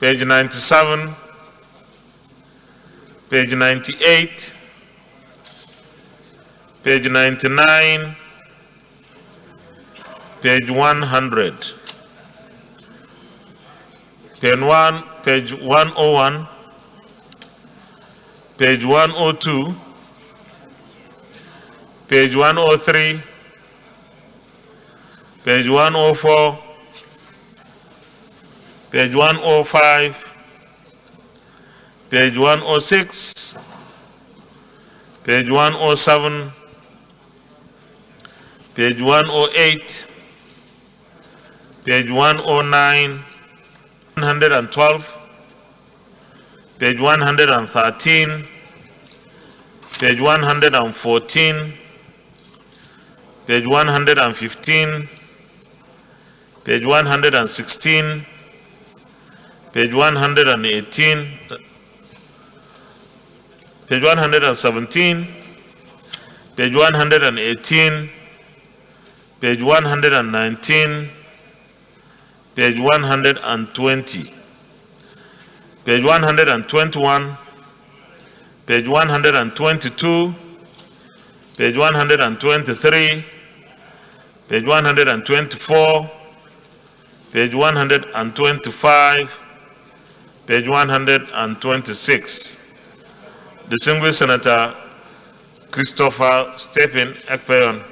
page 97, page 98, page 99, page 100, page 101, page 102, page 103, page 104, page 105, page 106, page 107, page 108, page 109, 112, page 113, page 114, page 115, page 116, page 118, page 117, page 118, page 119, page 120, page 121, page 122, page 123, page 124, page 125, page 126. Distinguished Senator Christopher Stephen Ekpeyon.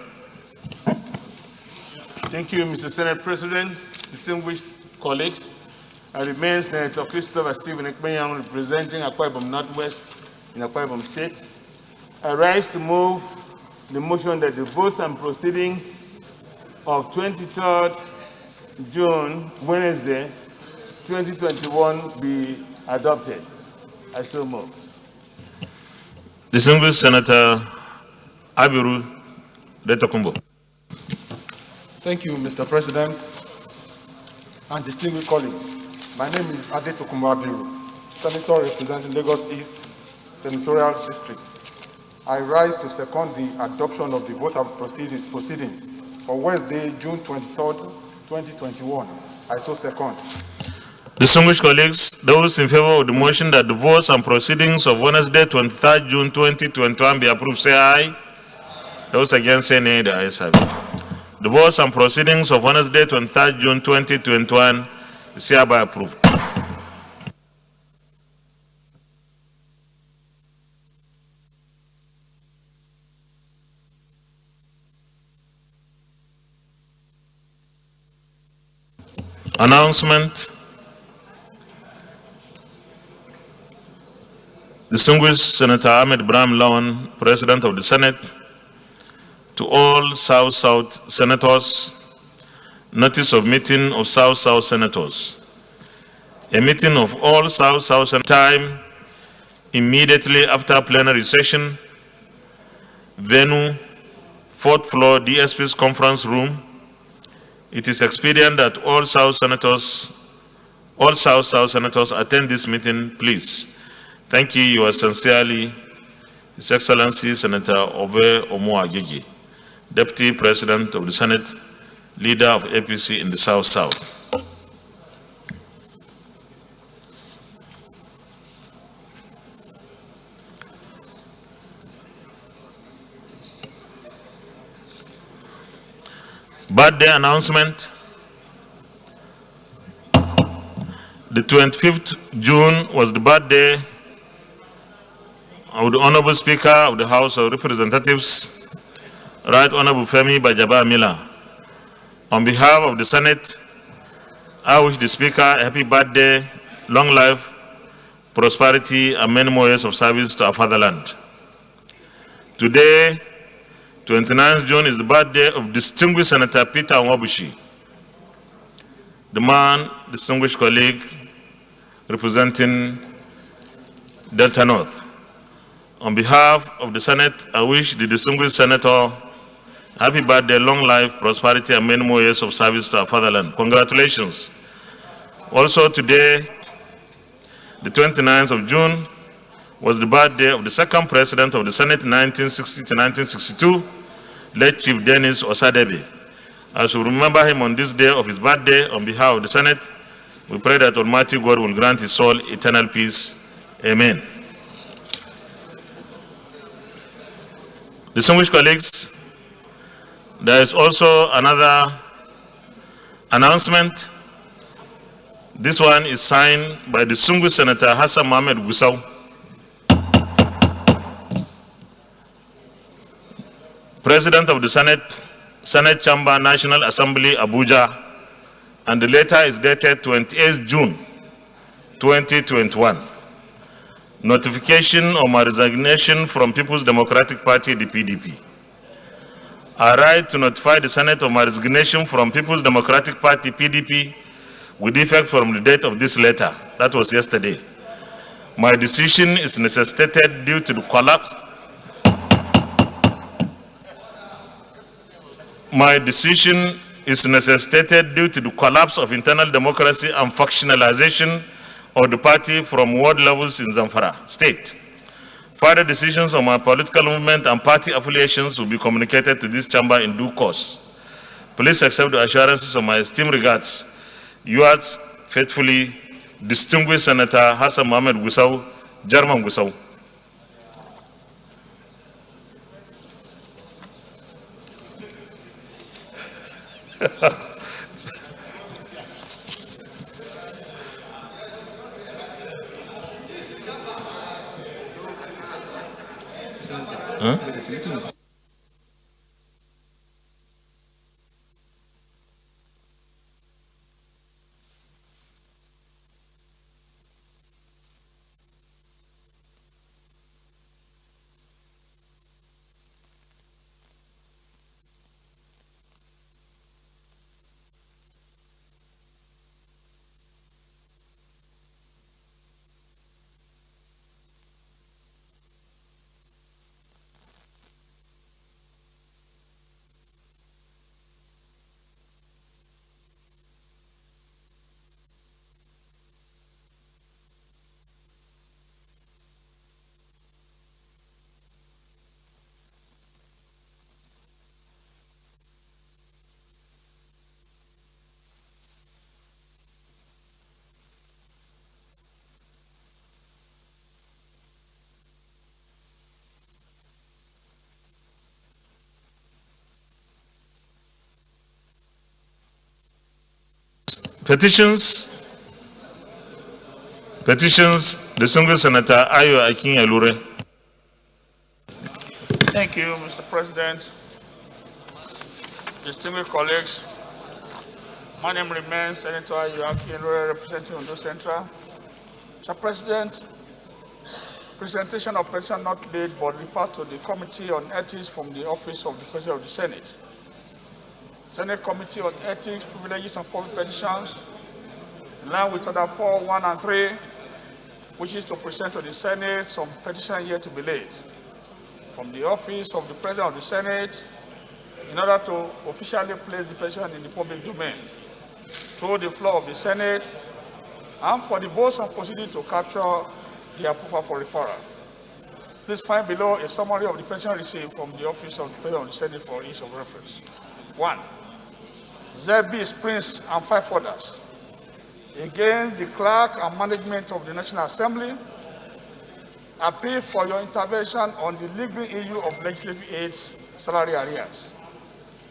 Thank you, Mr. Senate President, distinguished colleagues. I remain Senator Christopher Stephen Ekpeyon, representing Akwa Ibom Northwest in Akwa Ibom State. I rise to move the motion that the votes and proceedings of 23rd June, Wednesday, 2021 be adopted. I so move. Distinguished Senator Abiru Detokumbo. Thank you, Mr. President and distinguished colleagues. My name is Adetokumbo Abiru, Senator representing Lagos East Senatorial District. I rise to second the adoption of the vote and proceedings for Wednesday, June 23rd, 2021. I so second. Distinguished colleagues, those in favor of the motion that the votes and proceedings of Wednesday, 23rd June 2021 be approved, say aye. Those against, say nay. The ayes have it. The votes and proceedings of Wednesday, 23rd June 2021 is hereby approved. Announcement. Distinguished Senator Ahmed Ibrahim Lawan, President of the Senate, to all South-South Senators, notice of meeting of South-South Senators. A meeting of all South-South time immediately after plenary session, venue, 4th floor, DSP's conference room. It is expedient that all South-South Senators attend this meeting, please. Thank you. You are sincerely, His Excellency Senator Ove Omoagege, Deputy President of the Senate, Leader of APC in the South-South. Birthday announcement. The 25th June was the birthday of the Honorable Speaker of the House of Representatives, Right Honorable Femi Bajaba Miller. On behalf of the Senate, I wish the Speaker a happy birthday, long life, prosperity, and many more years of service to our fatherland. Today, 29th June, is the birthday of distinguished Senator Peter Nwabushi, the man, distinguished colleague, representing Delta North. On behalf of the Senate, I wish the distinguished Senator happy birthday, long life, prosperity, and many more years of service to our fatherland. Congratulations. Also today, the 29th of June, was the birthday of the second President of the Senate, 1960 to 1962, late Chief Dennis Osadebe. As we remember him on this day of his birthday, on behalf of the Senate, We pray that Almighty God will grant his soul eternal peace. Amen. Distinguished colleagues, there is also another announcement. This one is signed by distinguished Senator Hassan Mohamed Gusau. President of the Senate Chamber, National Assembly, Abuja, and the letter is dated 28th June 2021. Notification of my resignation from People's Democratic Party, the PDP. I write to notify the Senate of my resignation from People's Democratic Party, PDP, with effect from the date of this letter. That was yesterday. My decision is necessitated due to the collapse. My decision is necessitated due to the collapse of internal democracy and factionalization of the party from ward levels in Zamfara State. Further decisions on my political movement and party affiliations will be communicated to this chamber in due course. Please accept the assurances of my esteemed regards. Yours faithfully, distinguished Senator Hassan Mohamed Gusau, German Gusau. Petitions, distinguished Senator Ayo Akin Alure. Thank you, Mr. President. Distinguished colleagues, my name remains Senator Ayo Akin Alure, representing Ondo Central. Mr. President, presentation of petition not laid but referred to the Committee on Ethics from the Office of the President of the Senate. Senate Committee on Ethics, Privileges and Public Petitions, in line with Order 4, 1 and 3, which is to present to the Senate some petition yet to be laid from the Office of the President of the Senate in order to officially place the petition in the public domain through the floor of the Senate and for the votes and proceedings to capture the approval for referral. Please find below a summary of the petition received from the Office of the President of the Senate for ease of reference. 1. ZB Springs and 5 others against the clerk and management of the National Assembly, appeal for your intervention on the legal issue of legislative aids salary arrears.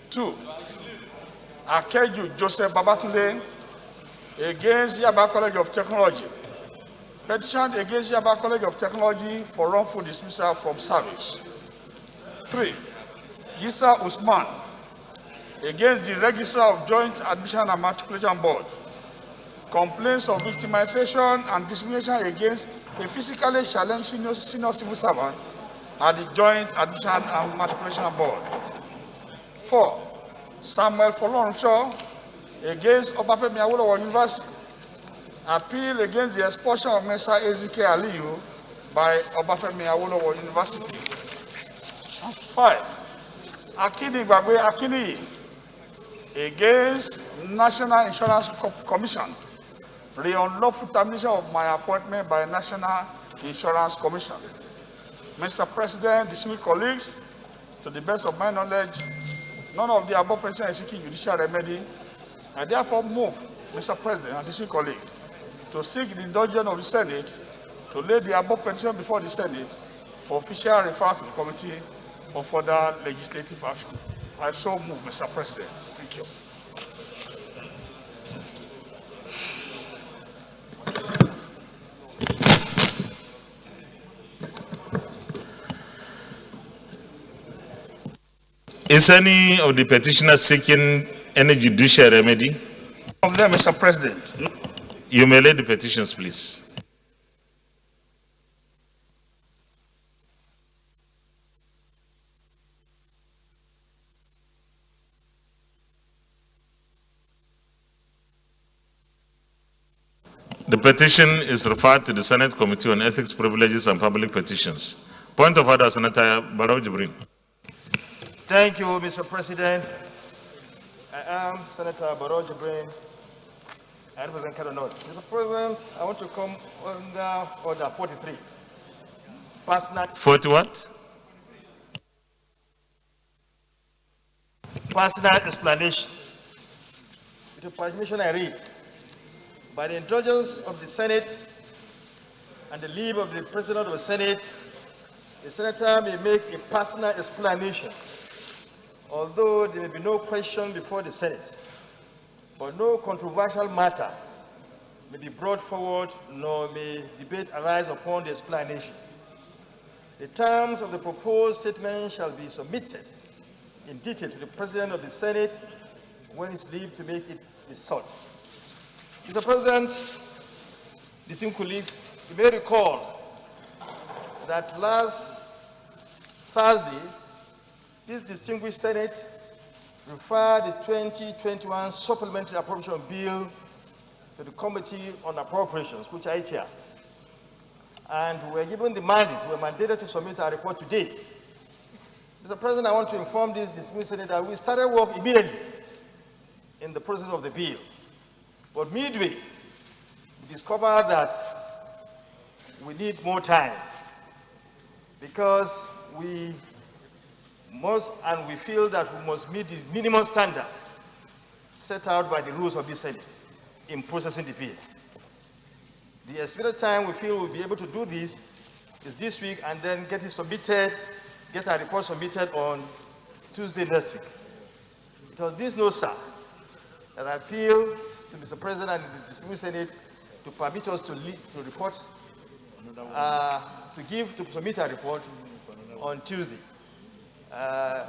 2. Akeju Joseph Babatunde against Yaba College of Technology. Petition against Yaba College of Technology for wrongful dismissal from service. 3. Yisa Usman against the Registrar of Joint Admission and Matriculation Board. Complaints of victimization and discrimination against a physically challenged senior civil servant at the Joint Admission and Matriculation Board. 4. Samuel Folorunso against Obafemi Awolowo University. Appeal against the expulsion of Mesa Ezike Aliyu by Obafemi Awolowo University. And 5. Akini Gbagbe Akini against National Insurance Commission, the unlawful termination of my appointment by National Insurance Commission. Mr. President, distinguished colleagues, to the best of my knowledge, none of the above petitions is seeking judicial remedy. I therefore move Mr. President and distinguished colleagues, to seek the indulgence of the Senate to lay the above petition before the Senate for official referral to the committee for further legislative action. I so move, Mr. President. Thank you. Is any of the petitioners seeking any judicial remedy? Of them, Mr. President. You may lay the petitions, please. The petition is referred to the Senate Committee on Ethics, Privileges and Public Petitions. Point of order, Senator Barrow Jibrin. Thank you, Mr. President. I am Senator Barrow Jibrin. I represent Kano North. Mr. President, I want to come under order 43. Personal 40 what? Personal explanation. With your permission, I read. By the indulgence of the Senate and the leave of the President of the Senate, the Senator may make a personal explanation, although there may be no question before the Senate, but no controversial matter may be brought forward, nor may debate arise upon the explanation. The terms of the proposed statement shall be submitted in detail to the President of the Senate when his leave to make it is sought. Mr. President, distinguished colleagues, you may recall that last Thursday, this distinguished Senate referred the 2021 Supplementary Appropriation Bill to the Committee on Appropriations, which I chair. And we were given the mandate, we were mandated to submit our report today. Mr. President, I want to inform this distinguished Senate that we started work immediately in the process of the bill. But midway, we discovered that we need more time because we must, and we feel that we must meet the minimum standard set out by the rules of the Senate in processing the bill. The estimated time we feel we'll be able to do this is this week, and then get it submitted, get our report submitted on Tuesday next week. It was this note, sir, that I appeal to Mr. President and the distinguished Senate to permit us to report, to submit a report on Tuesday. I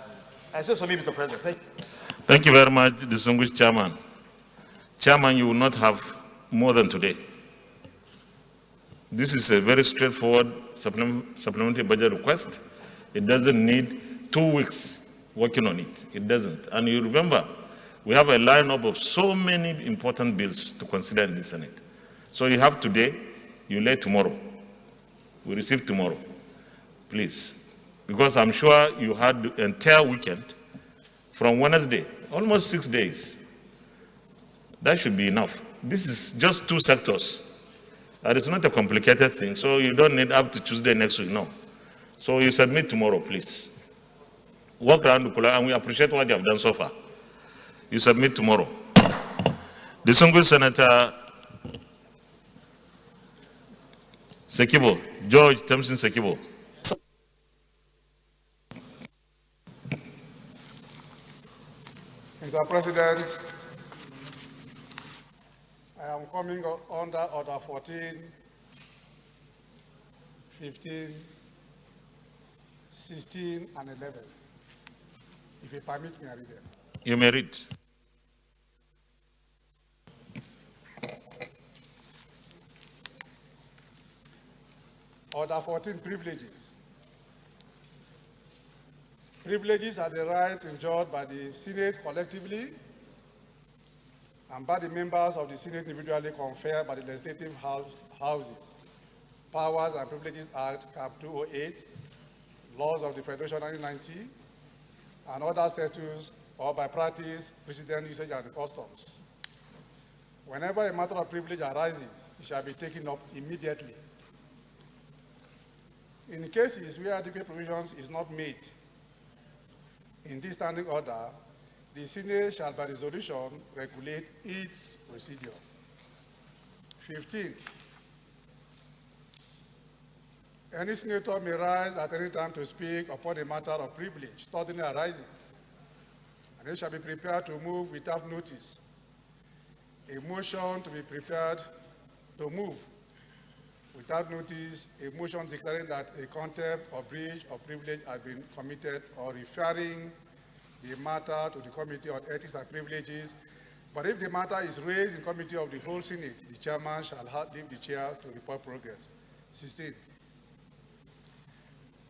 so submit, Mr. President. Thank you. Thank you very much, distinguished Chairman. Chairman, you will not have more than today. This is a very straightforward supplementary budget request. It doesn't need 2 weeks working on it. It doesn't. And you remember, we have a lineup of so many important bills to consider in the Senate. So you have today, you lay tomorrow. We receive tomorrow, please. Because I'm sure you had the entire weekend from Wednesday, almost 6 days. That should be enough. This is just 2 sectors. That is not a complicated thing, so you don't need up to Tuesday next week, no. So you submit tomorrow, please. Work around the clock, and we appreciate what you have done so far. You submit tomorrow. Distinguished Senator Sekibo, George Thompson Sekibo. Mr. President, I am coming under Order 14, 15, 16, and 11. If you permit me, I read them. You may read. Order 14, privileges. Privileges are the rights enjoyed by the Senate collectively and by the members of the Senate individually conferred by the legislative houses. Powers and Privileges Act, Cap 208, Laws of the Federation 1990, and other statutes or by practice, precedent, usage, and customs. Whenever a matter of privilege arises, it shall be taken up immediately. In cases where adequate provisions is not made in this standing order, The Senate shall by resolution regulate its procedure. 15. Any senator may rise at any time to speak upon a matter of privilege suddenly arising, and they shall be prepared to move without notice. A motion to be prepared to move without notice, a motion declaring that a contempt or breach of privilege has been committed, or referring the matter to the Committee on Ethics and Privileges. But if the matter is raised in Committee of the whole Senate, the chairman shall leave the chair to report progress. 16.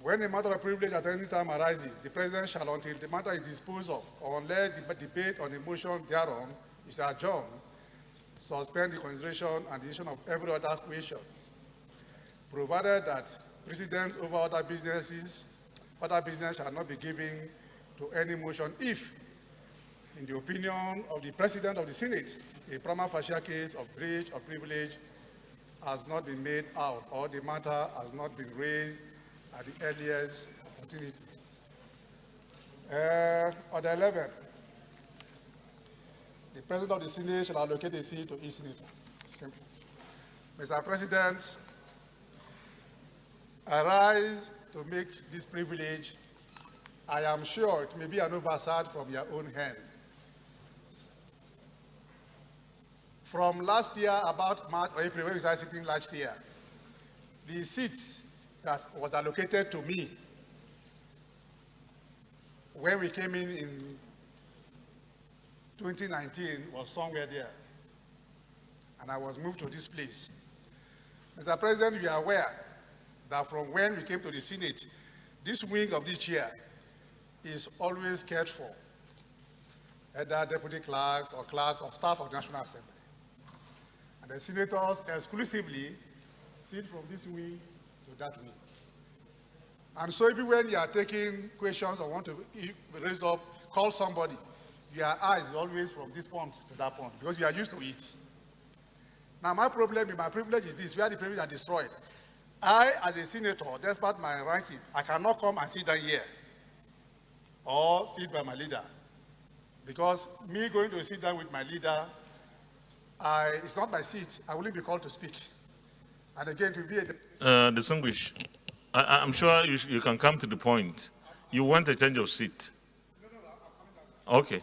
When a matter of privilege at any time arises, the President shall, until the matter is disposed of, or unless the debate on the motion thereon is adjourned, suspend the consideration and decision of every other question, provided that precedence over other business shall not be given to any motion if, in the opinion of the President of the Senate, a prima facie case of breach of privilege has not been made out, or the matter has not been raised at the earliest opportunity. On the 11th, the President of the Senate shall allocate a seat to each senator. Simple. Mr. President, I rise to make this privilege. I am sure it may be an oversight from your own hand. From last year, about March or April, when we started sitting last year, the seats that was allocated to me when we came in 2019 was somewhere there, and I was moved to this place. Mr. President, you are aware that from when we came to the Senate, this wing of this chair is always cared for, either deputy clerks or staff of the National Assembly. And the senators exclusively sit from this wing to that wing. And so even when you are taking questions or want to raise up, call somebody, your eyes is always from this point to that point, because you are used to it. Now my privilege is this: where the privilege are destroyed. I, as a senator, despite my ranking, I cannot come and sit down here or sit by my leader, because me going to sit down with my leader, it's not my seat. I wouldn't be called to speak. And again, to be a distinguished, I'm sure you can come to the point. You want a change of seat. No, I'm coming down. Okay.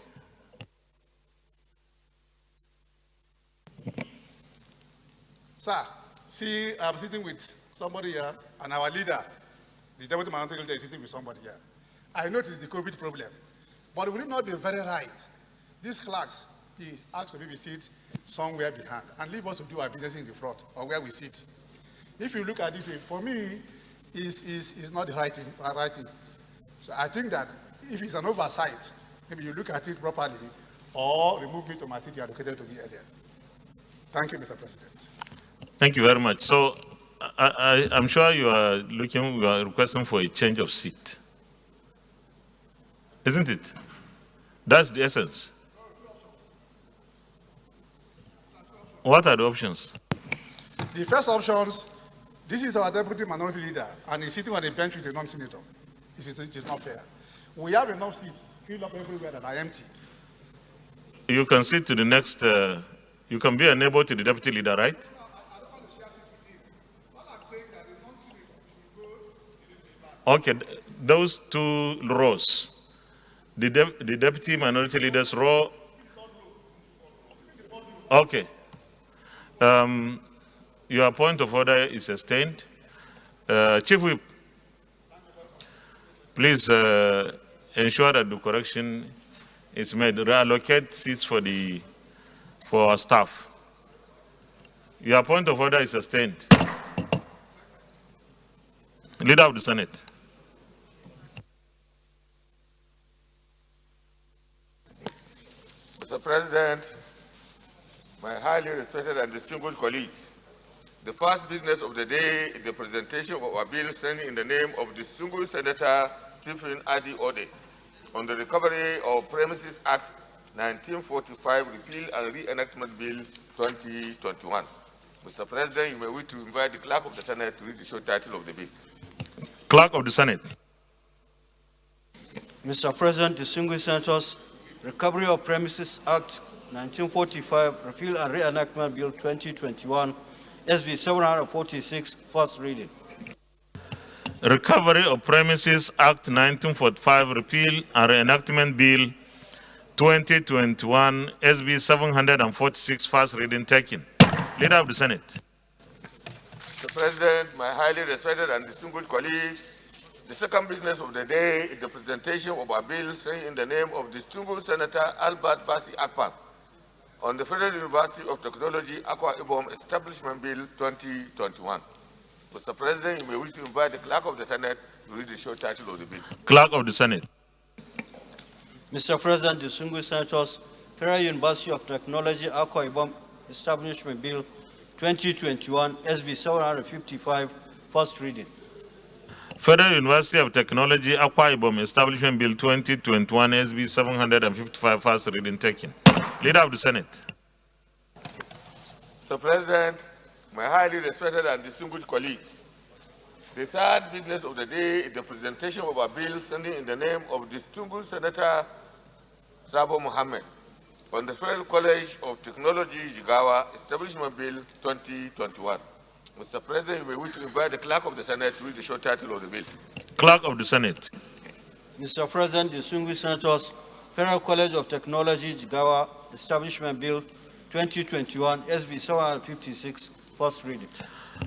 Sir, see, I'm sitting with somebody here, and our leader, the deputy minority leader, is sitting with somebody here. I noticed the COVID problem, but would it not be very right? These clerks, he asked to maybe sit somewhere behind and leave us to do our business in the front or where we sit. If you look at this way, for me, is not the right thing. So I think that if it's an oversight, maybe you look at it properly, or remove me to my seat you allocated to me earlier. Thank you, Mr. President. Thank you very much. So I'm sure you are requesting for a change of seat. Isn't it? That's the essence. What are the options? The first options, this is our deputy minority leader, and he's sitting on a bench with a non-senator. It is not fair. We have enough seats filled up everywhere that are empty. You can sit to the next, you can be a neighbor to the deputy leader, right? I don't want to share seat with him. What I'm saying that the non-senator should go in the back. Okay, those two rows, the deputy minority leader's row. Okay. Your point of order is sustained. Chief Whip, please ensure that the correction is made. Reallocate seats for our staff. Your point of order is sustained. Leader of the Senate. Mr. President, my highly respected and distinguished colleagues, the first business of the day is the presentation of our bill standing in the name of distinguished Senator Stephen Adi Ode on the Recovery of Premises Act 1945 Repeal and Reenactment Bill 2021. Mr. President, you may wish to invite the Clerk of the Senate to read the short title of the bill. Clerk of the Senate. Mr. President, distinguished senators, Recovery of Premises Act 1945, Repeal and Reenactment Bill 2021, SB 746, first reading. Recovery of Premises Act 1945, Repeal and Reenactment Bill 2021, SB 746, first reading taken. Leader of the Senate. Mr. President, my highly respected and distinguished colleagues, the second business of the day is the presentation of a bill saying in the name of distinguished Senator Albert Basi Akpan on the Federal University of Technology Akwa Ibom Establishment Bill 2021. Mr. President, you may wish to invite the Clerk of the Senate to read the short title of the bill. Clerk of the Senate. Mr. President, distinguished senators, Federal University of Technology Akwa Ibom Establishment Bill 2021, SB 755, first reading. Federal University of Technology Akwa Ibom Establishment Bill 2021, SB 755, first reading taken. Leader of the Senate. Mr. President, my highly respected and distinguished colleagues, the third business of the day is the presentation of a bill standing in the name of distinguished Senator Sabo Mohammed on the Federal College of Technology Jigawa Establishment Bill 2021. Mr. President, you may wish to invite the Clerk of the Senate to read the short title of the bill. Clerk of the Senate. Mr. President, distinguished senators, Federal College of Technology Jigawa Establishment Bill 2021, SB 756, first reading.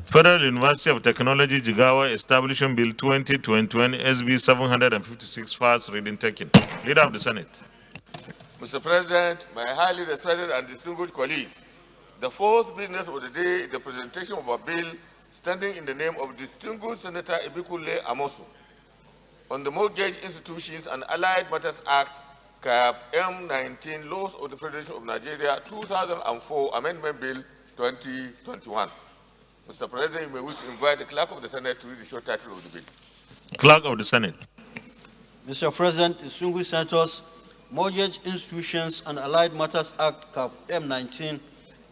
Federal University of Technology Jigawa Establishment Bill 2021, SB 756, first reading taken. Leader of the Senate. Mr. President, my highly respected and distinguished colleagues, the fourth business of the day is the presentation of a bill standing in the name of distinguished Senator Ibikule Amosu on the Mortgage Institutions and Allied Matters Act, CAB M19, Laws of the Federation of Nigeria 2004, Amendment Bill 2021. Mr. President, you may wish to invite the Clerk of the Senate to read the short title of the bill. Clerk of the Senate. Mr. President, distinguished senators, Mortgage Institutions and Allied Matters Act, CAB M19,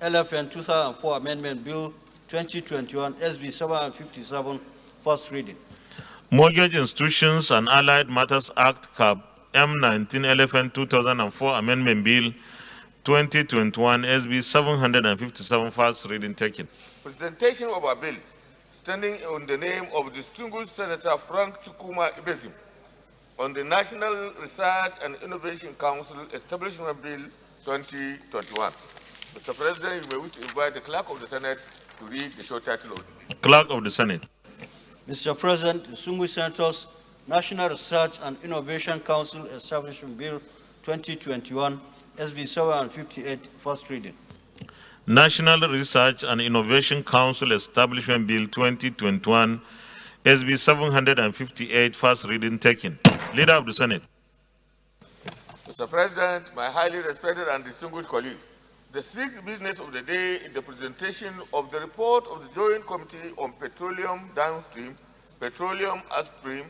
LFN 2004 Amendment Bill 2021, SB 757, first reading. Mortgage Institutions and Allied Matters Act, CAB M19, LFN 2004 Amendment Bill 2021, SB 757, first reading taken. Presentation of a bill standing in the name of distinguished Senator Frank Chukuma Ibezim on the National Research and Innovation Council Establishment Bill 2021. Mr. President, you may wish to invite the Clerk of the Senate to read the short title of the bill. Clerk of the Senate. Mr. President, distinguished senators, National Research and Innovation Council Establishment Bill 2021, SB 758, first reading. National Research and Innovation Council Establishment Bill 2021, SB 758, first reading taken. Leader of the Senate. Mr. President, my highly respected and distinguished colleagues, the sixth business of the day is the presentation of the report of the Joint Committee on Petroleum Downstream, Petroleum Upstream,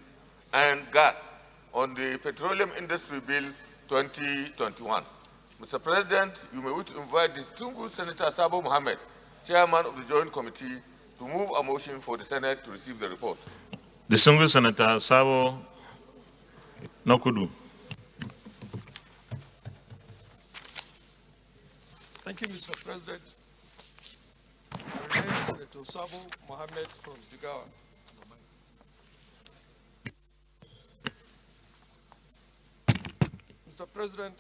and Gas on the Petroleum Industry Bill 2021. Mr. President, you may wish to invite distinguished Senator Sabo Mohammed, Chairman of the Joint Committee, to move a motion for the Senate to receive the report. Distinguished Senator Sabo Nokudu. Thank you, Mr. President. I remain Senator Sabo Mohammed from Jigawa. Mr. President,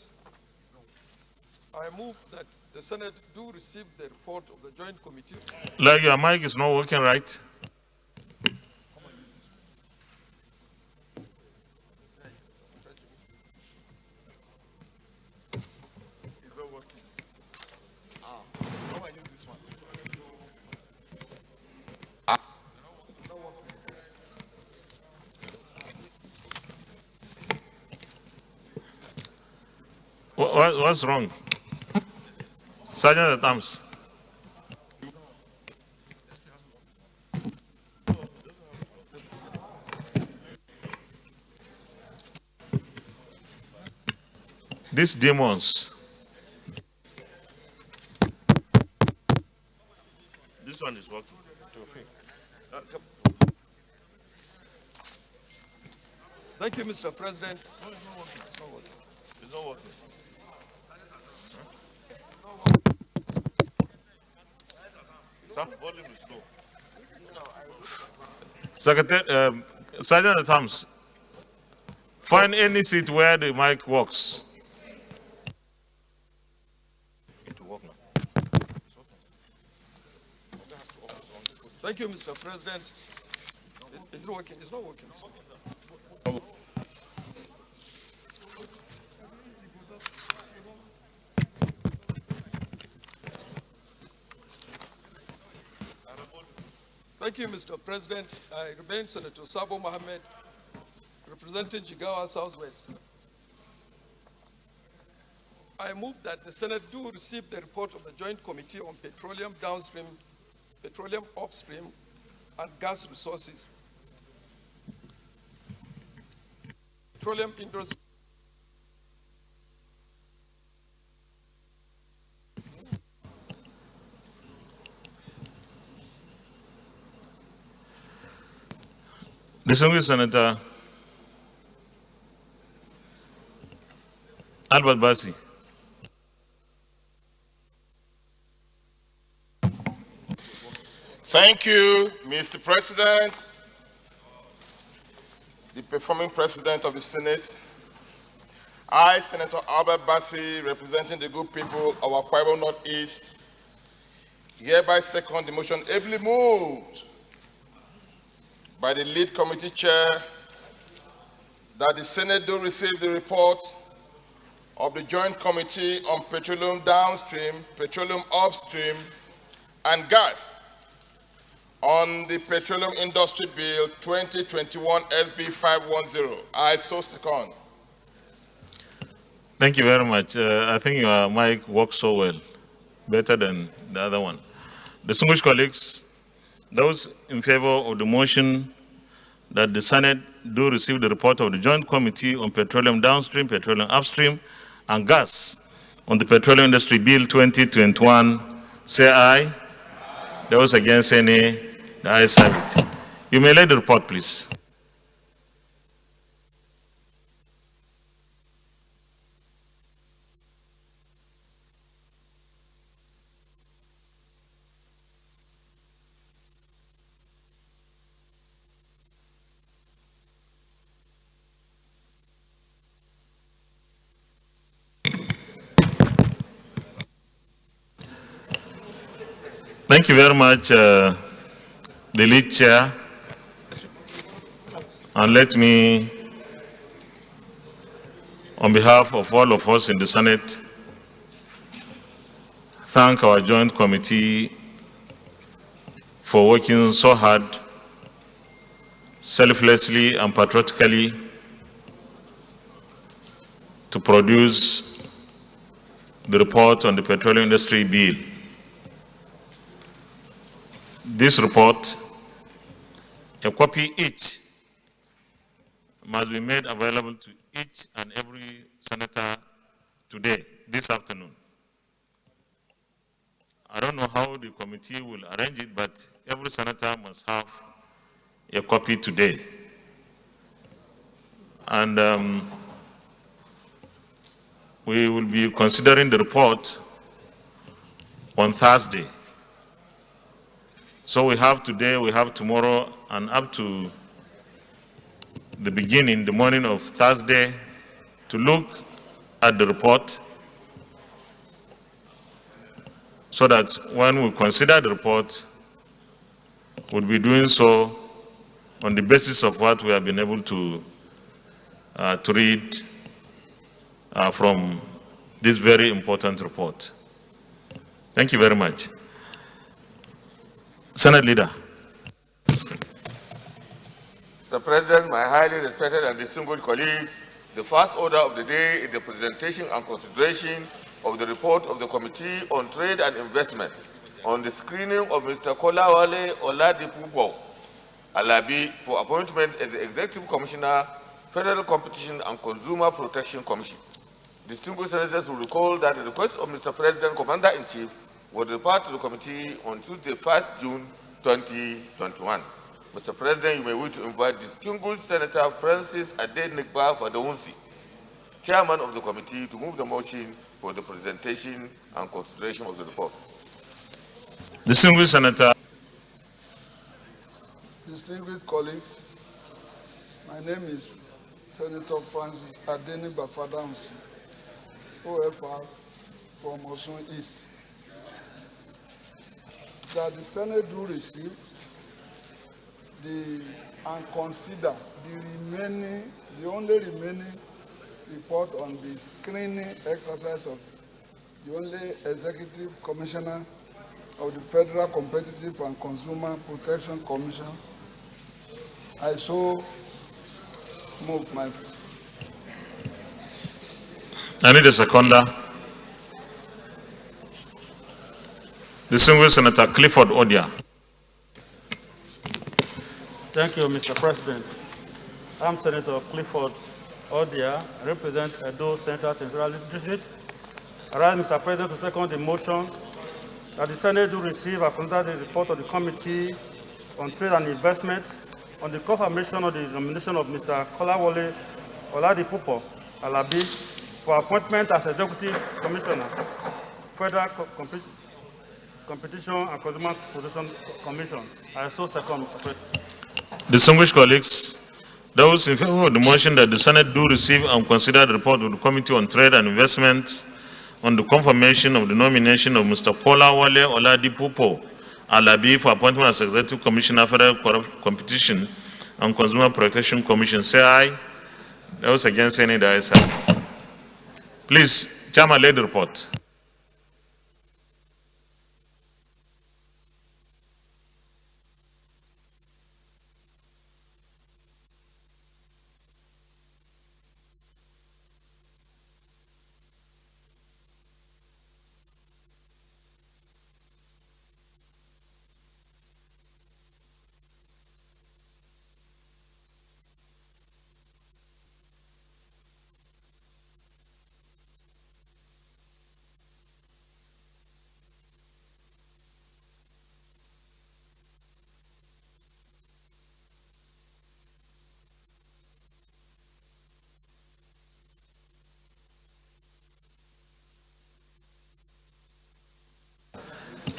I move that the Senate do receive the report of the Joint Committee. Like your mic is not working right. What's wrong? Sergeant at Arms. These demons. This one is working. Thank you, Mr. President. It's not working. It's not working. Volume is low. Secretary, Sergeant at Arms, find any seat where the mic works. It will work now. Thank you, Mr. President. Is it working? It's not working. Thank you, Mr. President. I remain Senator Sabo Mohammed, representing Jigawa Southwest. I move that the Senate do receive the report of the Joint Committee on Petroleum Downstream, Petroleum Upstream, and Gas Resources, Petroleum Industry. Distinguished Senator Albert Bassi. Thank you, Mr. President, the performing President of the Senate. I, Senator Albert Bassi, representing the good people of Akwa Ibom Northeast, hereby second the motion ably moved by the lead committee chair that the Senate do receive the report of the Joint Committee on Petroleum Downstream, Petroleum Upstream, and Gas on the Petroleum Industry Bill 2021 SB 510. I so second. Thank you very much. I think your mic works so well, better than the other one. Distinguished colleagues, those in favor of the motion that the Senate do receive the report of the Joint Committee on Petroleum Downstream, Petroleum Upstream, and Gas on the Petroleum Industry Bill 2021, say aye. Those against, say nay. The ayes have it. You may lay the report, please. Thank you very much, the lead chair. And let me, on behalf of all of us in the Senate, thank our joint committee for working so hard, selflessly and patriotically to produce the report on the petroleum industry bill. This report, a copy each, must be made available to each and every senator today, this afternoon. I don't know how the committee will arrange it, but every senator must have a copy today. And we will be considering the report on Thursday. So we have today, we have tomorrow, and up to the beginning, the morning of Thursday, to look at the report so that when we consider the report, we'll be doing so on the basis of what we have been able to read from this very important report. Thank you very much. Senate Leader. Mr. President, my highly respected and distinguished colleagues, the first order of the day is the presentation and consideration of the report of the Committee on Trade and Investment on the screening of Mr. Kolawole Oladipupo Alabi for appointment as the Executive Commissioner, Federal Competition and Consumer Protection Commission. Distinguished senators will recall that the request of Mr. President, Commander-in-Chief, was referred to the committee on Tuesday, 1st June 2021. Mr. President, you may wish to invite distinguished Senator Francis Adenigba Fadonsi Chairman of the committee to move the motion for the presentation and consideration of the report. Distinguished Senator. Distinguished colleagues, my name is Senator Francis Adeni Bafadams, OFR from Osun East. That the Senate do receive and consider the only remaining report on the screening exercise of the only Executive Commissioner of the Federal Competitive and Consumer Protection Commission. I so move my. I need a seconder. Distinguished Senator Clifford Odia. Thank you, Mr. President. I'm Senator Clifford Odia. I represent Edo Central Territorial District. I rise, Mr. President, to second the motion that the Senate do receive and consider the report of the Committee on Trade and Investment on the confirmation of the nomination of Mr. Kolawole Oladipupo Alabi for appointment as Executive Commissioner, Federal Competition and Consumer Protection Commission. I so second, Mr. President. Distinguished colleagues, those in favor of the motion that the Senate do receive and consider the report of the Committee on Trade and Investment on the confirmation of the nomination of Mr. Kolawole Oladipupo Alabi for appointment as Executive Commissioner, Federal Competition and Consumer Protection Commission, say aye. Those against, say nay. The ayes have it. Please, Chairman, lead the report.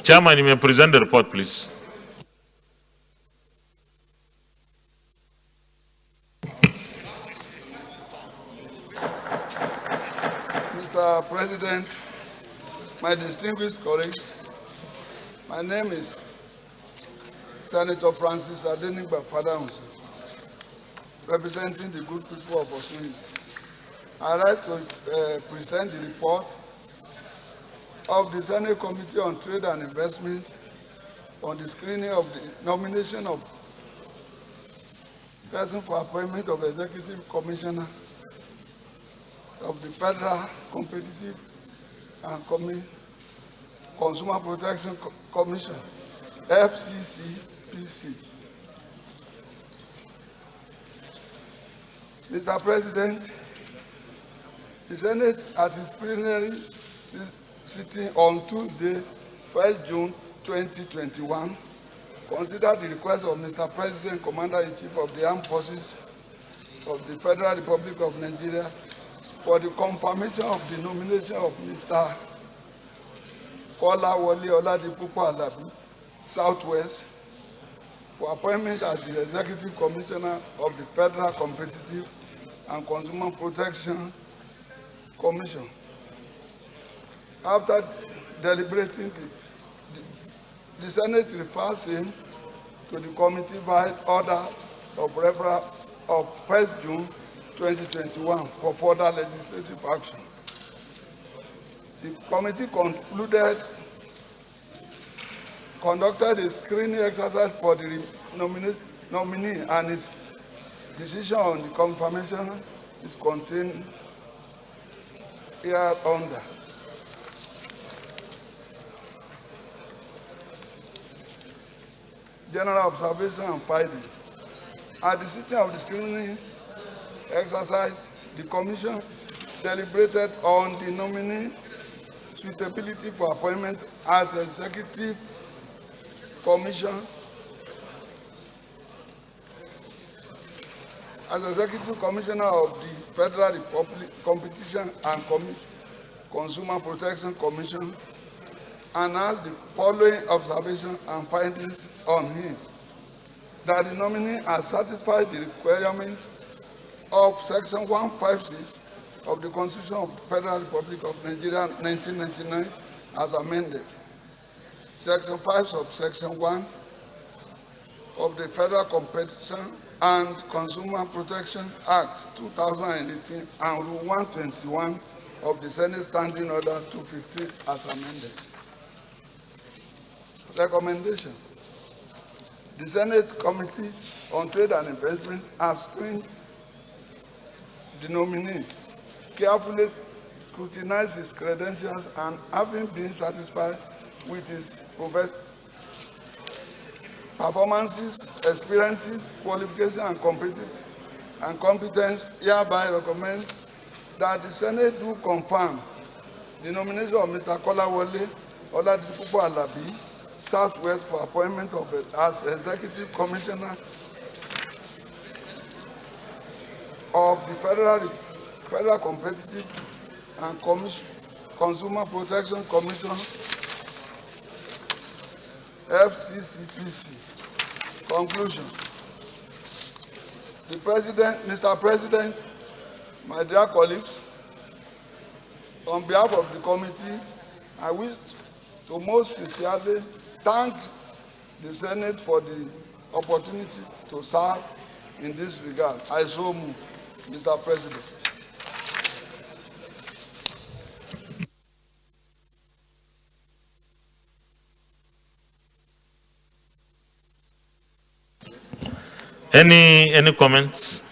Chairman, you may present the report, please. Mr. President, my distinguished colleagues, my name is Senator Francis Adeni Bafadams, representing the good people of Osun East. I'd like to present the report of the Senate Committee on Trade and Investment on the screening of the nomination of person for appointment of Executive Commissioner of the Federal Competitive and Consumer Protection Commission, FCCPC. Mr. President, the Senate at its plenary sitting on Tuesday, 1st June 2021, considered the request of Mr. President, Commander-in-Chief of the Armed Forces of the Federal Republic of Nigeria for the confirmation of the nomination of Mr. Kolawole Oladipupo Alabi, Southwest, for appointment as the Executive Commissioner of the Federal Competitive and Consumer Protection Commission. After deliberating, the Senate refers him to the committee by order of referral of 1st June 2021 for further legislative action. The committee conducted a screening exercise for the nominee, and his decision on the confirmation is contained hereunder. General observation and findings. At the sitting of the screening exercise, the Commission deliberated on the nominee suitability for appointment as Executive Commissioner of the Federal Republic Competition and Consumer Protection Commission and has the following observations and findings on him: that the nominee has satisfied the requirement of Section 156 of the Constitution of the Federal Republic of Nigeria 1999 as amended, Section 5 subsection 1 of the Federal Competition and Consumer Protection Act 2018 and Rule 121 of the Senate Standing Order 250 as amended. Recommendation. The Senate Committee on Trade and Investment has screened the nominee, carefully scrutinized his credentials, and having been satisfied with his performances, experiences, qualifications, and competence, hereby recommend that the Senate do confirm the nomination of Mr. Kolawole Oladipupo Alabi, Southwest, for appointment as Executive Commissioner of the Federal Competitive and Consumer Protection Commission, FCCPC. Conclusion. Mr. President, my dear colleagues, on behalf of the committee, I wish to most sincerely thank the Senate for the opportunity to serve in this regard. I so move, Mr. President. Any comments?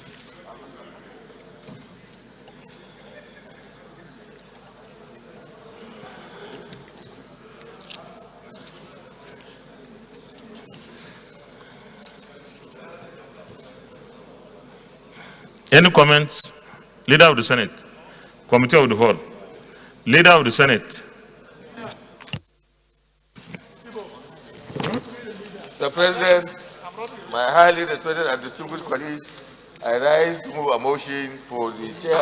Any comments? Leader of the Senate, Committee of the Whole, Leader of the Senate. Mr. President, my highly respected and distinguished colleagues, I rise to move a motion for the chair.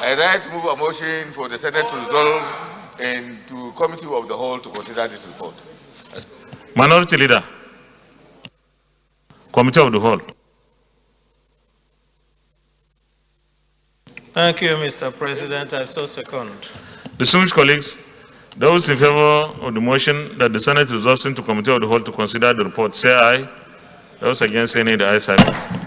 I rise to move a motion for the Senate to resolve into Committee of the Whole to consider this report. Minority Leader, Committee of the Whole. Thank you, Mr. President. I so second. Distinguished colleagues, those in favor of the motion that the Senate resolves into Committee of the Whole to consider the report, say aye. Those against, say nay. The ayes have it.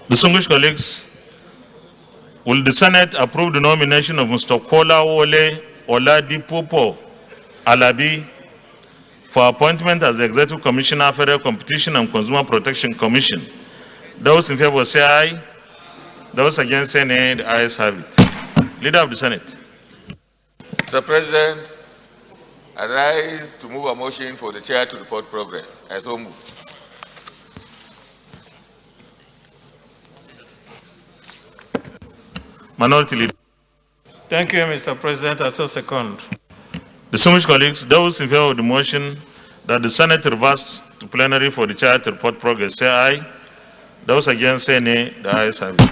Distinguished colleagues, will the Senate approve the nomination of Mr. Kolawole Oladipupo Alabi for appointment as the Executive Commissioner, Federal Competition and Consumer Protection Commission? Those in favor say aye. Those against say nay. The ayes have it. Leader of the Senate. Mr. President, I rise to move a motion for the chair to report progress. I so move. Minority Leader. Thank you, Mr. President. I so second. Distinguished colleagues, those in favor of the motion that the Senate reverse to plenary for the chair to report progress, say aye. Those against, say nay. The ayes have it.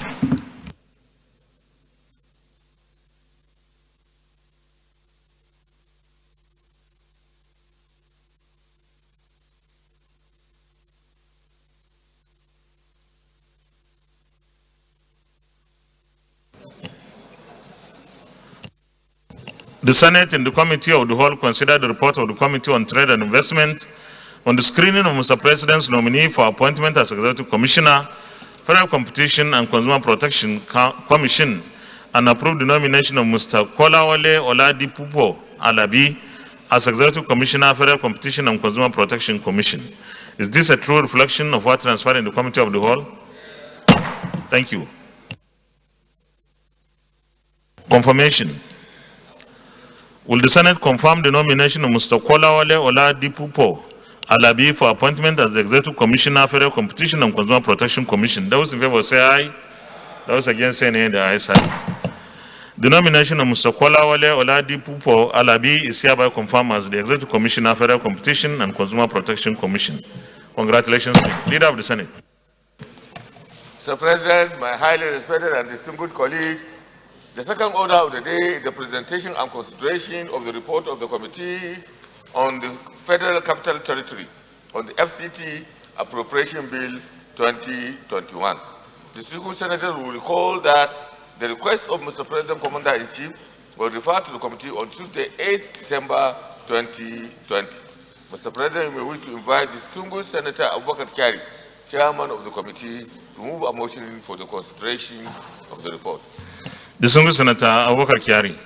The Senate in the Committee of the Whole considered the report of the Committee on Trade and Investment on the screening of Mr. President's nominee for appointment as Executive Commissioner, Federal Competition and Consumer Protection Commission, and approve the nomination of Mr. Kolawole Oladipupo Alabi as Executive Commissioner, Federal Competition and Consumer Protection Commission. Is this a true reflection of what transpired in the Committee of the Whole? Thank you. Confirmation. Will the Senate confirm the nomination of Mr. Kolawole Oladipupo Alabi for appointment as the Executive Commissioner, Federal Competition and Consumer Protection Commission? Those in favor say aye. Those against say nay. The ayes have it. The nomination of Mr. Kolawole Oladipupo Alabi is hereby confirmed as the Executive Commissioner, Federal Competition and Consumer Protection Commission. Congratulations, Leader of the Senate. Mr. President, my highly respected and distinguished colleagues, the second order of the day is the presentation and consideration of the report of the Committee on the Federal Capital Territory on the FCT Appropriation Bill 2021. The distinguished senators will recall that the request of Mr. President Commander-in-Chief was referred to the committee on Tuesday, 8 December 2020. Mr. President, you may wish to invite distinguished Senator Abubakar Kyari, Chairman of the committee, to move a motion for the consideration of the report. Distinguished Senator Abubakar Kyari.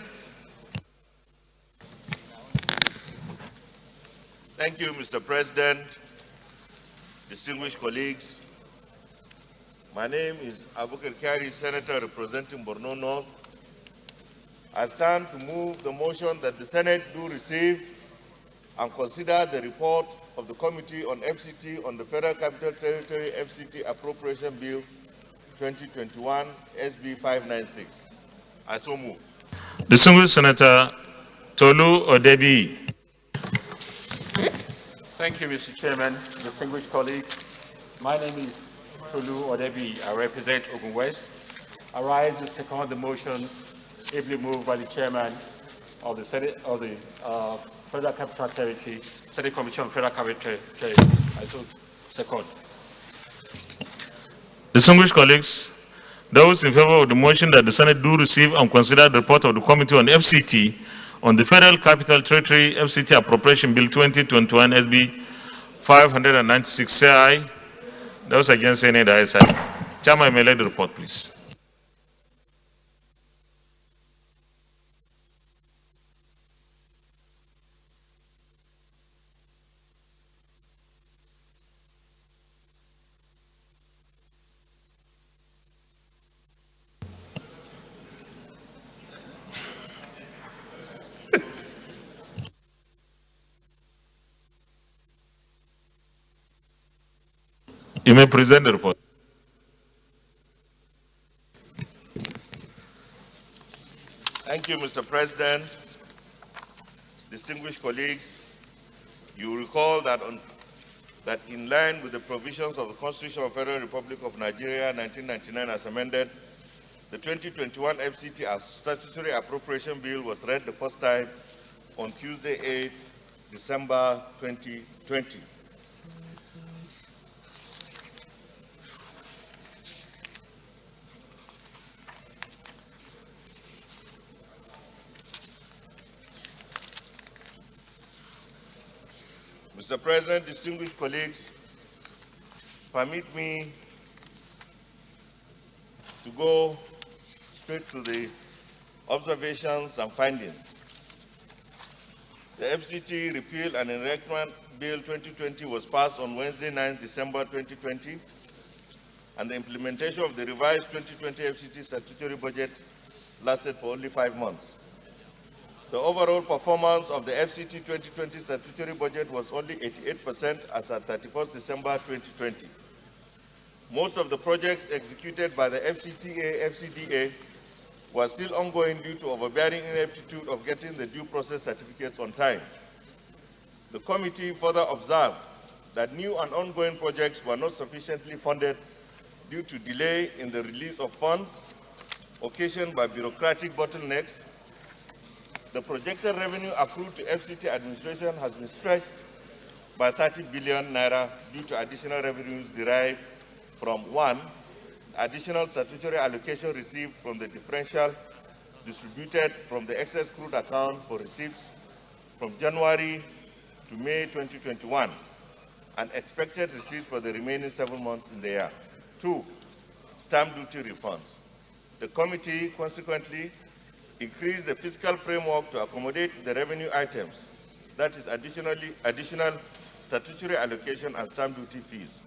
Thank you, Mr. President, distinguished colleagues. My name is Abubakar Kyari, Senator representing Borno North. I stand to move the motion that the Senate do receive and consider the report of the Committee on FCT on the Federal Capital Territory FCT Appropriation Bill 2021, SB 596. I so move. Distinguished Senator Tolu Odebi. Thank you, Mr. Chairman, distinguished colleagues. My name is Tolu Odebi. I represent Ogun West. I rise to second the motion ably moved by the chairman of the Senate of the Federal Capital Territory, Senate Commission on Federal Capital Territory. I so second. Distinguished colleagues, those in favor of the motion that the Senate do receive and consider the report of the Committee on FCT on the Federal Capital Territory FCT Appropriation Bill 2021 SB 596 say aye. Those against say nay. The ayes have it. Chairman, may lead the report, please. You may present the report. Thank you, Mr. President. Distinguished colleagues, you recall that in line with the provisions of the Constitution of the Federal Republic of Nigeria 1999 as amended, the 2021 FCT as statutory appropriation bill was read the first time on Tuesday, 8 December 2020. Mr. President, distinguished colleagues, permit me to go straight to the observations and findings. The FCT Repeal and Enactment Bill 2020 was passed on Wednesday, 9 December 2020, and the implementation of the revised 2020 FCT statutory budget lasted for only 5 months. The overall performance of the FCT 2020 statutory budget was only 88% as at 31st December 2020. Most of the projects executed by the FCTA were still ongoing due to overbearing ineptitude of getting the due process certificates on time. The committee further observed that new and ongoing projects were not sufficiently funded due to delay in the release of funds occasioned by bureaucratic bottlenecks. The projected revenue accrued to FCT administration has been stretched by 30 billion naira due to additional revenues derived from 1, additional statutory allocation received from the differential distributed from the excess crude account for receipts from January to May 2021, and expected receipts for the remaining 7 months in the year. 2. Stamp duty refunds. The committee consequently increased the fiscal framework to accommodate the revenue items, that is additional statutory allocation and stamp duty fees,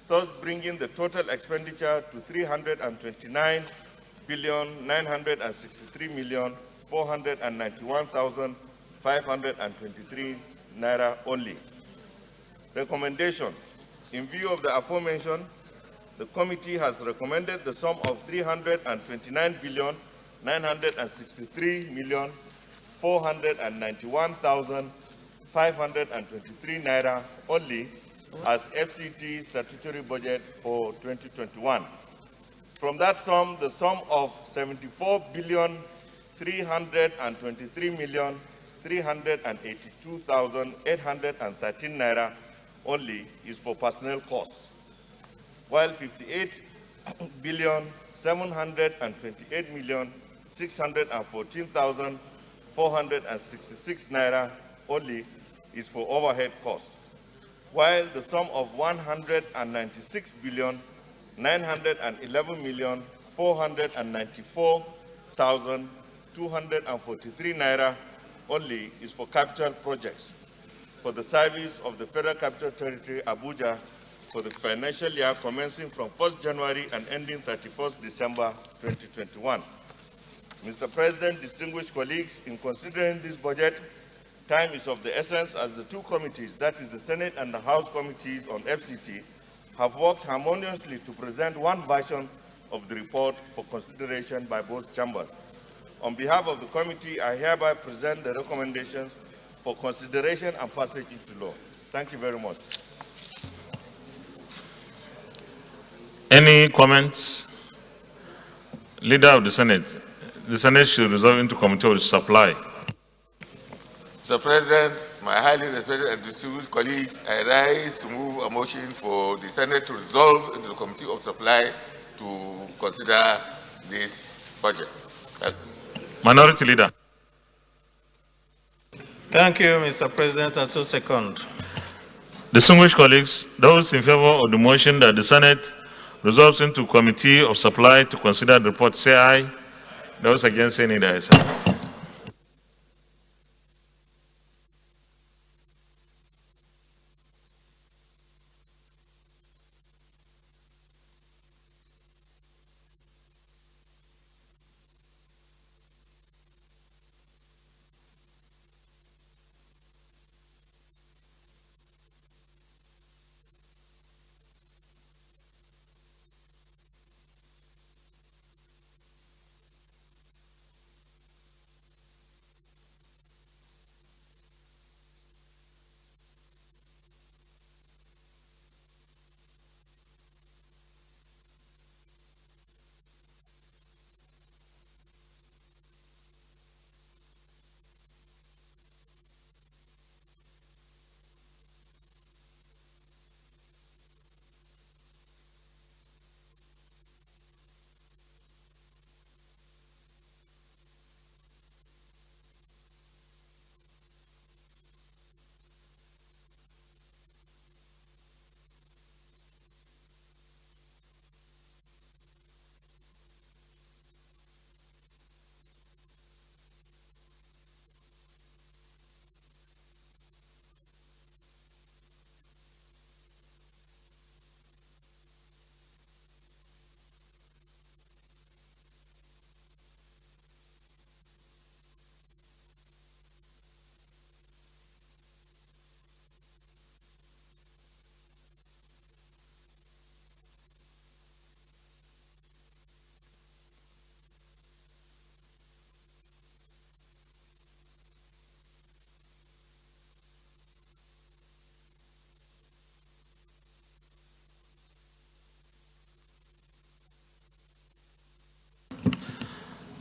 thus bringing the total expenditure to 329,963,491,523 naira only. Recommendation. In view of the aforementioned, the committee has recommended the sum of 329,963,491,523 naira only as FCT statutory budget for 2021. From that sum, the sum of 74,323,382,813 naira only is for personnel costs, while 58,728,614,466 naira only is for overhead costs, while the sum of 196,911,494,243 naira only is for capital projects for the service of the Federal Capital Territory, Abuja, for the financial year commencing from 1st January and ending 31st December 2021. Mr. President, distinguished colleagues, in considering this budget, time is of the essence as the two committees, that is the Senate and the House committees on FCT, have worked harmoniously to present one version of the report for consideration by both chambers. On behalf of the committee, I hereby present the recommendations for consideration and passage into law. Thank you very much. Any comments? Leader of the Senate should resolve into committee of supply. Mr. President, my highly respected and distinguished colleagues, I rise to move a motion for the Senate to resolve into the Committee of Supply to consider this budget. Minority Leader. Thank you, Mr. President. I so second. Distinguished colleagues, those in favor of the motion that the Senate resolves into Committee of Supply to consider the report, say aye. Those against, say nay. The ayes have it.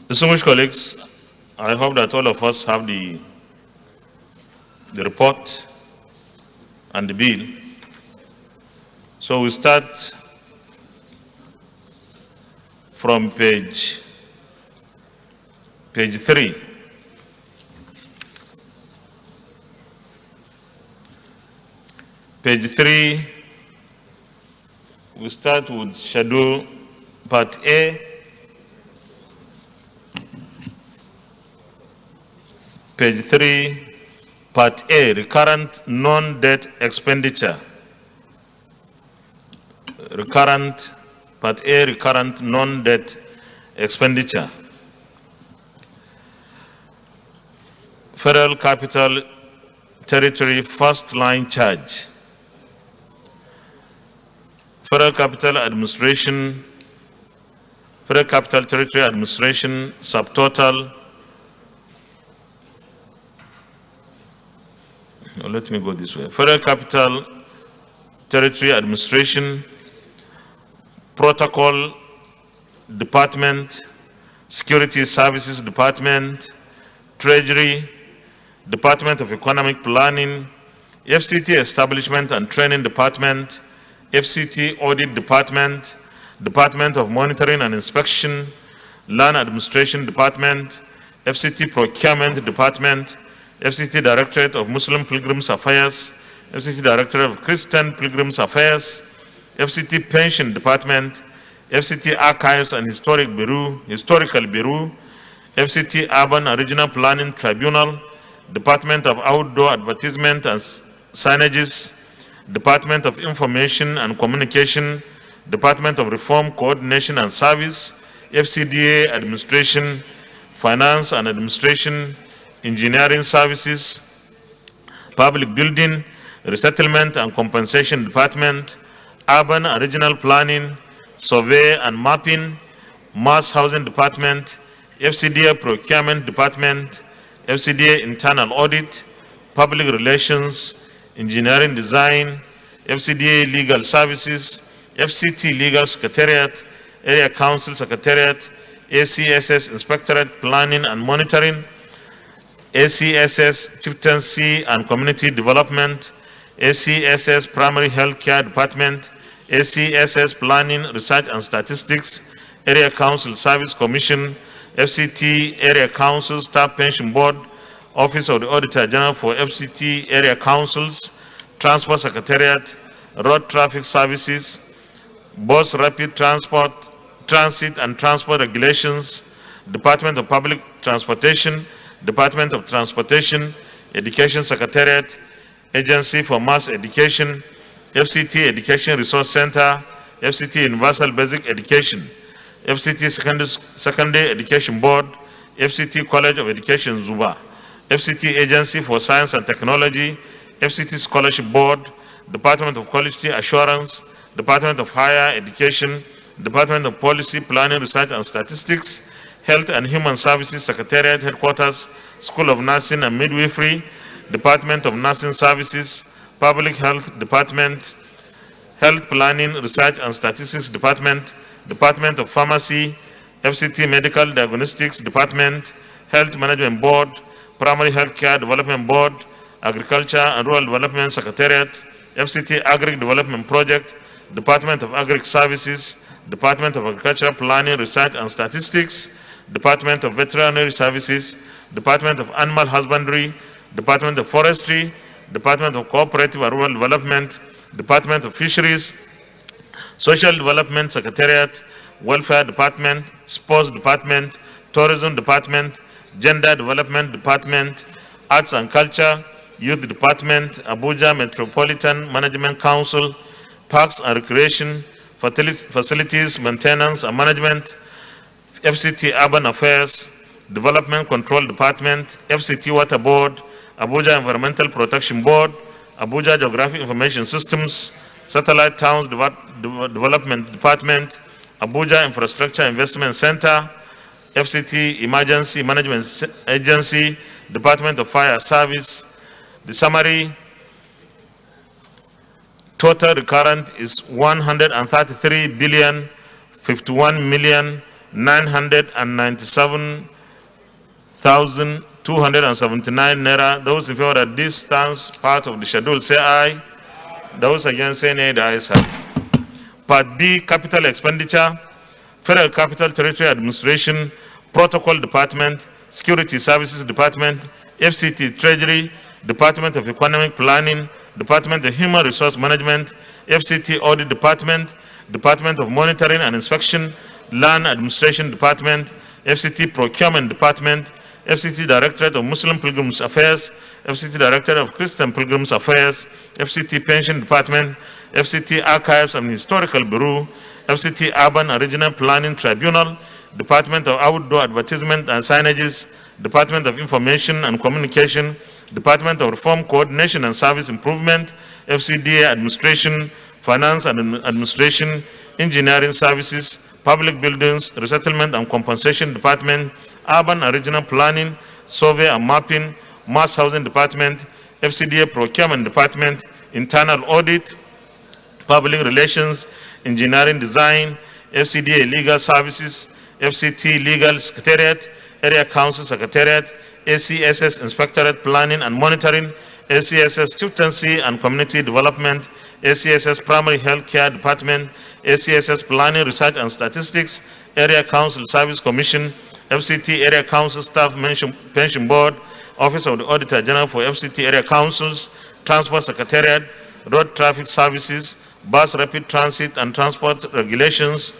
Distinguished colleagues, I hope that all of us have the report and the bill. So we start from page 3. Page 3, we start with schedule part A. Page 3, part A, recurrent non-debt expenditure. Part A, recurrent non-debt expenditure. Federal Capital Territory first line charge. Federal Capital Territory Administration subtotal. Let me go this way. Federal Capital Territory Administration, Protocol Department, Security Services Department, Treasury, Department of Economic Planning, FCT Establishment and Training Department, FCT Audit Department, Department of Monitoring and Inspection, Land Administration Department, FCT Procurement Department, FCT Directorate of Muslim Pilgrims Affairs, FCT Directorate of Christian Pilgrims Affairs, FCT Pension Department, FCT Archives and Historical Bureau, FCT Urban and Regional Planning Tribunal, Department of Outdoor Advertisement and Signages, Department of Information and Communication, Department of Reform, Coordination and Service, FCDA Administration, Finance and Administration, Engineering Services, Public Building, Resettlement and Compensation Department, Urban and Regional Planning, Survey and Mapping, Mass Housing Department, FCDA Procurement Department, FCDA Internal Audit, Public Relations, Engineering Design, FCDA Legal Services, FCT Legal Secretariat, Area Council Secretariat, ACSS Inspectorate Planning and Monitoring, ACSS Chieftaincy and Community Development, ACSS Primary Health Care Department, ACSS Planning, Research and Statistics, Area Council Service Commission, FCT Area Council Staff Pension Board, Office of the Auditor General for FCT Area Councils, Transport Secretariat, Road Traffic Services, Bus Rapid Transport, Transit and Transport Regulations, Department of Public Transportation, Department of Transportation, Education Secretariat, Agency for Mass Education, FCT Education Resource Center, FCT Universal Basic Education, FCT Secondary Education Board, FCT College of Education Zuba, FCT Agency for Science and Technology, FCT Scholarship Board, Department of Quality Assurance, Department of Higher Education, Department of Policy, Planning, Research and Statistics, Health and Human Services Secretariat Headquarters, School of Nursing and Midwifery, Department of Nursing Services, Public Health Department, Health Planning, Research and Statistics Department, Department of Pharmacy, FCT Medical Diagnostics Department, Health Management Board, Primary Health Care Development Board, Agriculture and Rural Development Secretariat, FCT Agri Development Project, Department of Agri Services, Department of Agricultural Planning, Research and Statistics, Department of Veterinary Services, Department of Animal Husbandry, Department of Forestry, Department of Cooperative and Rural Development, Department of Fisheries, Social Development Secretariat, Welfare Department, Sports Department, Tourism Department, Gender Development Department, Arts and Culture, Youth Department, Abuja Metropolitan Management Council, Parks and Recreation, Facilities Maintenance and Management, FCT Urban Affairs, Development Control Department, FCT Water Board, Abuja Environmental Protection Board, Abuja Geographic Information Systems, Satellite Towns Development Department, Abuja Infrastructure Investment Center, FCT Emergency Management Agency, Department of Fire Service. The summary: total recurrent is 133,051,997,279 naira. Those in favor that this stands part of the schedule say aye. Those against say nay. The ayes have it. Part B, capital expenditure. Federal Capital Territory Administration, Protocol Department, Security Services Department, FCT Treasury, Department of Economic Planning, Department of Human Resource Management, FCT Audit Department, Department of Monitoring and Inspection, Land Administration Department, FCT Procurement Department, FCT Directorate of Muslim Pilgrims Affairs, FCT Directorate of Christian Pilgrims Affairs, FCT Pension Department, FCT Archives and Historical Bureau, FCT Urban and Regional Planning Tribunal, Department of Outdoor Advertisement and Signages, Department of Information and Communication, Department of Reform Coordination and Service Improvement, FCDA Administration, Finance and Administration, Engineering Services, Public Buildings, Resettlement and Compensation Department, Urban and Regional Planning, Survey and Mapping, Mass Housing Department, FCDA Procurement Department, Internal Audit, Public Relations, Engineering Design, FCDA Legal Services, FCT Legal Secretariat, Area Council Secretariat, ACSS Inspectorate Planning and Monitoring, ACSS Chieftaincy and Community Development, ACSS Primary Health Care Department, ACSS Planning, Research and Statistics, Area Council Service Commission, FCT Area Council Staff Pension Board, Office of the Auditor General for FCT Area Councils, Transport Secretariat, Road Traffic Services, Bus Rapid Transit and Transport Regulations,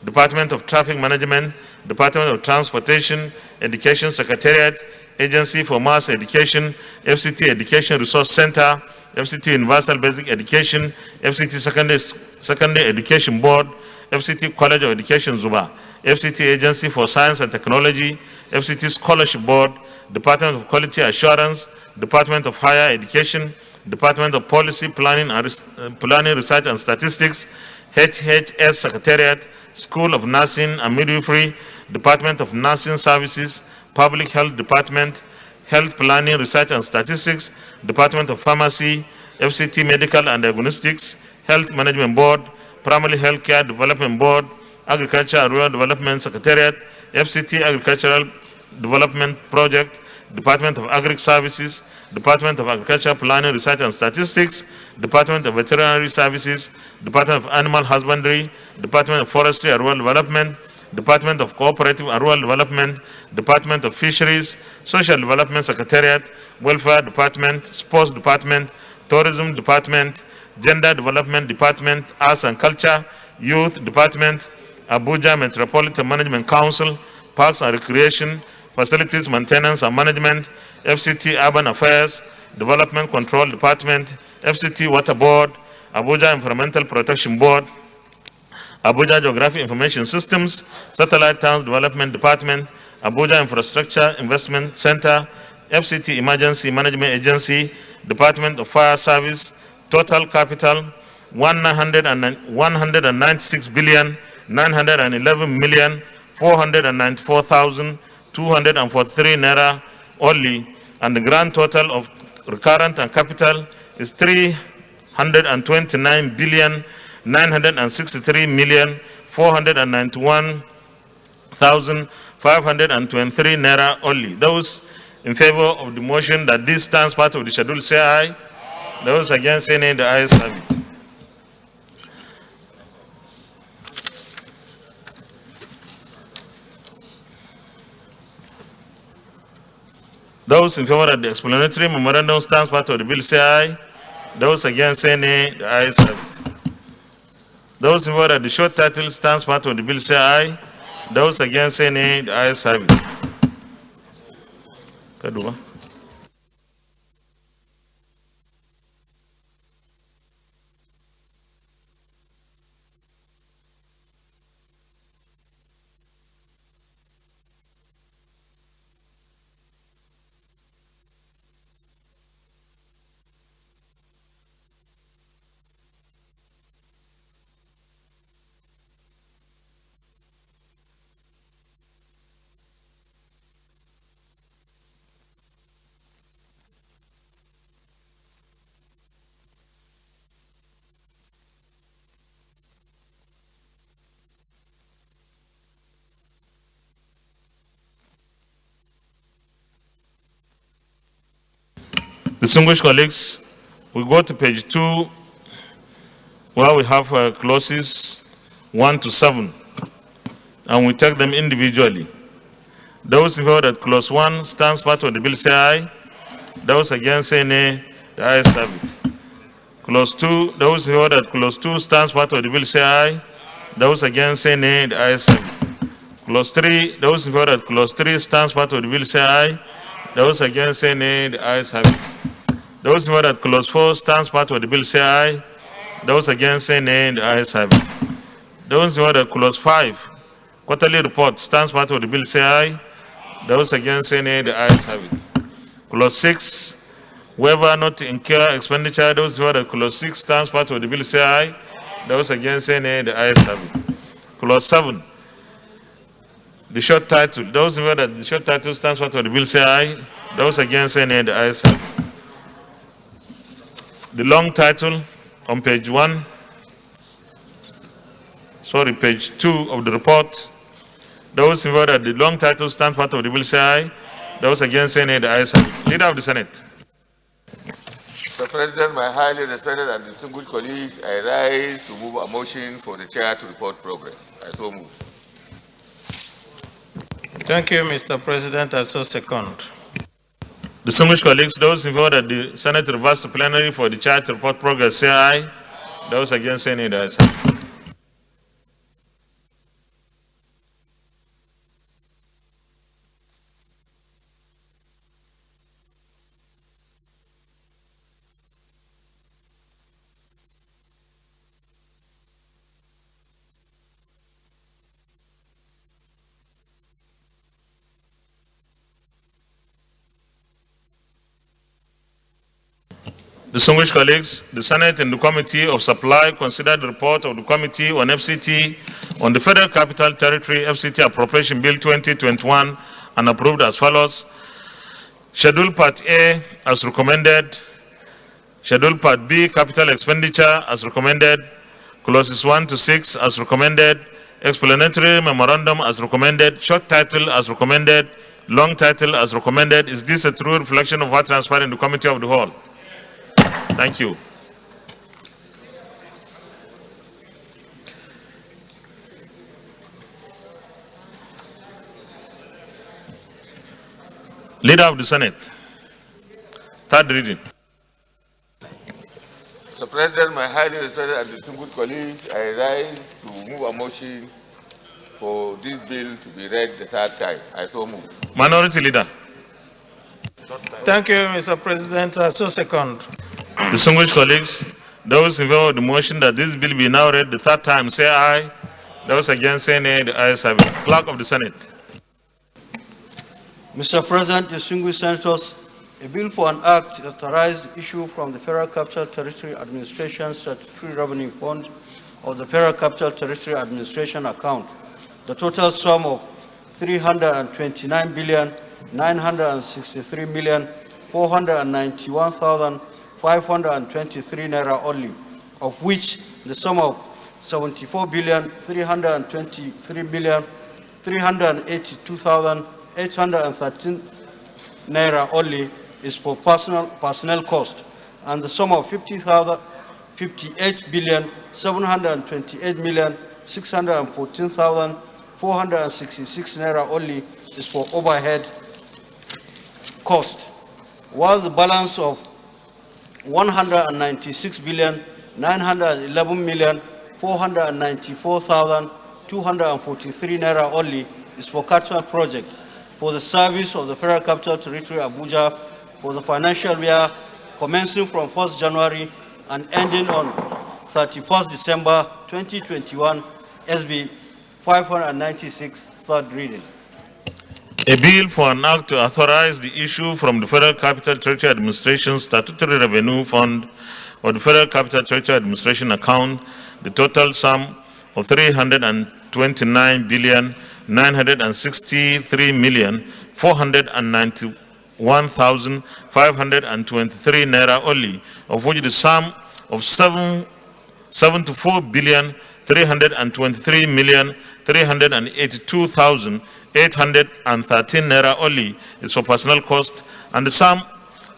Department of Traffic Management, Department of Transportation, Education Secretariat, Agency for Mass Education, FCT Education Resource Center, FCT Universal Basic Education, FCT Secondary Education Board, FCT College of Education Zuba, FCT Agency for Science and Technology, FCT Scholarship Board, Department of Quality Assurance, Department of Higher Education, Department of Policy Planning, Research and Statistics, HHS Secretariat, School of Nursing and Midwifery, Department of Nursing Services, Public Health Department, Health Planning, Research and Statistics, Department of Pharmacy, FCT Medical and Diagnostics, Health Management Board, Primary Healthcare Development Board, Agriculture and Rural Development Secretariat, FCT Agricultural Development Project, Department of Agri Services, Department of Agriculture Planning, Research and Statistics, Department of Veterinary Services, Department of Animal Husbandry, Department of Forestry and Rural Development, Department of Cooperative and Rural Development, Department of Fisheries, Social Development Secretariat, Welfare Department, Sports Department, Tourism Department, Gender Development Department, Arts and Culture, Youth Department, Abuja Metropolitan Management Council, Parks and Recreation, Facilities Maintenance and Management, FCT Urban Affairs, Development Control Department, FCT Water Board, Abuja Environmental Protection Board, Abuja Geographic Information Systems, Satellite Towns Development Department, Abuja Infrastructure Investment Center, FCT Emergency Management Agency, Department of Fire Service, total capital 196,911,494,243 naira only, and the grand total of recurrent and capital is 329,963,491,523 naira only. Those in favor of the motion that this stands part of the schedule say aye. Those against say nay. The ayes have it. Those in favor of the explanatory memorandum stands part of the bill say aye. Those against say nay. The ayes have it. Those in favor of the short title stands part of the bill say aye. Those against say nay. The ayes have it. Kadua. Distinguished colleagues, we go to page 2, where we have clauses 1 to 7, and we take them individually. Those in favor that clause 1 stands part of the bill say aye. Those against say nay. The ayes have it. Clause 2, those in favor that Clause 2 stands part of the bill say aye. Those against say nay. The ayes have it. Clause 3, those in favor that Clause 3 stands part of the bill say aye. Those against say nay. The ayes have it. Those in favor that Clause 4 stands part of the bill say aye. Those against say nay. The ayes have it. Those in favor that Clause 5, quarterly report, stands part of the bill say aye. Those against say nay. The ayes have it. Clause 6, whoever not to incur expenditure, those in favor that Clause 6 stands part of the bill say aye. Those against say nay. The ayes have it. Clause 7, the short title, those in favor that the short title stands part of the bill say aye. Those against say nay. The ayes have it. The long title on page 2 of the report. Those in favor that the long title stands part of the bill say aye. Those against say nay. The ayes have it. Leader of the Senate. Mr. President, my highly respected and distinguished colleagues, I rise to move a motion for the chair to report progress. I so move. Thank you, Mr. President. I so second. Distinguished colleagues, those in favor that the Senate reverse to plenary for the chair to report progress say aye. Those against say nay. The ayes have it. Distinguished colleagues, the Senate and the Committee of Supply considered the report of the Committee on FCT on the Federal Capital Territory FCT Appropriation Bill 2021 and approved as follows. Schedule Part A as recommended. Schedule Part B, Capital Expenditure as recommended. Clauses 1 to 6 as recommended. Explanatory Memorandum as recommended. Short title as recommended. Long title as recommended. Is this a true reflection of what transpired in the Committee of the Whole? Thank you. Leader of the Senate. Third reading. Mr. President, my highly respected and distinguished colleagues, I rise to move a motion for this bill to be read the third time. I so move. Minority Leader. Thank you, Mr. President. I so second. Distinguished colleagues, those in favor of the motion that this bill be now read the third time say aye. Those against say nay. The ayes have it. Clerk of the Senate. Mr. President, distinguished senators, a bill for an act authorized issue from the Federal Capital Territory Administration Statutory Revenue Fund or the Federal Capital Territory Administration account, the total sum of 329,963,491,523 naira only, of which the sum of 74,323,382,813 naira only is for personnel cost, and the sum of 58,728,614,466 naira only is for overhead cost, while the balance of 196,911,494,243 naira only is for capital project for the service of the Federal Capital Territory Abuja for the financial year commencing from 1st January and ending on 31st December 2021, SB 596, third reading. A bill for an act to authorize the issue from the Federal Capital Territory Administration Statutory Revenue Fund or the Federal Capital Territory Administration account, the total sum of 329,963,491,523 naira only, of which the sum of 74,323,382,813 naira only is for personnel cost, and the sum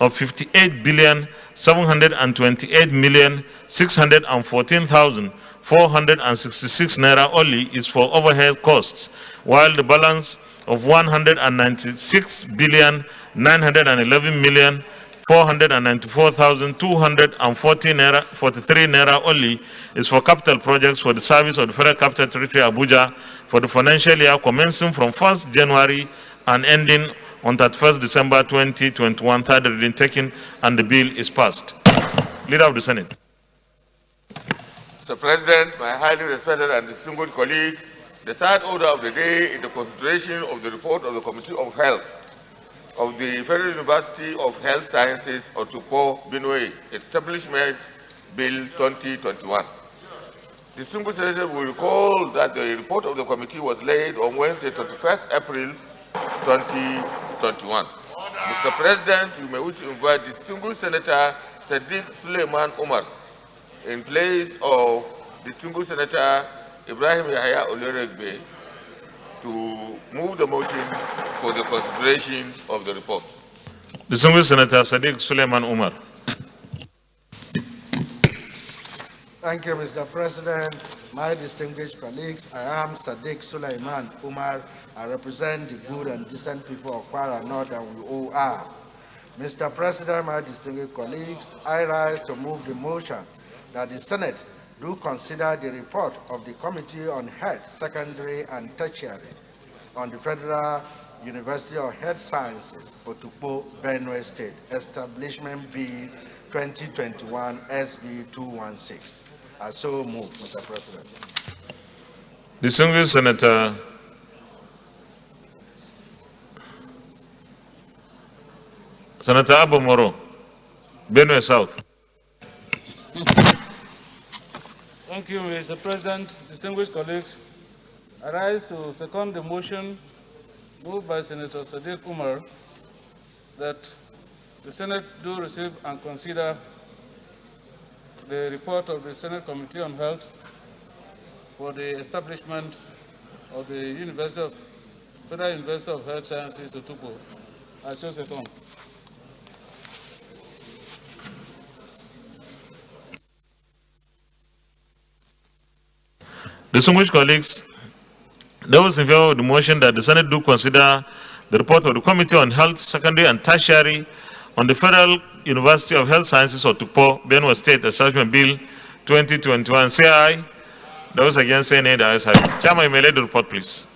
of 58,728,614,466 naira only is for overhead costs, while the balance of 196,911,4 494,243 naira only is for capital projects for the service of the Federal Capital Territory Abuja for the financial year commencing from 1st January and ending on 31st December 2021. Third reading taken, and the bill is passed. Leader of the Senate. Mr. President, my highly respected and distinguished colleagues, the third order of the day is the consideration of the report of the Committee of Health of the Federal University of Health Sciences, Otukpo, Benue, Establishment Bill 2021. Distinguished senators will recall that the report of the committee was laid on Wednesday, 21st April 2021. Mr. President, you may wish to invite distinguished Senator Sadiq Suleiman Umar in place of distinguished Senator Ibrahim Yahya Oluregbe to move the motion for the consideration of the report. Distinguished Senator Sadiq Suleiman Umar. Thank you, Mr. President. My distinguished colleagues, I am Sadiq Suleiman Umar. I represent the good and decent people of Kwara North, and we all are. Mr. President, my distinguished colleagues, I rise to move the motion that the Senate do consider the report of the Committee on Health, Secondary and Tertiary on the Federal University of Health Sciences, Otukpo, Benue State, Establishment Bill 2021 SB 216. I so move, Mr. President. Distinguished Senator Abu Moro, Benue South. Thank you, Mr. President. Distinguished colleagues, I rise to second the motion moved by Senator Sadiq Umar that the Senate do receive and consider the report of the Senate Committee on Health for the establishment of the Federal University of Health Sciences, Otukpo. I so second. Distinguished colleagues, those in favor of the motion that the Senate do consider the report of the Committee on Health, Secondary and Tertiary on the Federal University of Health Sciences, Otukpo, Benue State, Establishment Bill 2021, say aye. Those against, say nay. The ayes have it. Chairman, you may lead the report, please.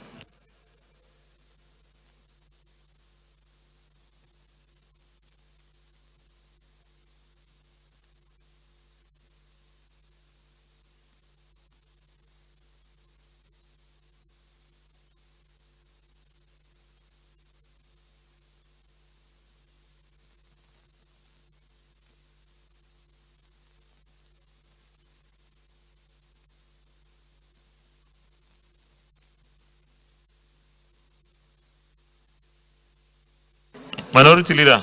Minority Leader,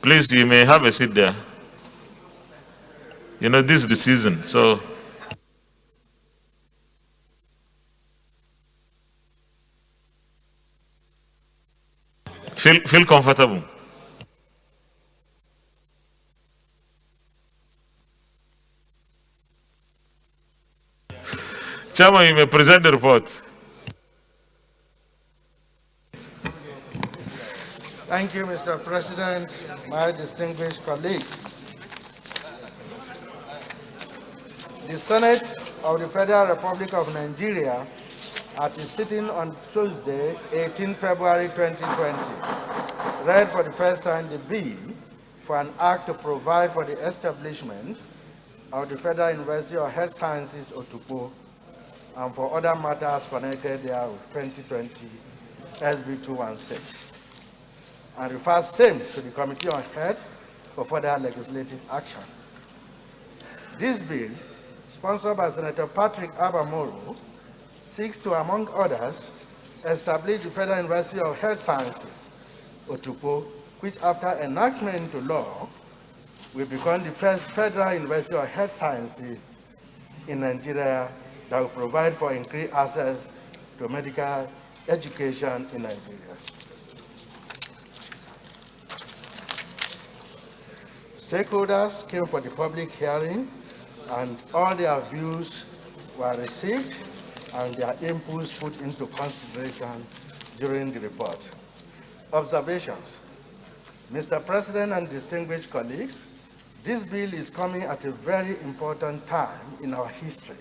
please, you may have a seat there. You know, this is the season, so. Feel comfortable. Chairman, you may present the report. Thank you, Mr. President, my distinguished colleagues. The Senate of the Federal Republic of Nigeria, at its sitting on Tuesday, 18 February 2020, read for the first time the bill for an act to provide for the establishment of the Federal University of Health Sciences, Otukpo, and for other matters connected there with 2020 SB 216. And refers same to the Committee on Health for further legislative action. This bill, sponsored by Senator Patrick Abamoro, seeks to, among others, establish the Federal University of Health Sciences, Otukpo, which after enactment into law will become the first Federal University of Health Sciences in Nigeria that will provide for increased access to medical education in Nigeria. Stakeholders came for the public hearing, and all their views were received and their inputs put into consideration during the report. Observations. Mr. President and distinguished colleagues, this bill is coming at a very important time in our history.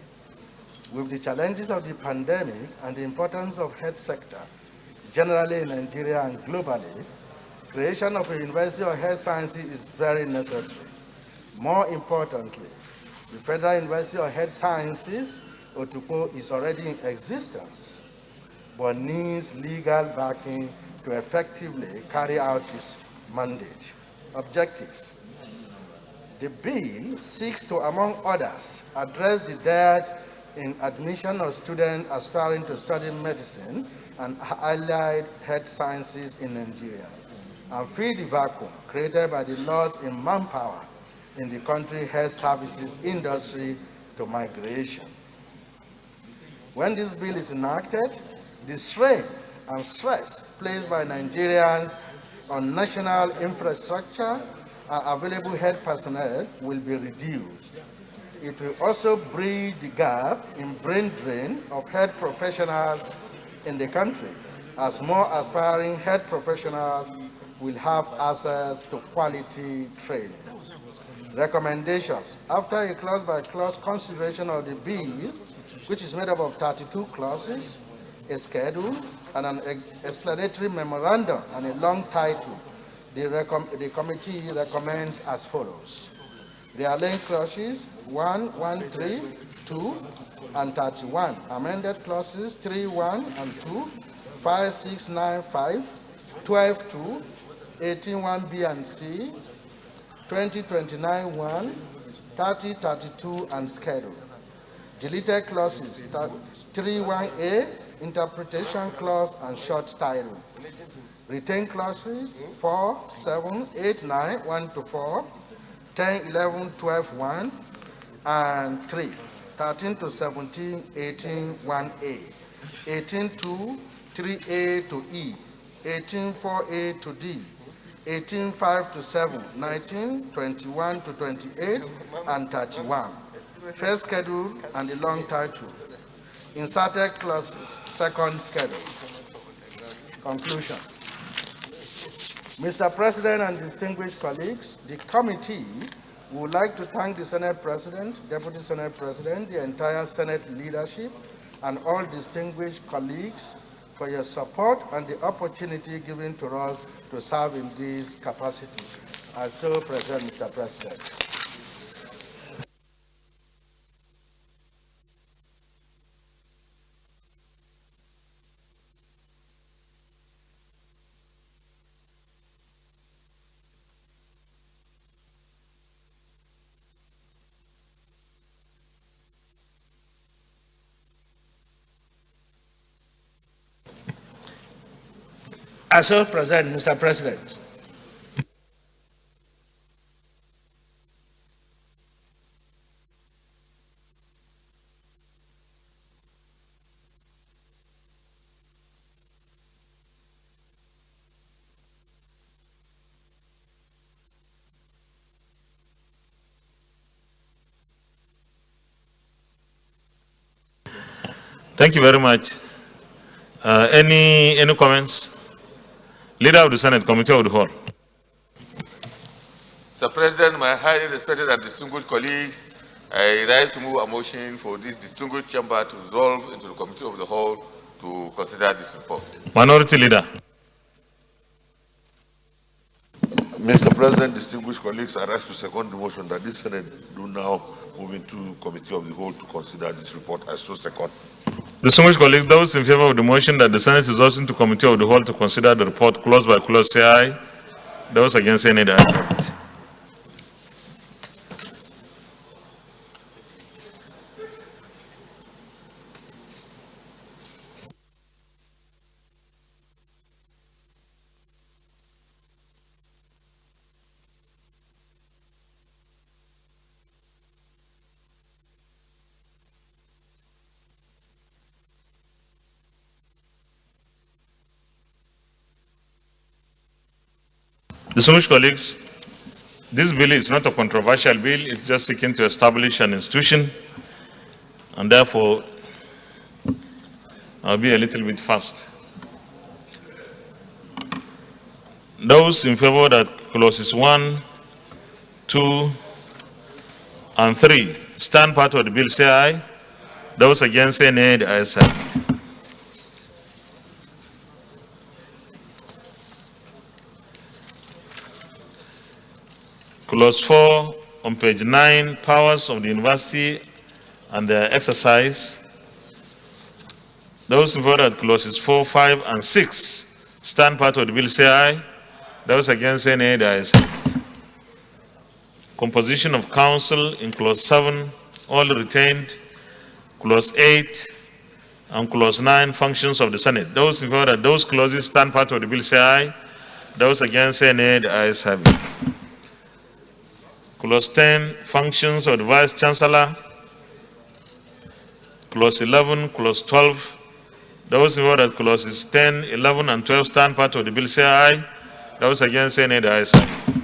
With the challenges of the pandemic and the importance of health sector, generally in Nigeria and globally, creation of a University of Health Sciences is very necessary. More importantly, the Federal University of Health Sciences, Otukpo, is already in existence, but needs legal backing to effectively carry out its mandate. Objectives. The bill seeks to, among others, address the dearth in admission of students aspiring to study medicine and allied health sciences in Nigeria, and fill the vacuum created by the loss in manpower in the country health services industry to migration. When this bill is enacted, the strain and stress placed by Nigerians on national infrastructure and available health personnel will be reduced. It will also bridge the gap in brain drain of health professionals in the country, as more aspiring health professionals will have access to quality training. Recommendations. After a clause-by-clause consideration of the bill, which is made up of 32 clauses, a schedule, and an explanatory memorandum and a long title, the committee recommends as follows. Rearrange clauses 1, 3, 2, and 31. Amended clauses 3, 1, and 2, 5, 6, 9, 5, 12, 2, 18, 1B and C, 20, 29, 1, 30, 32, and schedule. Deleted clauses 3, 1A, interpretation clause and short title. Retained clauses 4, 7, 8, 9, 1 to 4, 10, 11, 12, 1, and 3, 13 to 17, 18, 1A, 18, 2, 3A to E, 18, 4A to D, 18, 5 to 7, 19, 21 to 28, and 31. First schedule and the long title. Inserted clauses, second schedule. Conclusion. Mr. President and distinguished colleagues, the committee would like to thank the Senate President, Deputy Senate President, the entire Senate leadership, and all distinguished colleagues for your support and the opportunity given to us to serve in this capacity. I so present, Mr. President. I so present, Mr. President. Thank you very much. Any comments? Leader of the Senate, Committee of the Whole. Mr. President, my highly respected and distinguished colleagues, I rise to move a motion for this distinguished chamber to resolve into the Committee of the Whole to consider this report. Minority Leader. Mr. President, distinguished colleagues, I rise to second the motion that this Senate do now move into Committee of the Whole to consider this report. I so second. Distinguished colleagues, those in favor of the motion that the Senate is also into Committee of the Whole to consider the report clause by clause, say aye. Those against, say nay. The ayes have it. Distinguished colleagues, this bill is not a controversial bill. It's just seeking to establish an institution, and therefore I'll be a little bit fast. Those in favor that clauses 1, 2, and 3 stand part of the bill say aye. Those against say nay. The ayes have it. Clause 4 on page 9, powers of the university and their exercise. Those in favor that clauses 4, 5, and 6 stand part of the bill say aye. Those against say nay. The ayes have it. Composition of council in clause 7, all retained. Clause 8 and clause 9, functions of the Senate. Those in favor that those clauses stand part of the bill say aye. Those against say nay. The ayes have it. Clause 10, functions of the Vice Chancellor. Clause 11, clause 12. Those in favor that clauses 10, 11, and 12 stand part of the bill say aye. Those against say nay. The ayes have it.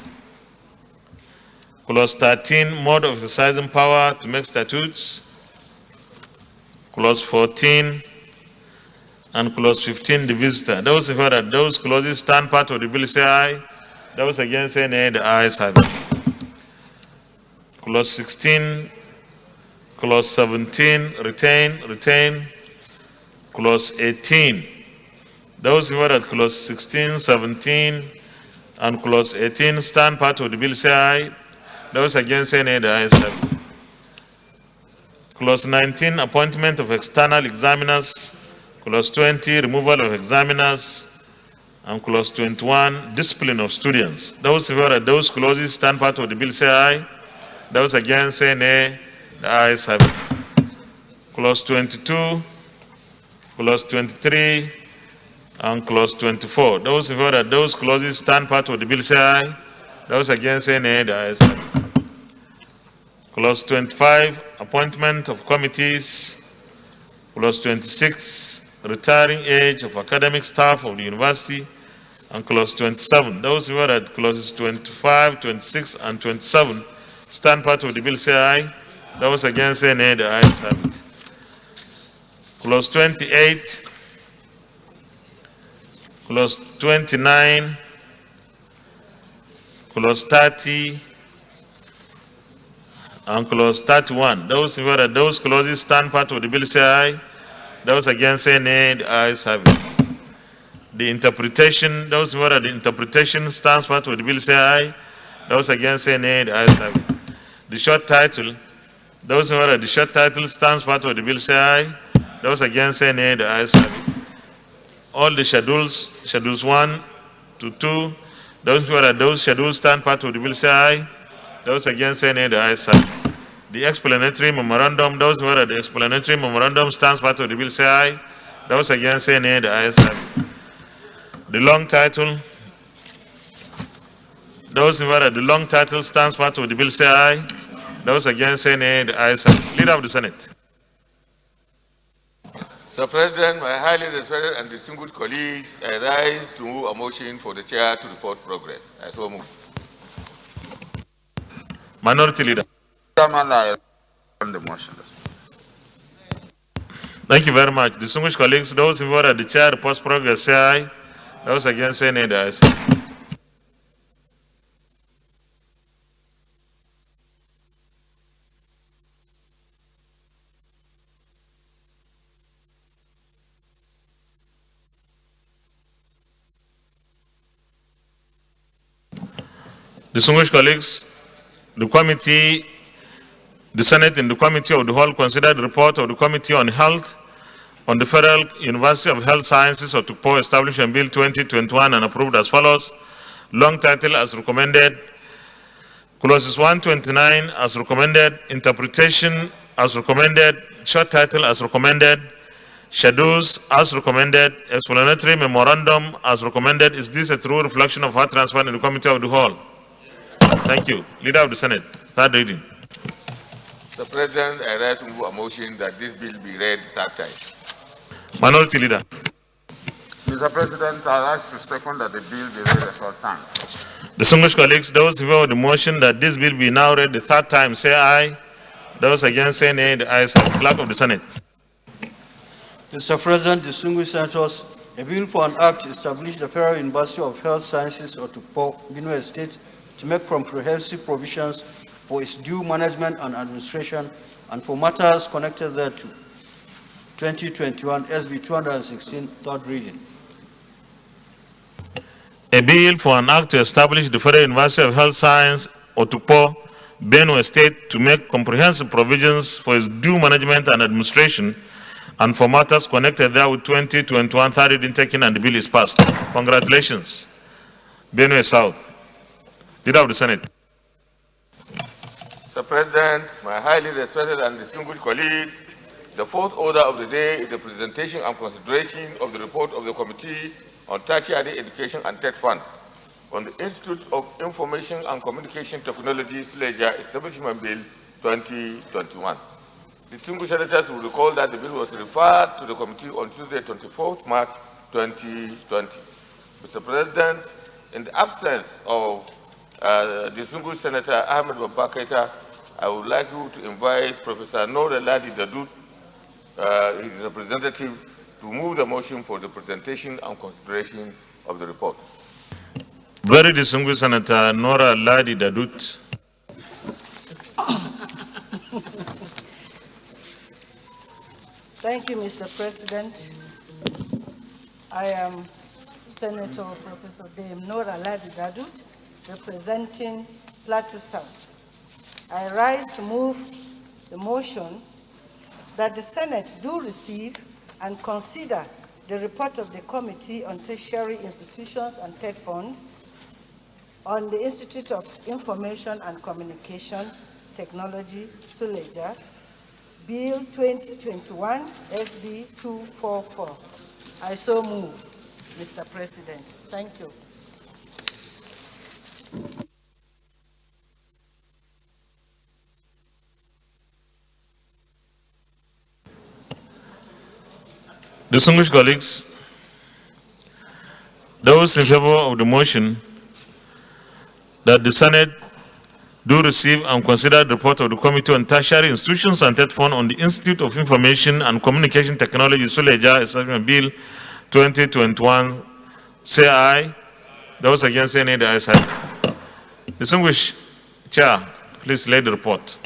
Clause 13, mode of exercising power to make statutes. Clause 14 and clause 15, the visitor. Those in favor that those clauses stand part of the bill say aye. Those against say nay. The ayes have it. Clause 16, clause 17, retain. Clause 18. Those in favor that clause 16, 17, and clause 18 stand part of the bill say aye. Those against say nay. The ayes have it. Clause 19, appointment of external examiners. Clause 20, removal of examiners. And clause 21, discipline of students. Those in favor that those clauses stand part of the bill say aye. Those against say nay. The ayes have it. Clause 22, clause 23, and clause 24. Those in favor that those clauses stand part of the bill say aye. Those against say nay. The ayes have it. Clause 25, appointment of committees. Clause 26, retiring age of academic staff of the university. And clause 27, those in favor that clauses 25, 26, and 27 stand part of the bill say aye. Those against say nay. The ayes have it. Clause 28, clause 29, clause 30, and clause 31. Those in favor that those clauses stand part of the bill say aye. Those against say nay. The ayes have it. The interpretation, those in favor that the interpretation stands part of the bill say aye. Those against say nay. The ayes have it. The short title, those in favor that the short title stands part of the bill say aye. Those against say nay. The ayes have it. All the schedules 1 to 2, those in favor that those schedules stand part of the bill say aye. Those against say nay. The ayes have it. The explanatory memorandum, those in favor that the explanatory memorandum stands part of the bill say aye. Those against say nay. The ayes have it. The long title, those in favor that the long title stands part of the bill say aye. Those against say nay. The ayes have it. Leader of the Senate. Mr. President, my highly respected and distinguished colleagues, I rise to move a motion for the chair to report progress. I so move. Minority Leader. Chairman, I on the motion. Thank you very much. Distinguished colleagues, those in favor that the chair reports progress say aye. Those against say nay. The ayes have it. Distinguished colleagues, the Senate in the Committee of the Whole considered the report of the Committee on Health on the Federal University of Health Sciences or Tukpo Establishment Bill 2021 and approved as follows. Long title as recommended. Clauses 129 as recommended. Interpretation as recommended. Short title as recommended. Schedules as recommended. Explanatory memorandum as recommended. Is this a true reflection of what transpired in the Committee of the Whole? Thank you. Leader of the Senate, third reading. Mr. President, I rise to move a motion that this bill be read third time. Minority Leader. Mr. President, I rise to second that the bill be read a third time. Distinguished colleagues, those in favor of the motion that this bill be now read the third time say aye. Those against say nay. The ayes have it. Clerk of the Senate. Mr. President, distinguished senators, A bill for an act to establish the Federal University of Health Sciences Otukpo, Benue State, to make comprehensive provisions for its due management and administration and for matters connected thereto. 2021 SB 216, third reading. A bill for an act to establish the Federal University of Health Science, Otukpo, Benue State, to make comprehensive provisions for its due management and administration and for matters connected there with 2021 third reading taken, and the bill is passed. Congratulations. Benue South. Leader of the Senate. Mr. President, my highly respected and distinguished colleagues, the fourth order of the day is the presentation and consideration of the report of the Committee on Tertiary Education and TED Fund on the Institute of Information and Communication Technology Establishment Bill 2021. Distinguished senators will recall that the bill was referred to the committee on Tuesday, 24th March 2020. Mr. President, in the absence of distinguished Senator Ahmed Babaketa, I would like you to invite Professor Noor Ladi Dadut, his representative, to move the motion for the presentation and consideration of the report. Very distinguished Senator Nora Ladi Dadut. Thank you, Mr. President. I am Senator Professor Dame Nora Ladi Dadut, representing Plateau South. I rise to move the motion that the Senate do receive and consider the report of the Committee on Tertiary Institutions and TED Fund on the Institute of Information and Communication Technology, Suleja, Bill 2021 SB 244. I so move, Mr. President. Thank you. Distinguished colleagues, those in favor of the motion that the Senate do receive and consider the report of the Committee on Tertiary Institutions and TED Fund on the Institute of Information and Communication Technology, Suleja, Establishment Bill 2021, say aye. Those against say nay, the ayes have it. Distinguished Chair, please lay the report.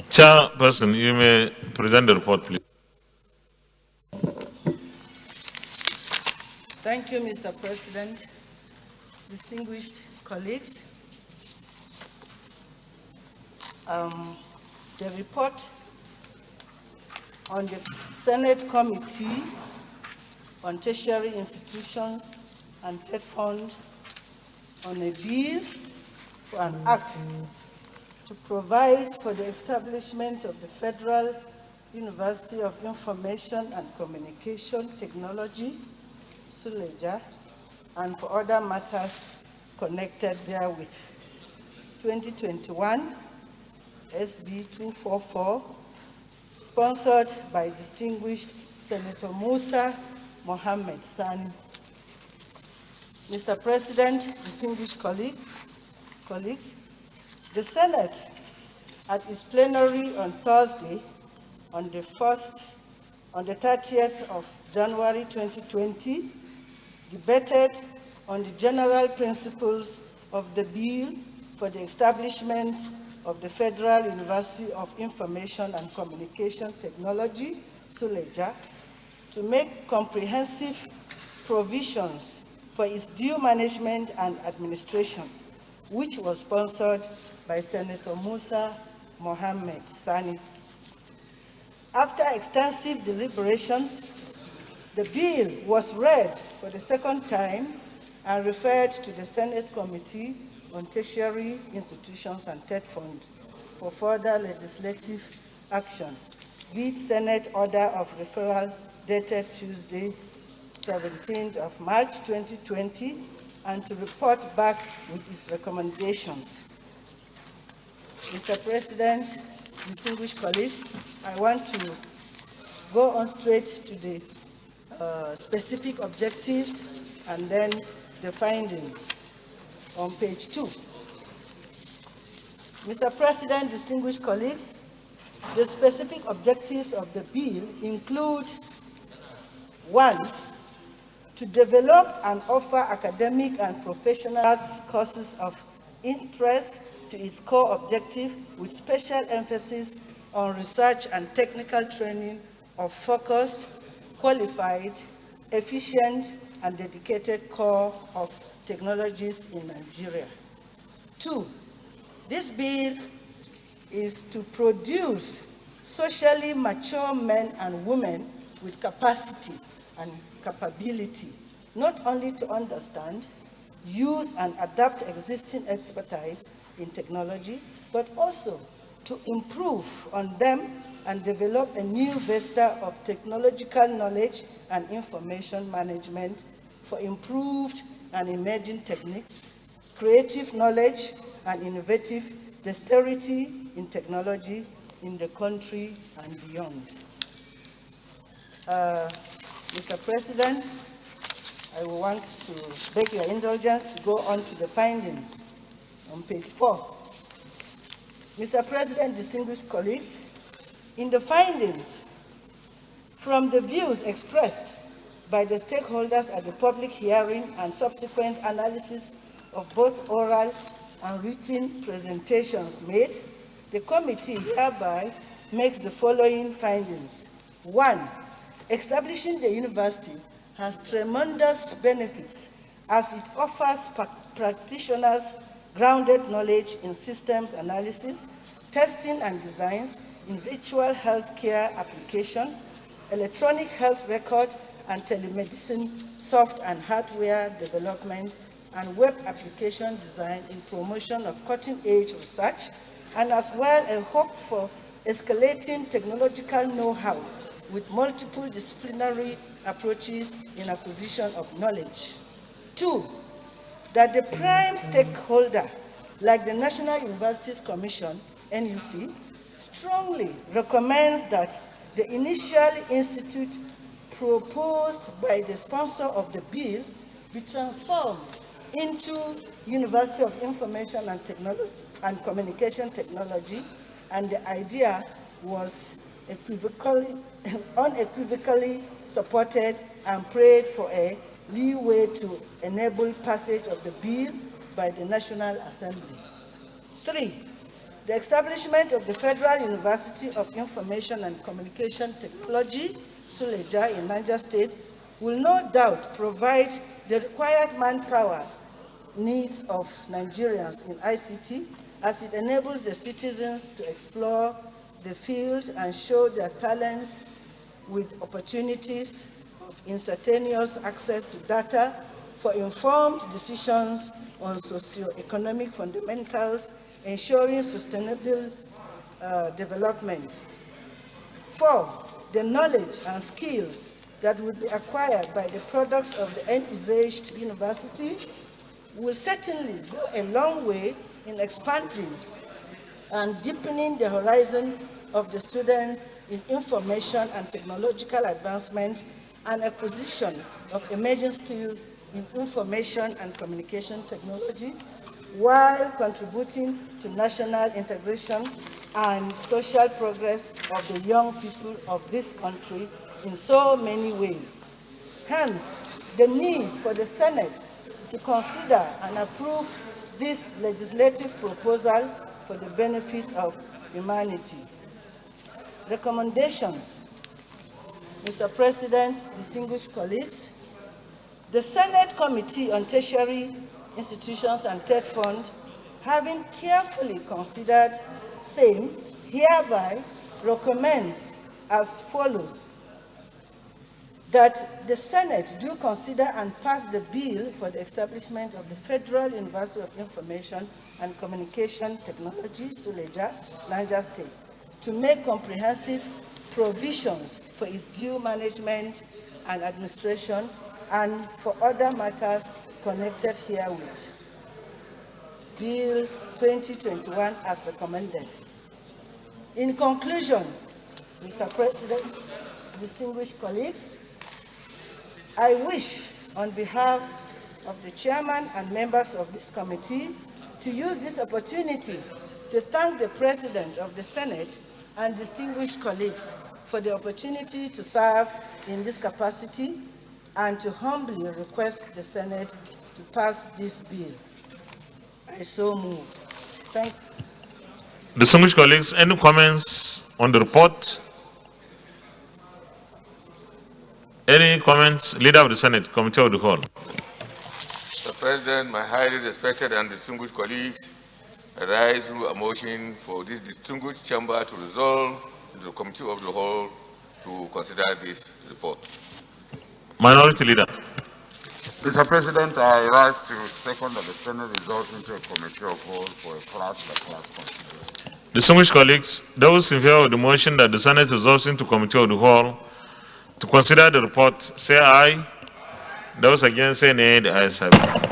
Chairperson, you may present the report, please. Thank you, Mr. President. Distinguished colleagues, the report on the Senate Committee on Tertiary Institutions and TED Fund on a bill for an act to provide for the establishment of the Federal University of Information and Communication Technology, Suleja, and for other matters connected therewith. 2021 SB 244, sponsored by distinguished Senator Musa Mohammed Sani. Mr. President, distinguished colleagues, the Senate, at its plenary on Thursday, on the 30th of January 2020, debated on the general principles of the bill for the establishment of the Federal University of Information and Communication Technology, Suleja, to make comprehensive provisions for its due management and administration, which was sponsored by Senator Musa Mohammed Sani. After extensive deliberations, the bill was read for the second time and referred to the Senate Committee on Tertiary Institutions and TED Fund for further legislative action, with Senate Order of Referral dated Tuesday, 17th of March 2020, and to report back with its recommendations. Mr. President, distinguished colleagues, I want to go on straight to the specific objectives and then the findings on page 2. Mr. President, distinguished colleagues, the specific objectives of the bill include: 1, to develop and offer academic and professional courses of interest to its core objective, with special emphasis on research and technical training of focused, qualified, efficient, and dedicated core of technologies in Nigeria. 2, this bill is to produce socially mature men and women with capacity and capability, not only to understand, use, and adapt existing expertise in technology, but also to improve on them and develop a new vista of technological knowledge and information management for improved and emerging techniques, creative knowledge, and innovative dexterity in technology in the country and beyond. Mr. President, I want to beg your indulgence to go on to the findings on page 4. Mr. President, distinguished colleagues, in the findings, from the views expressed by the stakeholders at the public hearing and subsequent analysis of both oral and written presentations made, the committee hereby makes the following findings. 1, establishing the university has tremendous benefits as it offers practitioners grounded knowledge in systems analysis, testing and designs, in virtual healthcare application, electronic health record and telemedicine soft and hardware development, and web application design in promotion of cutting-edge research, and as well a hope for escalating technological know-how with multiple disciplinary approaches in acquisition of knowledge. 2, that the prime stakeholder, like the National Universities Commission, NUC, strongly recommends that the initial institute proposed by the sponsor of the bill be transformed into University of Information and Technology and Communication Technology, and the idea was unequivocally supported and prayed for a leeway to enable passage of the bill by the National Assembly. 3, the establishment of the Federal University of Information and Communication Technology, Suleja, in Niger State, will no doubt provide the required manpower needs of Nigerians in ICT, as it enables the citizens to explore the field and show their talents with opportunities of instantaneous access to data for informed decisions on socio-economic fundamentals, ensuring sustainable development. 4, the knowledge and skills that would be acquired by the products of the envisaged university will certainly go a long way in expanding and deepening the horizon of the students in information and technological advancement and acquisition of emerging skills in information and communication technology, while contributing to national integration and social progress of the young people of this country in so many ways. Hence, the need for the Senate to consider and approve this legislative proposal for the benefit of humanity. Recommendations. Mr. President, distinguished colleagues, the Senate Committee on Tertiary Institutions and TED Fund having carefully considered same, hereby recommends as follows: that the Senate do consider and pass the bill for the establishment of the Federal University of Information and Communication Technology, Suleja, Niger State, to make comprehensive provisions for its due management and administration and for other matters connected herewith. Bill 2021 as recommended. In conclusion, Mr. President, distinguished colleagues, I wish, on behalf of the chairman and members of this committee, to use this opportunity to thank the President of the Senate and distinguished colleagues for the opportunity to serve in this capacity and to humbly request the Senate to pass this bill. I so move. Thank you. Distinguished colleagues, any comments on the report? Any comments? Leader of the Senate, Committee of the Whole. Mr. President, my highly respected and distinguished colleagues, I rise through a motion for this distinguished chamber to resolve the Committee of the Whole to consider this report. Minority Leader. Mr. President, I rise to second that the Senate result into a Committee of Whole for a class-by-class consideration. Distinguished colleagues, those in favor of the motion that the Senate resolves into Committee of the Whole to consider the report, say aye. Those against, say nay. The ayes have it.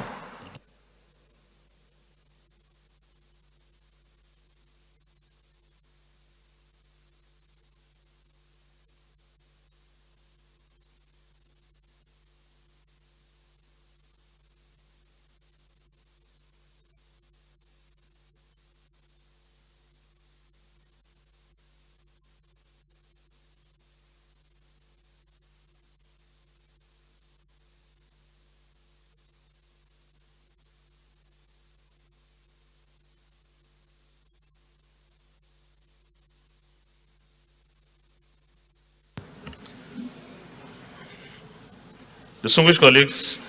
Distinguished colleagues,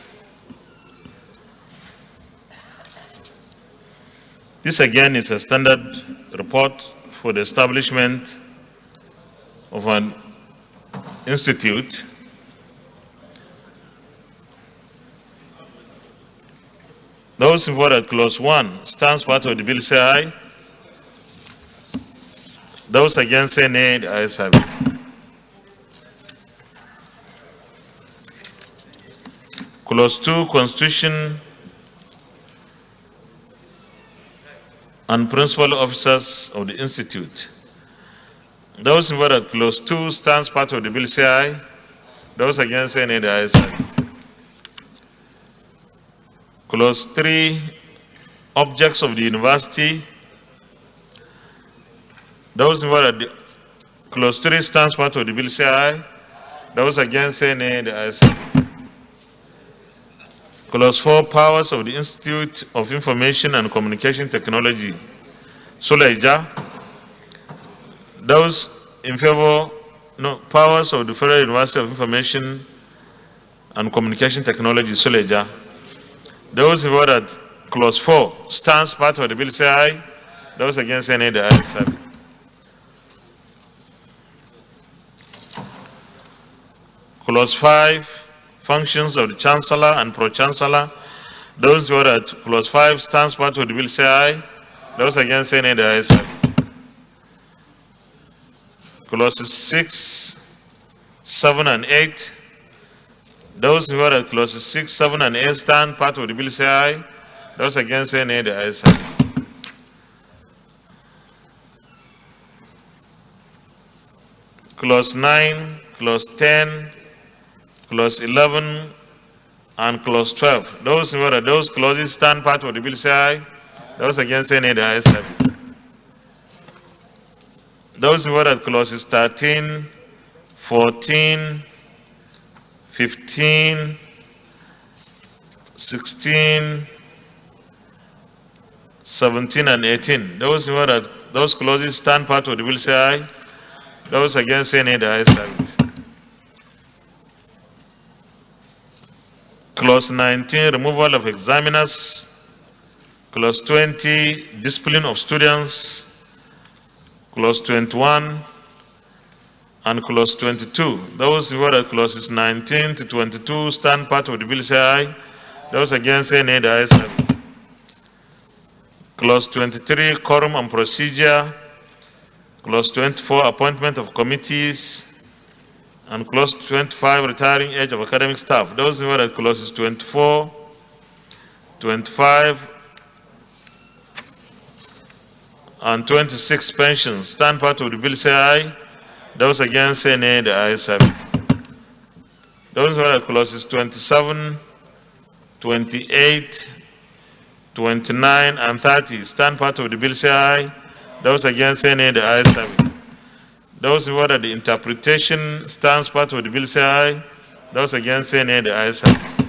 this again is a standard report for the establishment of an institute Those in favor that clause 1 stands part of the bill say aye. Those against say nay. The ayes have it. Clause 2, Constitution and principal officers of the Institute. Those in favor that clause 2 stands part of the bill say aye. Those against say nay. The ayes have it. Clause 3, objects of the university. Those in favor that clause 3 stands part of the bill say aye. Those against say nay. The ayes have it. Clause 4, powers of the Institute of Information and Communication Technology, Suleja. Those in favor, no, powers of the Federal University of Information and Communication Technology, Suleja. Those in favor that clause 4 stands part of the bill say aye. Those against say nay. The ayes have it. Clause 5, functions of the Chancellor and Pro-Chancellor. Those who are at clause 5 stands part of the bill say aye. Those against say nay. The ayes have it. Clauses 6, 7, and 8. Those who are at clauses 6, 7, and 8 stand part of the bill say aye. Those against say nay. The ayes have it. Clause 9, clause 10, clause 11, and clause 12. Those in favor that those clauses stand part of the bill say aye. Those against say nay. The ayes have it. Those in favor that clauses 13, 14, 15, 16, 17, and 18. Those in favor that those clauses stand part of the bill say aye. Those against say nay. The ayes have it. Clause 19, removal of examiners. Clause 20, discipline of students. Clause 21 and clause 22. Those in favor of clauses 19 to 22 stand part of the bill say aye. Those against say nay. The ayes have it. Clause 23, quorum and procedure. Clause 24, appointment of committees. And clause 25, retiring age of academic staff. Those in favor of clauses 24, 25, and 26 pensions stand part of the bill say aye. Those against say nay. The ayes have it. Those who are clauses 27, 28, 29, and 30 stand part of the bill say aye. Those against say nay. The ayes have it. Those who are the interpretation stands part of the bill say aye. Those against say nay. The ayes have it.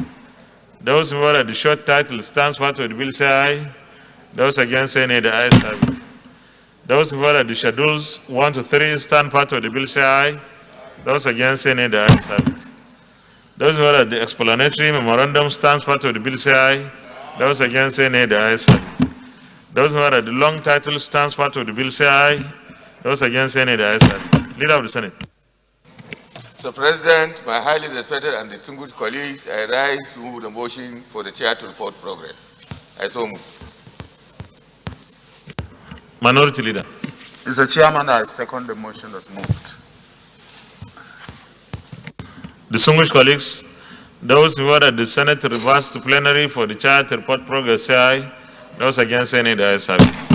Those who are the short title stands part of the bill say aye. Those against say nay. The ayes have it. Those who are the schedules 1 to 3 stand part of the bill say aye. Those against say nay. The ayes have it. Those who are the explanatory memorandum stands part of the bill say aye. Those against say nay. The ayes have it. Those who are the long title stands part of the bill say aye. Those against say nay. The ayes have it. Leader of the Senate. Mr. President, my highly respected and distinguished colleagues, I rise to move the motion for the chair to report progress. I so move. Minority Leader. Mr. Chairman, I second the motion as moved. Distinguished colleagues, those who order the Senate reverse to plenary for the chair to report progress say aye. Those against say nay. The ayes have it.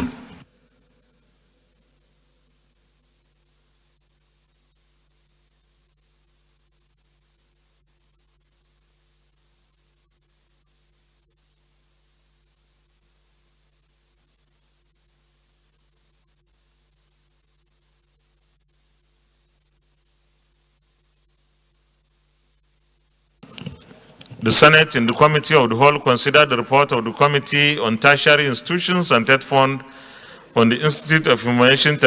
The Senate, in the Committee of the Whole, considered the report of the Committee on Tertiary Institutions and Debt Fund on the Institute of Information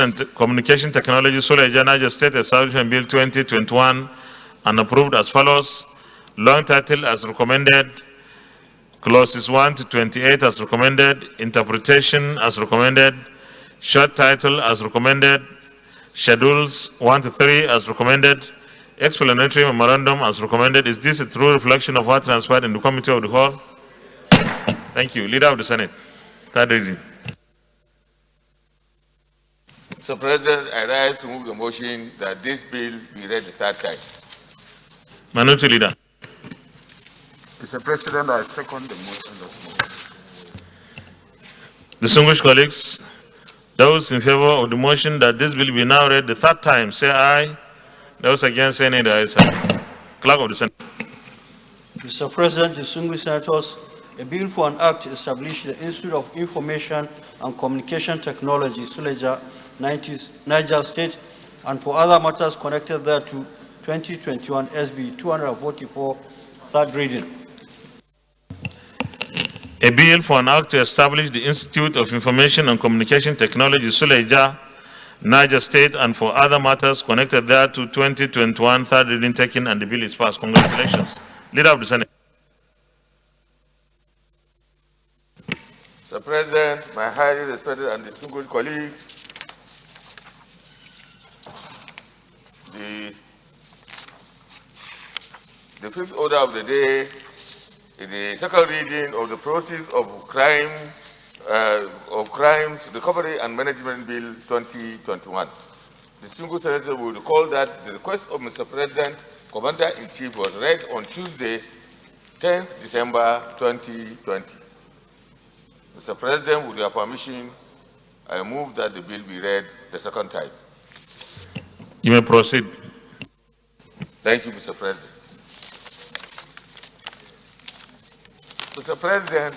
and Communication Technology, Suleja, Niger State Establishment Bill 2021, and approved as follows. Long title as recommended. Clauses 1 to 28 as recommended. Interpretation as recommended. Short title as recommended. Schedules 1 to 3 as recommended. Explanatory memorandum as recommended. Is this a true reflection of what transpired in the Committee of the Whole? Thank you. Leader of the Senate. Third reading. Mr. President, I rise to move the motion that this bill be read the third time. Minority Leader. Mr. President, I second the motion as moved. Distinguished colleagues, those in favor of the motion that this bill be now read the third time, say aye. Those against say nay. The ayes have it. Clerk of the Senate. Mr. President, distinguished senators, a bill for an act to establish the Institute of Information and Communication Technology, Suleja, Niger State, and for other matters connected thereto, 2021 SB 244, third reading. A bill for an act to establish the Institute of Information and Communication Technology, Suleja, Niger State, and for other matters connected thereto, 2021, third reading taken, and the bill is passed. Congratulations. Leader of the Senate. Mr. President, my highly respected and distinguished colleagues, the fifth order of the day is the second reading of the Proceeds of Crimes Recovery and Management Bill 2021. The single senator will recall that the request of Mr. President, Commander-in-Chief, was read on Tuesday, 10th December 2020. Mr. President, with your permission, I move that the bill be read the second time. You may proceed. Thank you, Mr. President. Mr. President,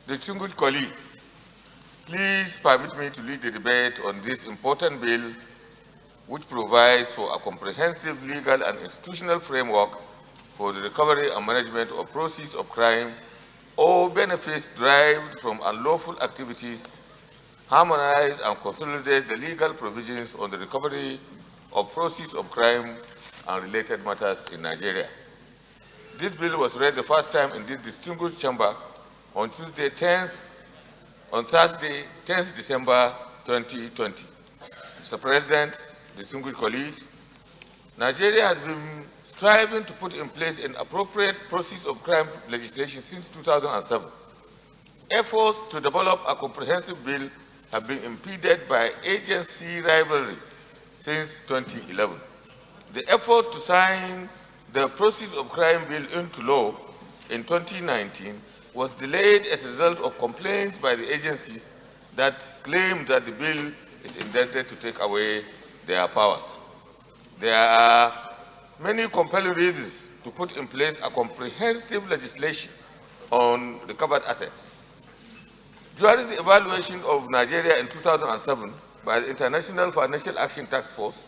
distinguished colleagues, please permit me to lead the debate on this important bill, which provides for a comprehensive legal and institutional framework for the recovery and management of proceeds of crime or benefits derived from unlawful activities, harmonize and consolidate the legal provisions on the recovery of proceeds of crime and related matters in Nigeria. This bill was read the first time in this distinguished chamber on Thursday, 10th December 2020. Mr. President, distinguished colleagues, Nigeria has been striving to put in place an appropriate process of crime legislation since 2007. Efforts to develop a comprehensive bill have been impeded by agency rivalry since 2011. The effort to sign the Process of Crime Bill into law in 2019 was delayed as a result of complaints by the agencies that claim that the bill is intended to take away their powers. There are many compelling reasons to put in place a comprehensive legislation on recovered assets. During the evaluation of Nigeria in 2007 by the International Financial Action Task Force,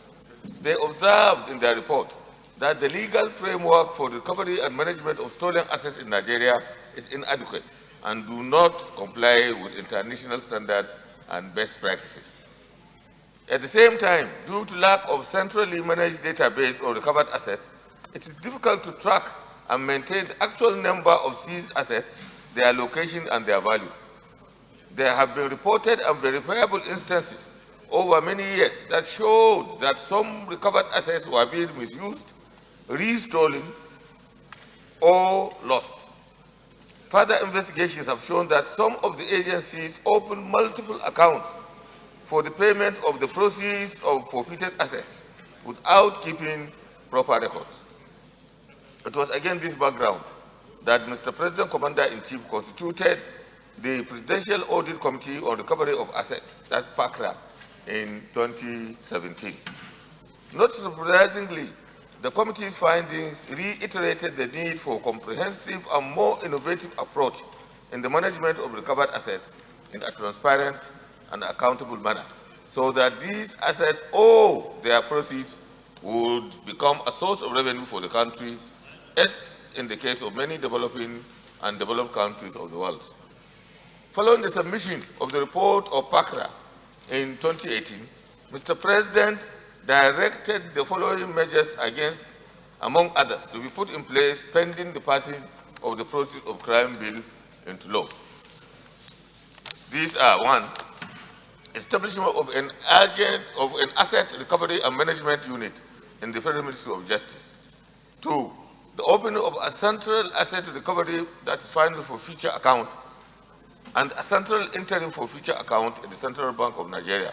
they observed in their report that the legal framework for the recovery and management of stolen assets in Nigeria is inadequate and do not comply with international standards and best practices. At the same time, due to lack of centrally managed database on recovered assets, it is difficult to track and maintain the actual number of seized assets, their location, and their value. There have been reported and verifiable instances over many years that showed that some recovered assets were being misused, restolen, or lost. Further investigations have shown that some of the agencies opened multiple accounts for the payment of the proceeds of forfeited assets without keeping proper records. It was again this background that Mr. President Commander-in-Chief constituted the Presidential Audit Committee on Recovery of Assets, that's PACRA, in 2017. Not surprisingly, the committee's findings reiterated the need for a comprehensive and more innovative approach in the management of recovered assets in a transparent and accountable manner, so that these assets or their proceeds would become a source of revenue for the country, as in the case of many developing and developed countries of the world. Following the submission of the report of PACRA in 2018, Mr. President directed the following measures against, among others, to be put in place pending the passing of the Process of Crime Bill into law. These are: 1, establishment of an asset recovery and management unit in the Federal Ministry of Justice. 2, the opening of a central asset recovery that is final for future account and a central interim for future account in the Central Bank of Nigeria.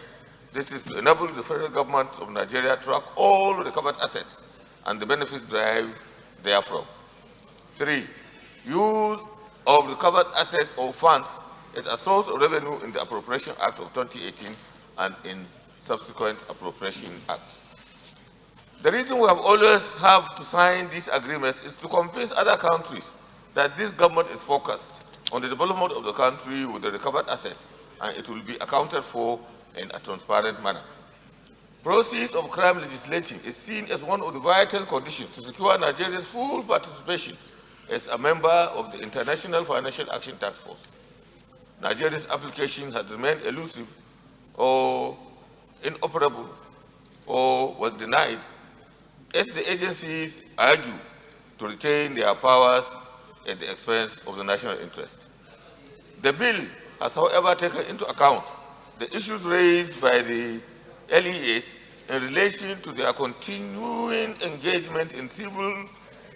This is to enable the federal government of Nigeria to track all recovered assets and the benefits derived therefrom. 3, use of recovered assets or funds as a source of revenue in the Appropriation Act of 2018 and in subsequent appropriation acts. The reason we have always have to sign these agreements is to convince other countries that this government is focused on the development of the country with the recovered assets, and it will be accounted for in a transparent manner. Process of crime legislation is seen as one of the vital conditions to secure Nigeria's full participation as a member of the International Financial Action Task Force. Nigeria's application has remained elusive or inoperable or was denied as the agencies argue to retain their powers at the expense of the national interest. The bill has, however, taken into account the issues raised by the LEAs in relation to their continuing engagement in civil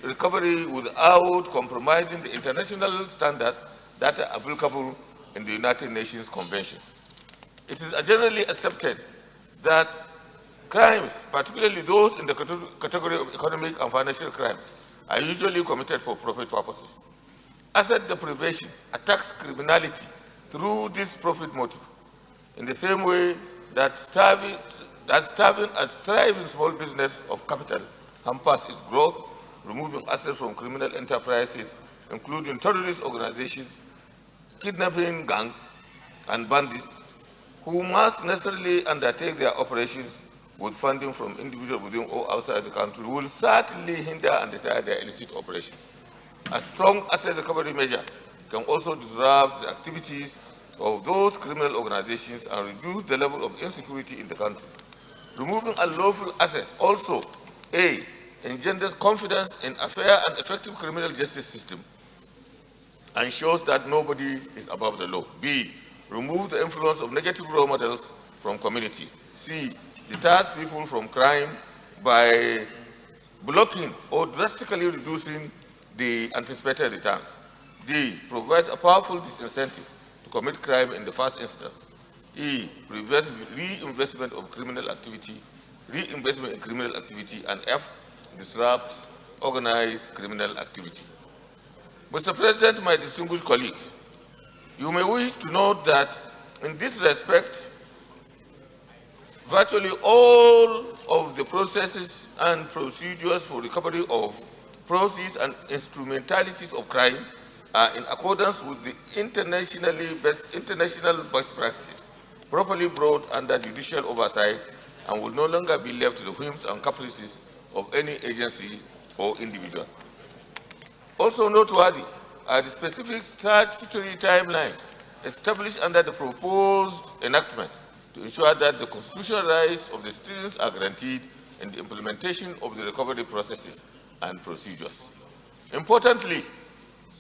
recovery without compromising the international standards that are applicable in the United Nations conventions. It is generally accepted that crimes, particularly those in the category of economic and financial crimes, are usually committed for profit purposes. Asset deprivation attacks criminality through this profit motive, in the same way that starving and thriving small business of capital hampers its growth, removing assets from criminal enterprises, including terrorist organizations, kidnapping gangs, and bandits, who must necessarily undertake their operations with funding from individuals within or outside the country, will certainly hinder and deter their illicit operations. A strong asset recovery measure can also disrupt the activities of those criminal organizations and reduce the level of insecurity in the country. Removing unlawful assets also, A, engenders confidence in a fair and effective criminal justice system, ensures that nobody is above the law. B, remove the influence of negative role models from communities. C, deters people from crime by blocking or drastically reducing the anticipated returns. D, provides a powerful disincentive to commit crime in the first instance. E, prevents reinvestment in criminal activity. And F, disrupts organized criminal activity. Mr. President, my distinguished colleagues, you may wish to note that in this respect, virtually all of the processes and procedures for recovery of proceeds and instrumentalities of crime are in accordance with the international best practices, properly brought under judicial oversight, and will no longer be left to the whims and caprices of any agency or individual. Also noteworthy are the specific statutory timelines established under the proposed enactment to ensure that the constitutional rights of the citizens are guaranteed in the implementation of the recovery processes and procedures. Importantly,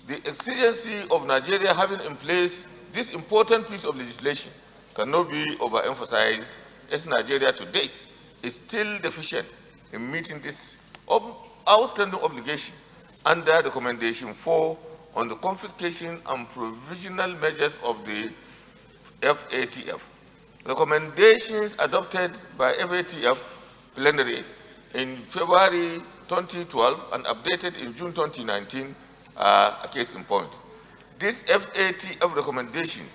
the exigency of Nigeria having in place this important piece of legislation cannot be overemphasized, as Nigeria to date is still deficient in meeting this outstanding obligation under Recommendation 4 on the confiscation and provisional measures of the FATF. Recommendations adopted by FATF Plenary in February 2012 and updated in June 2019 are a case in point. This FATF recommendation,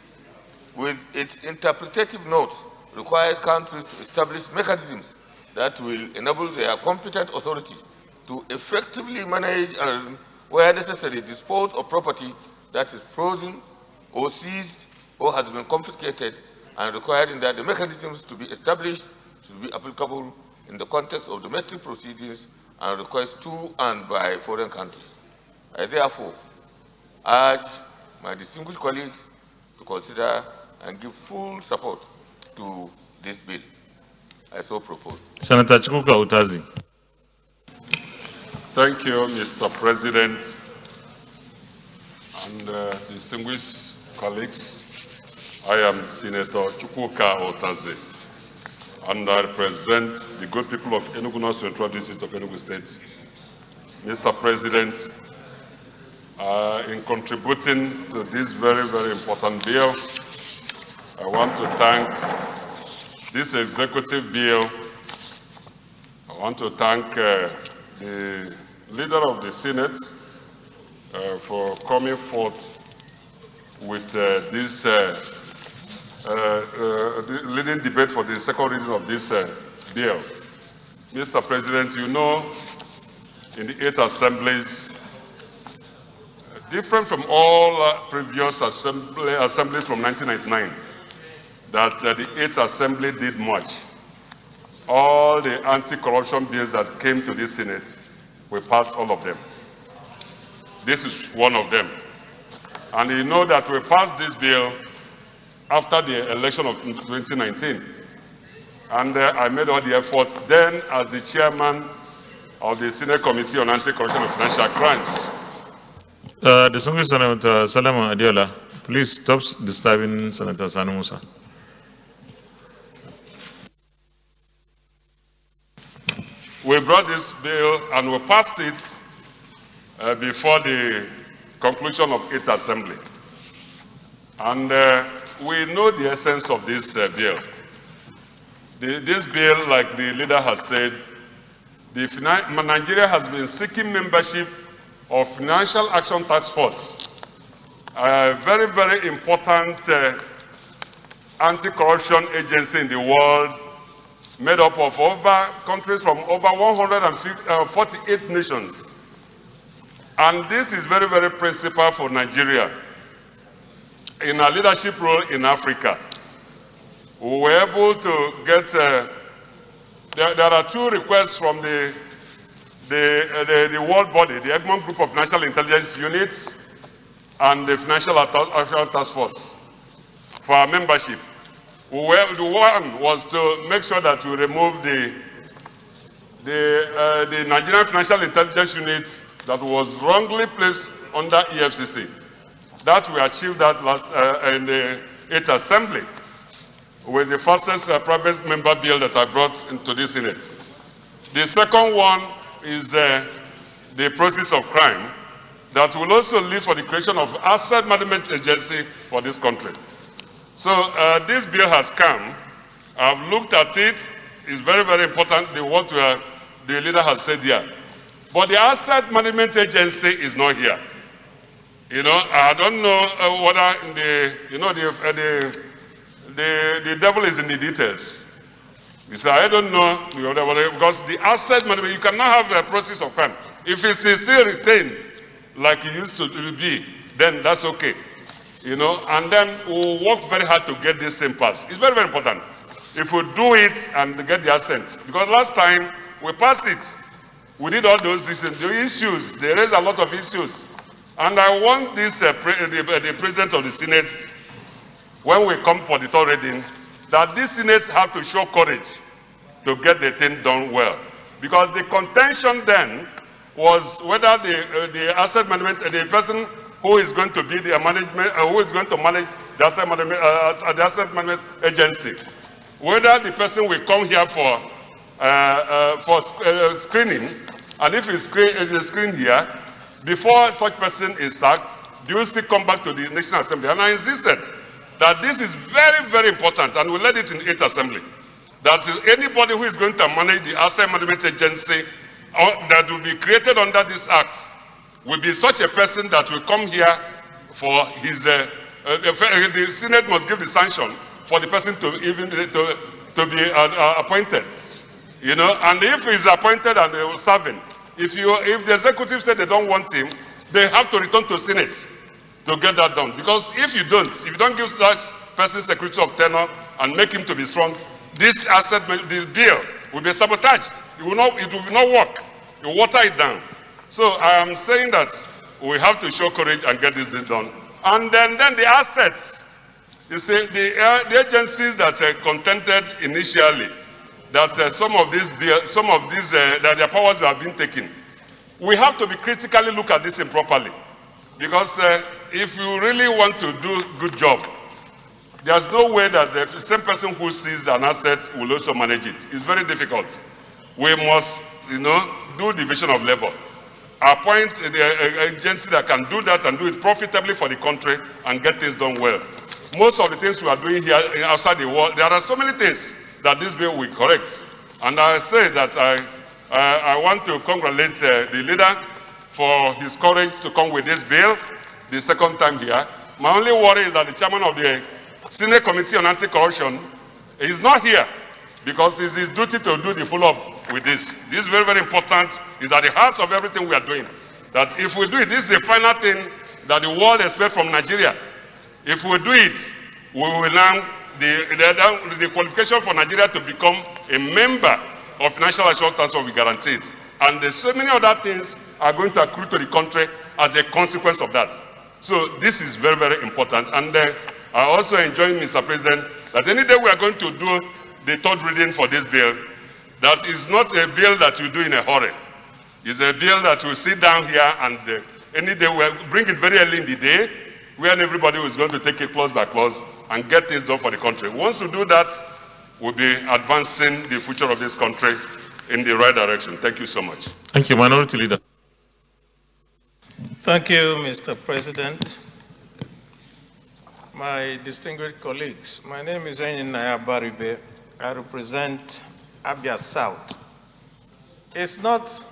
with its interpretative notes, requires countries to establish mechanisms that will enable their competent authorities to effectively manage and, where necessary, dispose of property that is frozen or seized or has been confiscated, and requiring that the mechanisms to be established should be applicable in the context of domestic proceedings and requests to and by foreign countries. I therefore urge my distinguished colleagues to consider and give full support to this bill. I so propose. Senator Chukwuka Utazi. Thank you, Mr. President, and distinguished colleagues. I am Senator Chukwuka Utazi, and I represent the good people of Enugu North Central District of Enugu State. Mr. President, in contributing to this very, very important bill, I want to thank this executive bill. I want to thank the leader of the Senate for coming forth with this leading debate for the second reading of this bill. Mr. President, you know, in the 8 assemblies, different from all previous assemblies from 1999, that the 8th assembly did much. All the anti-corruption bills that came to this Senate, we passed all of them. This is one of them. And you know that we passed this bill after the election of 2019. And I made all the effort then as the chairman of the Senate Committee on Anti-Corruption and Financial Crimes. Distinguished Senator Solomon Adiola, please stop disturbing Senator Sani Musa. We brought this bill and we passed it before the conclusion of 8th Assembly. And we know the essence of this bill. This bill, like the leader has said, Nigeria has been seeking membership of Financial Action Task Force, a very, very important anti-corruption agency in the world, made up of countries from over 148 nations. And this is very, very principal for Nigeria in our leadership role in Africa. We were able to get, there are 2 requests from the world body, the Egmont Group of National Intelligence Units and the Financial Action Task Force for our membership. The one was to make sure that we remove the the Nigerian Financial Intelligence Unit that was wrongly placed under EFCC. That we achieved that last in the 8th Assembly with the fastest private member bill that I brought into the Senate. The second one is the process of crime that will also lead for the creation of asset management agency for this country. So this bill has come. I've looked at it. It's very, very important, what the leader has said here. But the asset management agency is not here. You know, I don't know whether the devil is in the details. You say, I don't know, because the asset management, you cannot have a process of crime. If it's still retained like it used to be, then that's okay. You know, and then we'll work very hard to get this thing passed. It's very, very important. If we do it and get the assent, because last time we passed it, we did all those issues. They raised a lot of issues. And I want this, the President of the Senate, when we come for the third reading, that this Senate have to show courage to get the thing done well. Because the contention then was whether the asset management, the person who is going to be the management, who is going to manage the asset management agency, whether the person will come here for screening, and if it's screened here, before such person is sacked, they will still come back to the National Assembly. And I insisted that this is very, very important, and we led it in 8th Assembly, that anybody who is going to manage the asset management agency that will be created under this act will be such a person that will come here for his, the Senate must give the sanction for the person to be appointed. You know, and if he's appointed and they will serve him, if the executive said they don't want him, they have to return to Senate to get that done. Because if you don't give that person security of tenure and make him to be strong, this the bill will be sabotaged. It will not work. You water it down. So I am saying that we have to show courage and get this done. And then the assets. You see, the agencies that contended initially, that some of these that their powers have been taken. We have to be critically look at this improperly, because if you really want to do good job, there's no way that the same person who sees an asset will also manage it. It's very difficult. We must, do division of labor. Appoint the agency that can do that and do it profitably for the country and get things done well. Most of the things we are doing here outside the world, there are so many things that this bill will correct. And I say that I want to congratulate the leader for his courage to come with this bill the second time here. My only worry is that the chairman of the Senate Committee on Anti-Corruption is not here, because it's his duty to do the follow-up with this. This is very, very important. It's at the heart of everything we are doing. That if we do it, this is the final thing that the world expects from Nigeria. If we do it, we will now, the qualification for Nigeria to become a member of Financial Assurance will be guaranteed. And there's so many other things are going to accrue to the country as a consequence of that. So this is very, very important. And I also enjoy, Mr. President, that any day we are going to do the third reading for this bill, that is not a bill that we do in a hurry. It's a bill that we sit down here and any day we'll bring it very early in the day, when everybody is going to take it clause by clause and get things done for the country. Once we do that, we'll be advancing the future of this country in the right direction. Thank you so much. Thank you, Minority Leader. Thank you, Mr. President. My distinguished colleagues, my name is Enyinnaya Baribe. I represent Abia South. It's not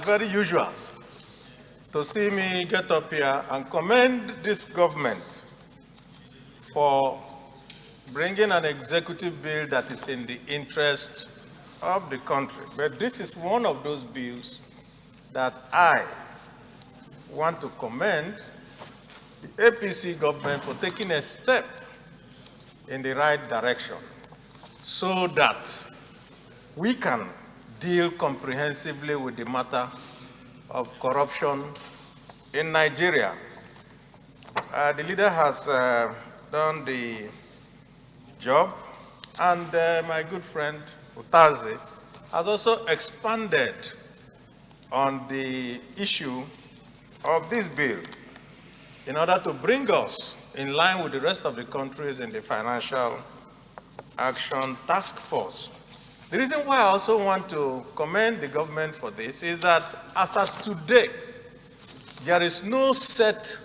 very usual to see me get up here and commend this government for bringing an executive bill that is in the interest of the country. But this is one of those bills that I want to commend the APC government for taking a step in the right direction so that we can deal comprehensively with the matter of corruption in Nigeria. The leader has done the job, and my good friend Utazi has also expanded on the issue of this bill in order to bring us in line with the rest of the countries in the Financial Action Task Force. The reason why I also want to commend the government for this is that as of today, there is no set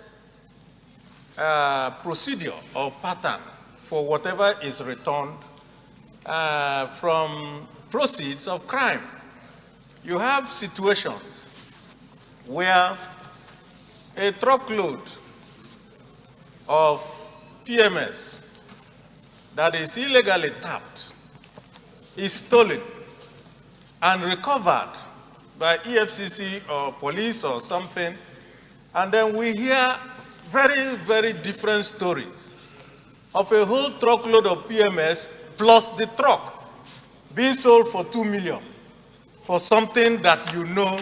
procedure or pattern for whatever is returned from proceeds of crime. You have situations where a truckload of PMS that is illegally tapped is stolen and recovered by EFCC or police or something, and then we hear very, very different stories of a whole truckload of PMS plus the truck being sold for 2 million for something that you know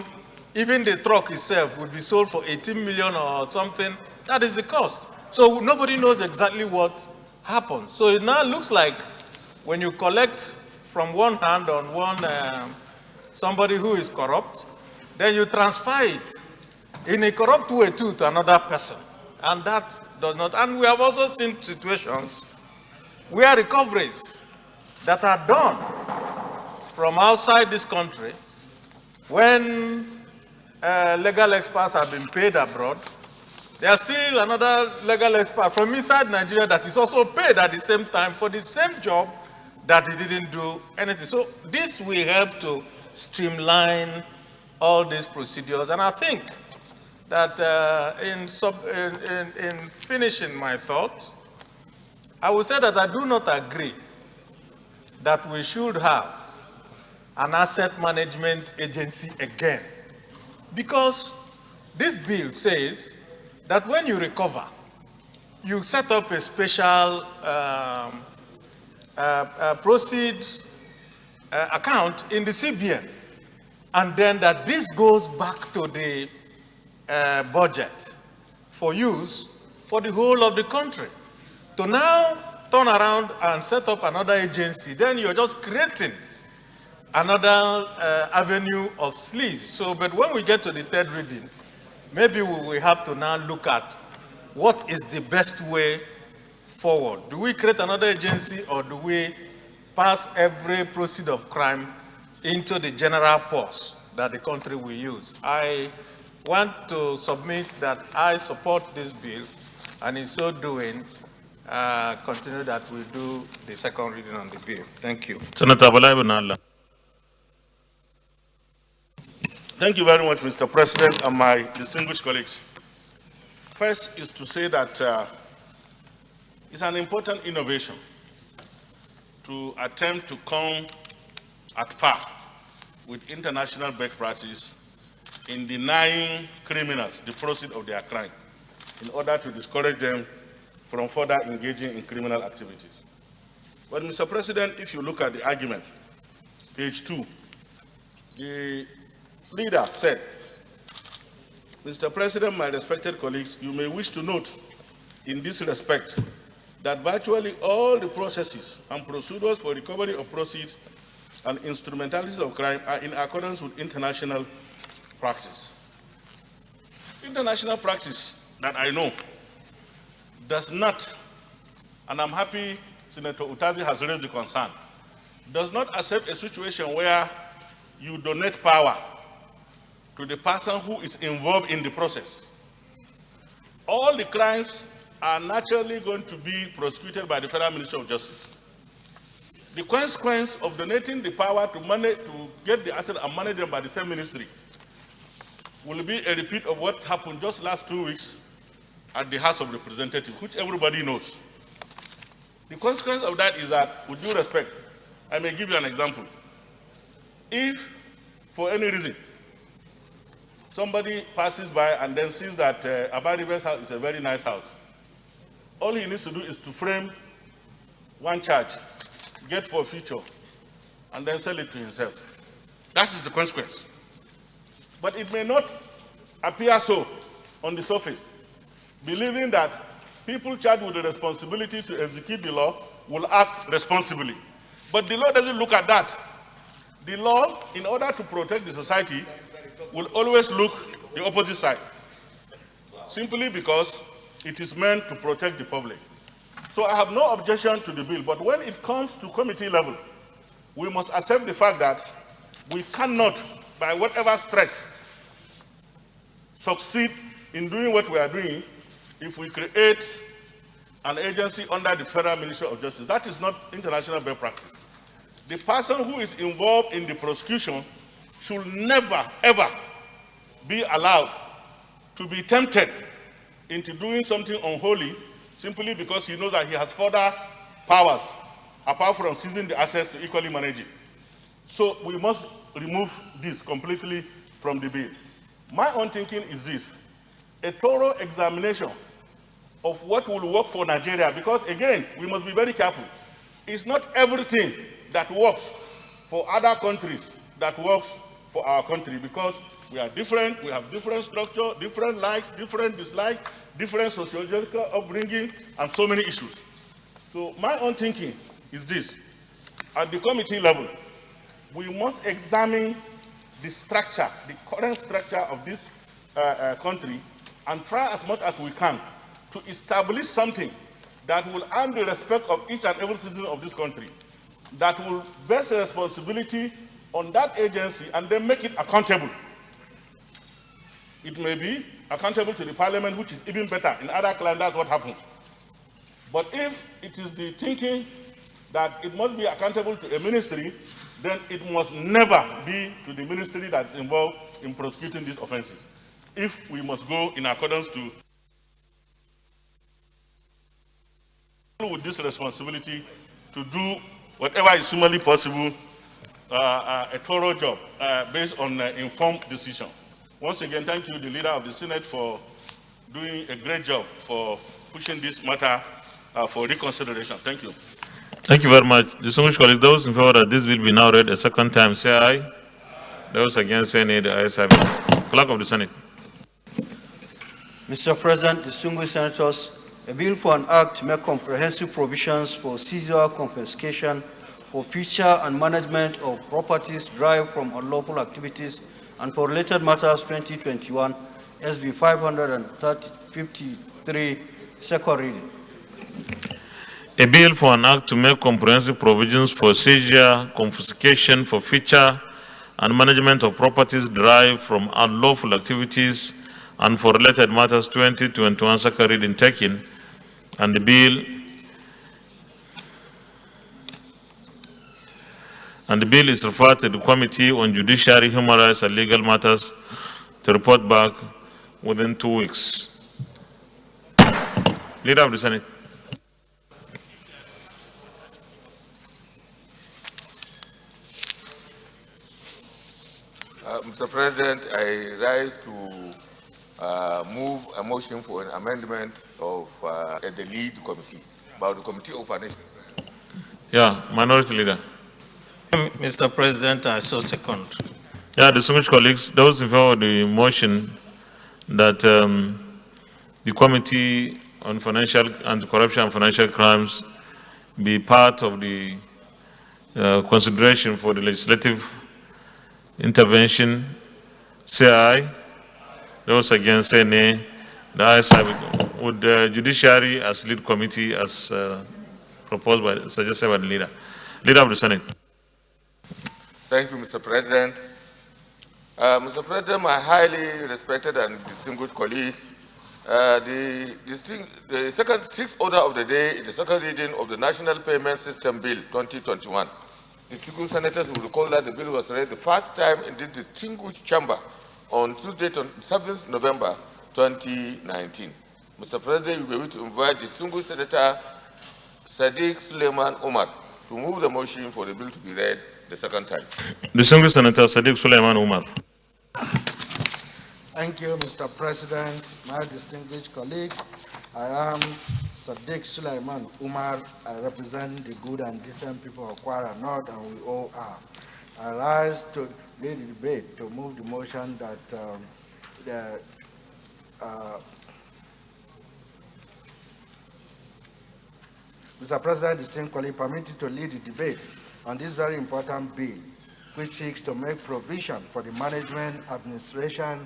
even the truck itself would be sold for 18 million or something. That is the cost. So nobody knows exactly what happened. So it now looks like when you collect from one hand on one somebody who is corrupt, then you transfer it in a corrupt way too to another person. And that does not, and we have also seen situations where recoveries that are done from outside this country when legal experts have been paid abroad. There's still another legal expert from inside Nigeria that is also paid at the same time for the same job that he didn't do anything. So this will help to streamline all these procedures. And I think that in finishing my thoughts, I would say that I do not agree that we should have an asset management agency again. Because this bill says that when you recover, you set up a special proceeds account in the CBN, and then that this goes back to the budget for use for the whole of the country. To now turn around and set up another agency, then you're just creating another avenue of sleaze. So, but when we get to the third reading, maybe we will have to now look at what is the best way forward. Do we create another agency, or do we pass every proceed of crime into the general purse that the country will use? I want to submit that I support this bill, and in so doing, continue that we do the second reading on the bill. Thank you. Senator Balai Benalla. Thank you very much, Mr. President, and my distinguished colleagues. First is to say that it's an important innovation to attempt to come at par with international best practice in denying criminals the proceeds of their crime in order to discourage them from further engaging in criminal activities. But, Mr. President, if you look at the argument, page 2, the leader said, Mr. President, my respected colleagues, you may wish to note in this respect that virtually all the processes and procedures for recovery of proceeds and instrumentalities of crime are in accordance with international practice. International practice that I know does not, and I'm happy Senator Utazi has raised the concern, does not accept a situation where you donate power to the person who is involved in the process. All the crimes are naturally going to be prosecuted by the Federal Ministry of Justice. The consequence of donating the power to get the asset and manage them by the same ministry will be a repeat of what happened just last 2 weeks at the House of Representatives, which everybody knows. The consequence of that is that, with due respect, I may give you an example. If, for any reason, somebody passes by and then sees that Abaribe's house is a very nice house, all he needs to do is to frame one charge, get for a feature, and then sell it to himself. That is the consequence. But it may not appear so on the surface, believing that people charged with the responsibility to execute the law will act responsibly. But the law doesn't look at that. The law, in order to protect the society, will always look the opposite side, simply because it is meant to protect the public. So I have no objection to the bill, but when it comes to committee level, we must accept the fact that we cannot, by whatever stretch, succeed in doing what we are doing if we create an agency under the Federal Ministry of Justice. That is not international best practice. The person who is involved in the prosecution should never, ever be allowed to be tempted into doing something unholy simply because he knows that he has further powers apart from seizing the assets to equally manage it. So we must remove this completely from the bill. My own thinking is this: a thorough examination of what will work for Nigeria, because again, we must be very careful. It's not everything that works for other countries that works for our country, because we are different, we have different structure, different likes, different dislikes, different sociological upbringing, and so many issues. So my own thinking is this: at the committee level, we must examine the structure, the current structure of this country, and try as much as we can to establish something that will earn the respect of each and every citizen of this country, that will vest a responsibility on that agency and then make it accountable. It may be accountable to the parliament, which is even better. In other climes, that's what happens. But if it is the thinking that it must be accountable to a ministry, then it must never be to the ministry that is involved in prosecuting these offenses. If we must go in accordance to with this responsibility to do whatever is humanly possible, a thorough job based on informed decision. Once again, thank you, the leader of the Senate, for doing a great job for pushing this matter for reconsideration. Thank you. Thank you very much. Distinguished colleagues, those in favor that this will be now read a second time, say aye. Those against, say nay. The ayes have it. Clerk of the Senate. Mr. President, distinguished senators, a bill for an act to make comprehensive provisions for seizure, confiscation, forfeiture, and management of properties derived from unlawful activities and for related matters 2021, SB 553, second reading. A bill for an act to make comprehensive provisions for seizure, confiscation, forfeiture, and management of properties derived from unlawful activities and for related matters 2021, second reading taken, and the bill is referred to the Committee on Judiciary, Human Rights, and Legal Matters to report back within 2 weeks. Leader of the Senate. Mr. President, I rise to move a motion for an amendment of the lead committee, about the Committee of Financial. Yeah, Minority Leader. Mr. President, I so second. Yeah, distinguished colleagues, those in favor of the motion that the Committee on Financial Anti-Corruption and Financial Crimes be part of the consideration for the legislative intervention, say aye. Those against, say nay. The ayes have it. With the Judiciary as lead committee as proposed by, suggested by the leader. Leader of the Senate. Thank you, Mr. President. Mr. President, my highly respected and distinguished colleagues, the sixth order of the day is the second reading of the National Payment System Bill 2021. Distinguished senators will recall that the bill was read the first time in this distinguished chamber on Tuesday, 7th November 2019. Mr. President, you will be able to invite distinguished Senator Sadiq Suleiman Umar to move the motion for the bill to be read the second time. Distinguished Senator Sadiq Suleiman Umar. Thank you, Mr. President, my distinguished colleagues. I am Sadiq Suleiman Umar. I represent the good and decent people of Kwara North, and we all are. I rise to lead the debate to move the motion that Mr. President, distinguished colleagues, permitted to lead the debate on this very important bill which seeks to make provision for the management, administration,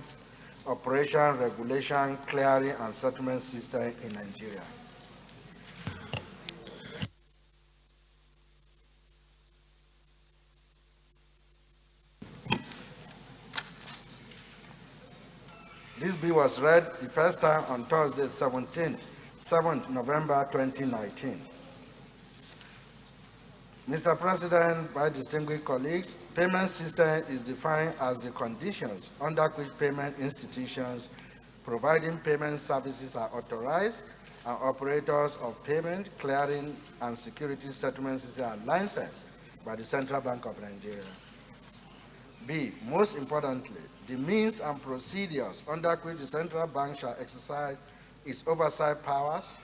operation, regulation, clearing, and settlement system in Nigeria. This bill was read the first time on Thursday, 7th November 2019. Mr. President, my distinguished colleagues, payment system is defined as the conditions under which payment institutions providing payment services are authorized and operators of payment, clearing, and security settlement systems are licensed by the Central Bank of Nigeria. B, most importantly, the means and procedures under which the Central Bank shall exercise its oversight powers.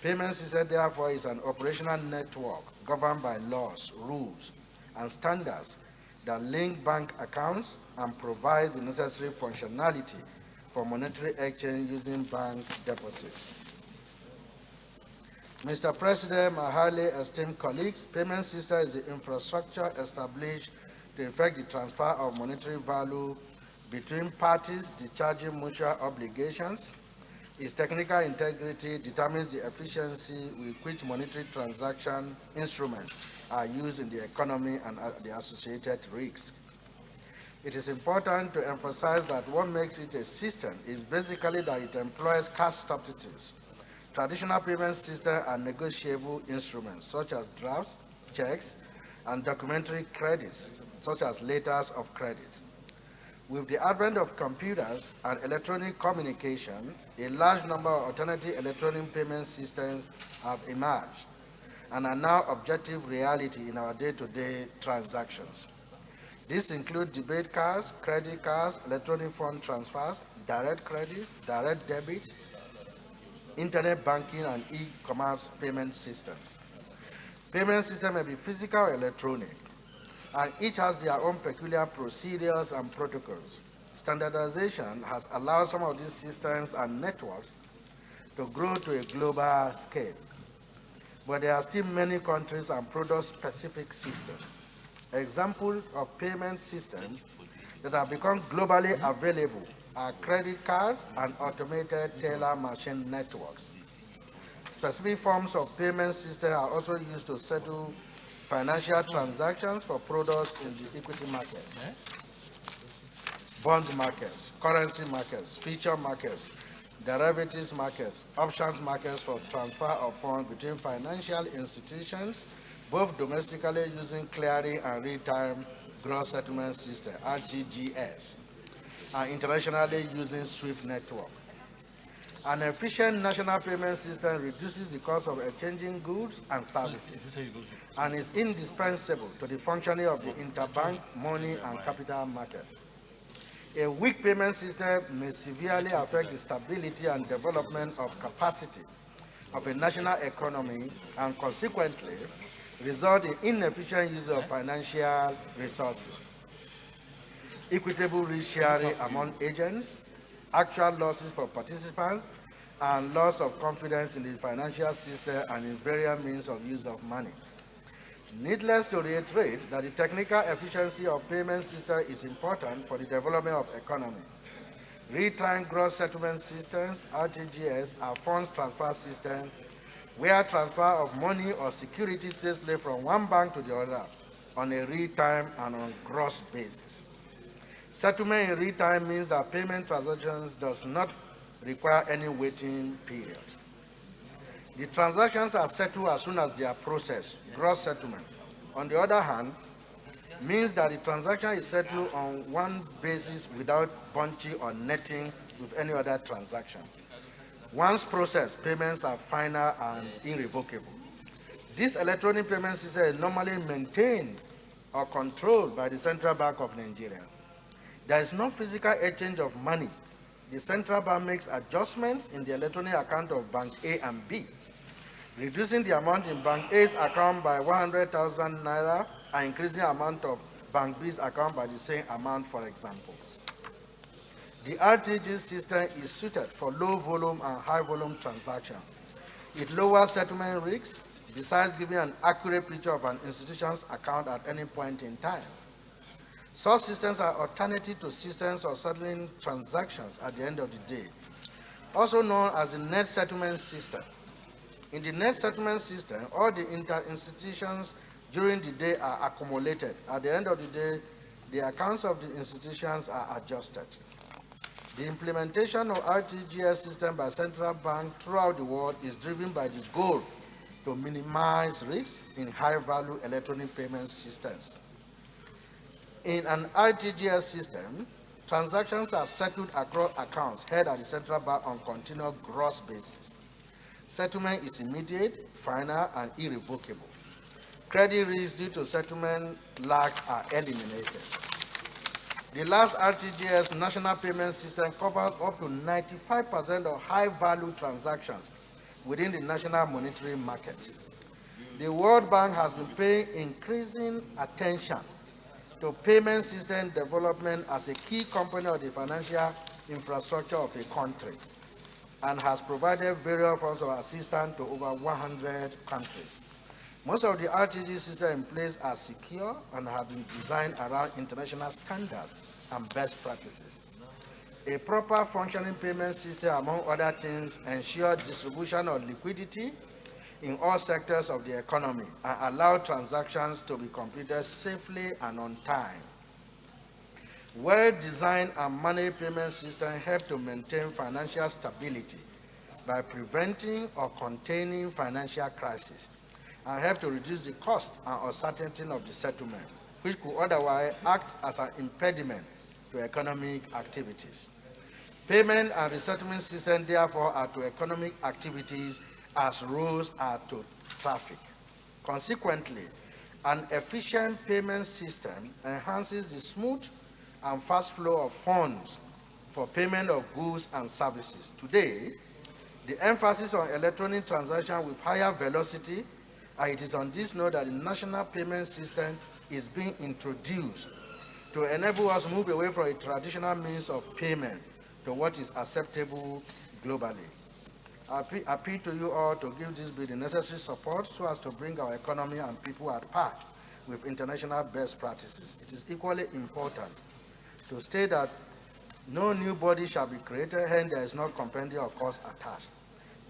Payment system, therefore, is an operational network governed by laws, rules, and standards that link bank accounts and provides the necessary functionality for monetary exchange using bank deposits. Mr. President, my highly esteemed colleagues, payment system is the infrastructure established to effect the transfer of monetary value between parties discharging mutual obligations. Its technical integrity determines the efficiency with which monetary transaction instruments are used in the economy and the associated risks. It is important to emphasize that what makes it a system is basically that it employs cash substitutes. Traditional payment systems are negotiable instruments such as drafts, checks, and documentary credits such as letters of credit. With the advent of computers and electronic communication, a large number of alternative electronic payment systems have emerged and are now objective reality in our day-to-day transactions. These include debit cards, credit cards, electronic fund transfers, direct credit, direct debit, internet banking, and e-commerce payment systems. Payment systems may be physical or electronic, and each has their own peculiar procedures and protocols. Standardization has allowed some of these systems and networks to grow to a global scale, but there are still many countries and product-specific systems. Examples of payment systems that have become globally available are credit cards and automated teller machine networks. Specific forms of payment systems are also used to settle financial transactions for products in the equity markets, bond markets, currency markets, future markets, derivatives markets, options markets for transfer of funds between financial institutions, both domestically using clearing and real-time gross settlement system, RTGS, and internationally using SWIFT network. An efficient national payment system reduces the cost of exchanging goods and services and is indispensable to the functioning of the interbank, money, and capital markets. A weak payment system may severely affect the stability and development of capacity of a national economy and consequently result in inefficient use of financial resources, equitable risk sharing among agents, actual losses for participants, and loss of confidence in the financial system and in various means of use of money. Needless to reiterate that the technical efficiency of payment system is important for the development of economy. Real-time gross settlement systems, RTGS, are funds transfer systems where transfer of money or security takes place from one bank to the other on a real-time and on gross basis. Settlement in real time means that payment transactions does not require any waiting period. The transactions are settled as soon as they are processed, gross settlement. On the other hand, means that the transaction is settled on one basis without bunching or netting with any other transaction. Once processed, payments are final and irrevocable. This electronic payment system is normally maintained or controlled by the Central Bank of Nigeria. There is no physical exchange of money. The Central Bank makes adjustments in the electronic account of Bank A and B, reducing the amount in Bank A's account by 100,000 naira and increasing the amount of Bank B's account by the same amount, for example. The RTG system is suited for low volume and high volume transactions. It lowers settlement risks, besides giving an accurate picture of an institution's account at any point in time. Such systems are alternative to systems of settling transactions at the end of the day, also known as the net settlement system. In the net settlement system, all the inter-institutions during the day are accumulated. At the end of the day, the accounts of the institutions are adjusted. The implementation of RTGS system by central banks throughout the world is driven by the goal to minimize risks in high-value electronic payment systems. In an RTGS system, transactions are settled across accounts held at the central bank on continuous gross basis. Settlement is immediate, final, and irrevocable. Credit risks due to settlement lags are eliminated. The last RTGS national payment system covers up to 95% of high-value transactions within the national monetary market. The World Bank has been paying increasing attention to payment system development as a key component of the financial infrastructure of a country and has provided various forms of assistance to over 100 countries. Most of the RTG systems in place are secure and have been designed around international standards and best practices. A proper functioning payment system, among other things, ensures distribution of liquidity in all sectors of the economy and allow transactions to be completed safely and on time. Well-designed and managed payment systems help to maintain financial stability by preventing or containing financial crises and help to reduce the cost and uncertainty of the settlement, which could otherwise act as an impediment to economic activities. Payment and resettlement systems, therefore, are to economic activities as roads are to traffic. Consequently, an efficient payment system enhances the smooth and fast flow of funds for payment of goods and services. Today, the emphasis on electronic transactions with higher velocity, and it is on this note that the national payment system is being introduced to enable us to move away from a traditional means of payment to what is acceptable globally. I appeal to you all to give this bill the necessary support so as to bring our economy and people at par with international best practices. It is equally important to state that no new body shall be created, hence there is no compendium or cost attached.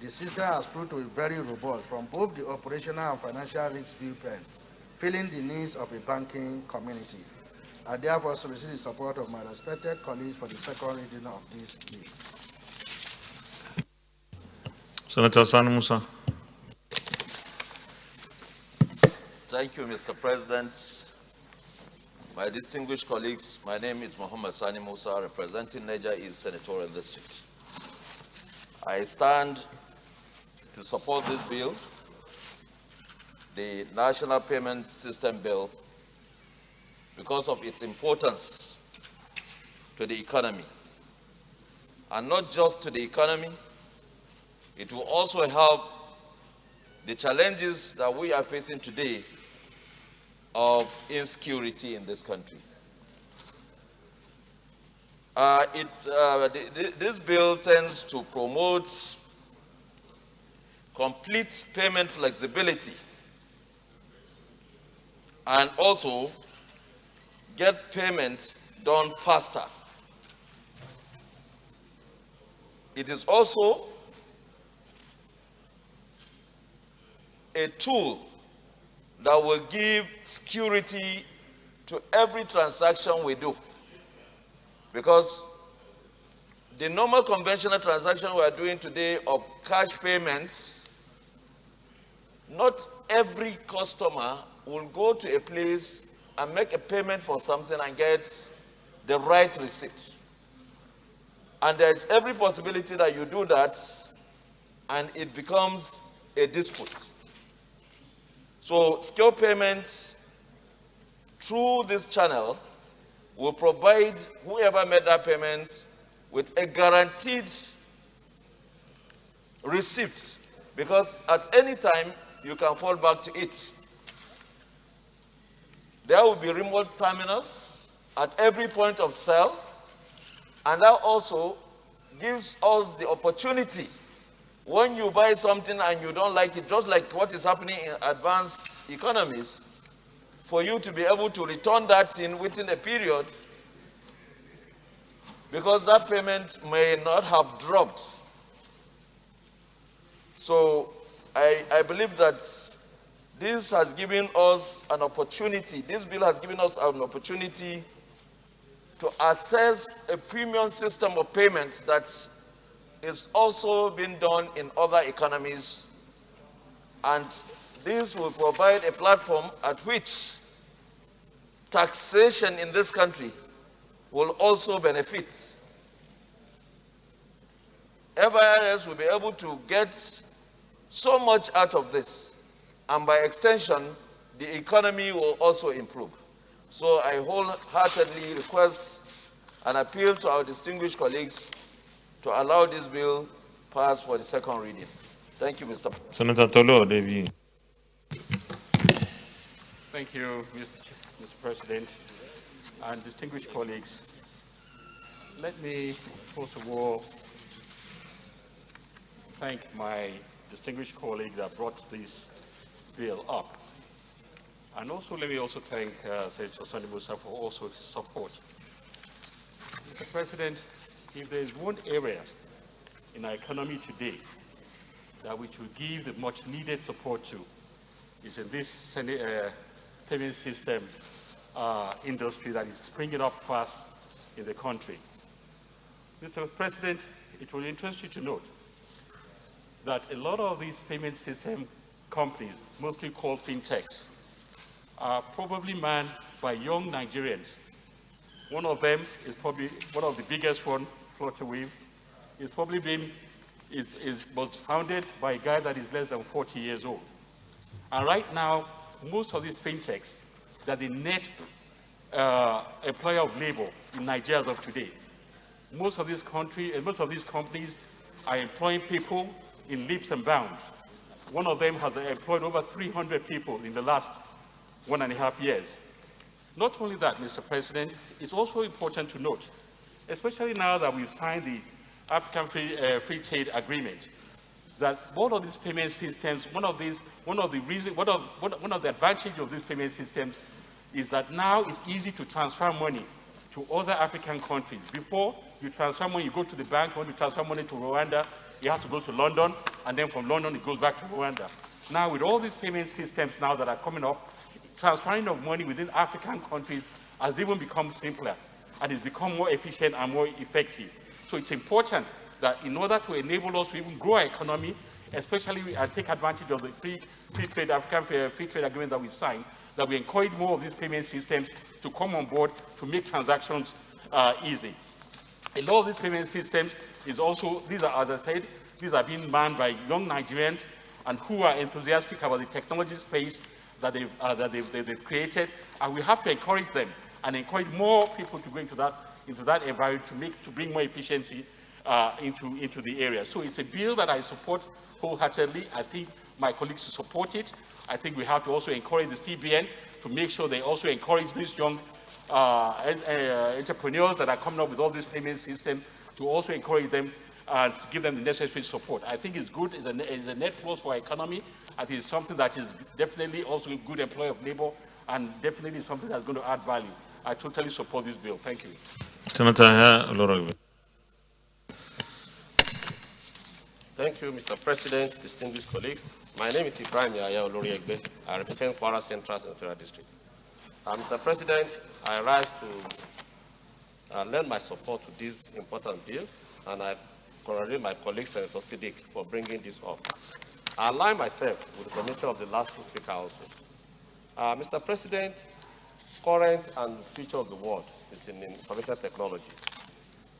The system has proved to be very robust from both the operational and financial risk viewpoint, filling the needs of a banking community. I therefore solicit the support of my respected colleagues for the second reading of this bill. Senator Sani Musa. Thank you, Mr. President. My distinguished colleagues, my name is Muhammad Sani Musa, representing Niger East Senatorial District. I stand to support this bill, the National Payment System Bill, because of its importance to the economy. And not just to the economy, it will also help the challenges that we are facing today of insecurity in this country. This bill tends to promote complete payment flexibility and also get payment done faster. It is also a tool that will give security to every transaction we do. Because the normal conventional transaction we are doing today of cash payments, not every customer will go to a place and make a payment for something and get the right receipt. And there's every possibility that you do that and it becomes a dispute. So secure payment through this channel will provide whoever made that payment with a guaranteed receipt, because at any time you can fall back to it. There will be remote terminals at every point of sale, and that also gives us the opportunity when you buy something and you don't like it, just like what is happening in advanced economies, for you to be able to return that thing within a period, because that payment may not have dropped. So I believe that this has given us an opportunity, this bill has given us an opportunity to assess a premium system of payment that is also being done in other economies, and this will provide a platform at which taxation in this country will also benefit. FIRS will be able to get so much out of this, and by extension, the economy will also improve. So I wholeheartedly request and appeal to our distinguished colleagues to allow this bill pass for the second reading. Thank you, Mr. Senator Tolu Odebi. Thank you, Mr. President, and distinguished colleagues. Let me, first of all, thank my distinguished colleague that brought this bill up. And also, let me also thank Senator Sani Musa for also his support. Mr. President, if there is one area in our economy today that we should give the much needed support to, is in this payment system industry that is springing up fast in the country. Mr. President, it will interest you to note that a lot of these payment system companies, mostly called fintechs, are probably manned by young Nigerians. One of them is probably one of the biggest one, Flutterwave, was founded by a guy that is less than 40 years old. And right now, most of these fintechs that the net employer of labor in Nigeria as of today, most of these companies are employing people in leaps and bounds. One of them has employed over 300 people in the last 1.5 years. Not only that, Mr. President, it's also important to note, especially now that we've signed the African Free Trade Agreement, that one of these payment systems, one of the advantages of these payment systems is that now it's easy to transfer money to other African countries. Before you transfer money, you go to the bank. When you transfer money to Rwanda, you have to go to London, and then from London it goes back to Rwanda. Now with all these payment systems now that are coming up, transferring of money within African countries has even become simpler, and it's become more efficient and more effective. So it's important that in order to enable us to even grow our economy, especially and take advantage of the African Free Trade Agreement that we've signed, that we encourage more of these payment systems to come on board to make transactions easy. A lot of these payment systems is also, these are, as I said, these are being manned by young Nigerians and who are enthusiastic about the technology space that they've created, and we have to encourage them and encourage more people to go into that environment to bring more efficiency into the area. So it's a bill that I support wholeheartedly. I think my colleagues support it. I think we have to also encourage the CBN to make sure they also encourage these young entrepreneurs that are coming up with all these payment systems, to also encourage them and give them the necessary support. I think it's good, it's a net plus for our economy. I think it's something that is definitely also a good employer of labor, and definitely something that's going to add value. I totally support this bill. Thank you. Senator Olorogbe. Thank you, Mr. President, distinguished colleagues. My name is Ibrahim Yaya Oloriegbe. I represent Kwara Central Senatorial District. Mr. President, I rise to lend my support to this important bill, and I congratulate my colleague, Senator Siddiq, for bringing this up. I align myself with the submission of the last two speakers also. Mr. President, current and future of the world is in information technology.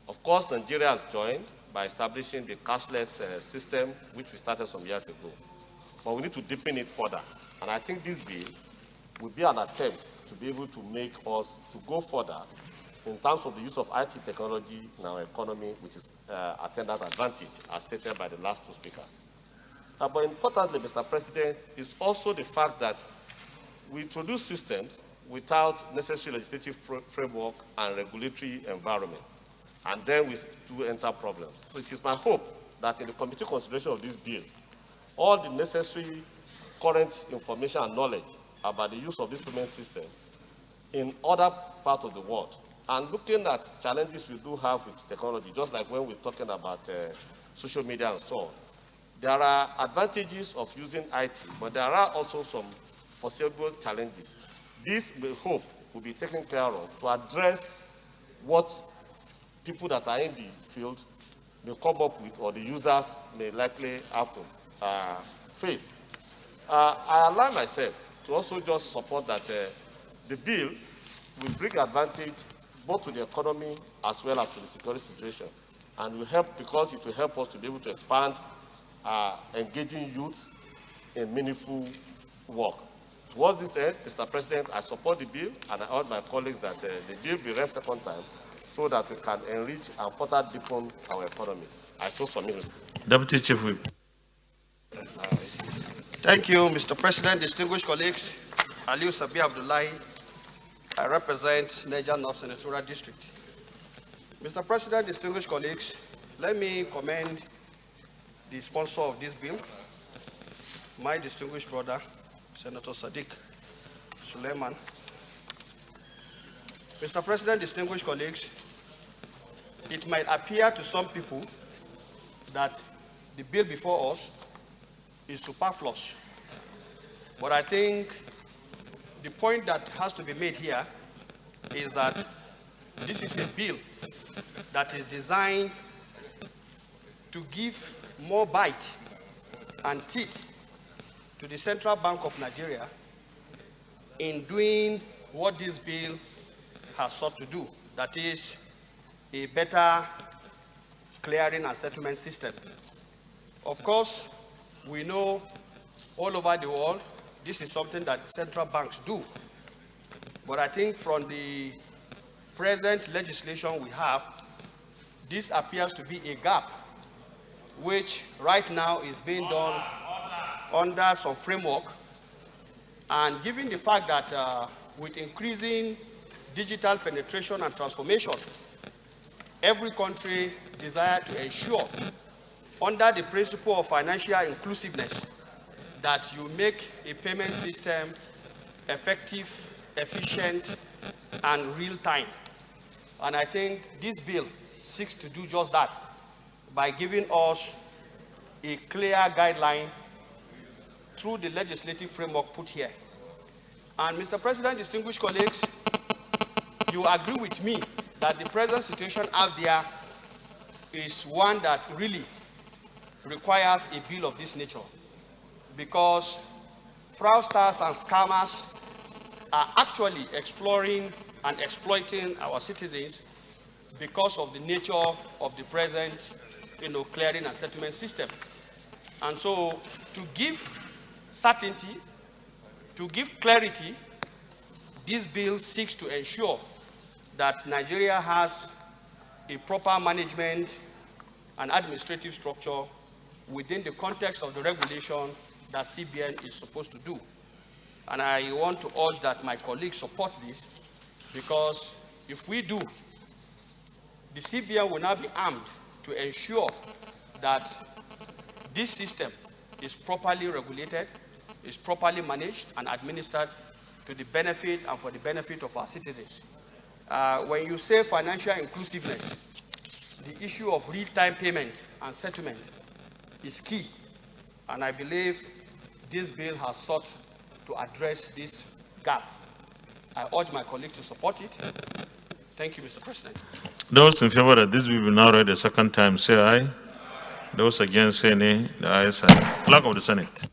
Of course, Nigeria has joined by establishing the cashless system, which we started some years ago. But we need to deepen it further. And I think this bill will be an attempt to be able to make us to go further in terms of the use of IT technology in our economy, which is attendant advantage, as stated by the last two speakers. But importantly, Mr. President, is also the fact that we introduce systems without necessary legislative framework and regulatory environment. And then we do enter problems. So it is my hope that in the committee consideration of this bill, all the necessary current information and knowledge about the use of this payment system in other parts of the world. And looking at challenges we do have with technology, just like when we're talking about social media and so on, there are advantages of using IT, but there are also some foreseeable challenges. This, we hope, will be taken care of to address what people that are in the field may come up with, or the users may likely have to face. I allow myself to also just support that the bill will bring advantage both to the economy as well as to the security situation, and will help because it will help us to be able to expand engaging youth in meaningful work. Towards this end, Mr. President, I support the bill, and I urge my colleagues that the bill be read second time so that we can enrich and further deepen our economy. I so submit. Deputy Chief Whip. Thank you, Mr. President, distinguished colleagues. Aliu Sabi Abdullahi, I represent Niger North Senatorial District. Mr. President, distinguished colleagues, let me commend the sponsor of this bill, my distinguished brother, Senator Sadiq Suleiman. Mr. President, distinguished colleagues, it might appear to some people that the bill before us is superfluous, but I think the point that has to be made here is that this is a bill that is designed to give more bite and teeth to the Central Bank of Nigeria in doing what this bill has sought to do, that is a better clearing and settlement system. Of course, we know all over the world this is something that central banks do, but I think from the present legislation we have, this appears to be a gap which right now is being done under some framework. And given the fact that with increasing digital penetration and transformation, every country desires to ensure, under the principle of financial inclusiveness, that you make a payment system effective, efficient, and real-time. And I think this bill seeks to do just that by giving us a clear guideline through the legislative framework put here. And Mr. President, distinguished colleagues, you agree with me that the present situation out there is one that really requires a bill of this nature, because fraudsters and scammers are actually exploring and exploiting our citizens because of the nature of the present, clearing and settlement system. And so, to give certainty, to give clarity, this bill seeks to ensure that Nigeria has a proper management and administrative structure within the context of the regulation that CBN is supposed to do. And I want to urge that my colleagues support this, because if we do, the CBN will now be armed to ensure that this system is properly regulated, is properly managed and administered to the benefit and for the benefit of our citizens. When you say financial inclusiveness, the issue of real-time payment and settlement is key, and I believe this bill has sought to address this gap. I urge my colleagues to support it. Thank you, Mr. President. Those in favor that this bill be now read a second time, say aye. Those against, say nay. The ayes have it. Clerk of the Senate.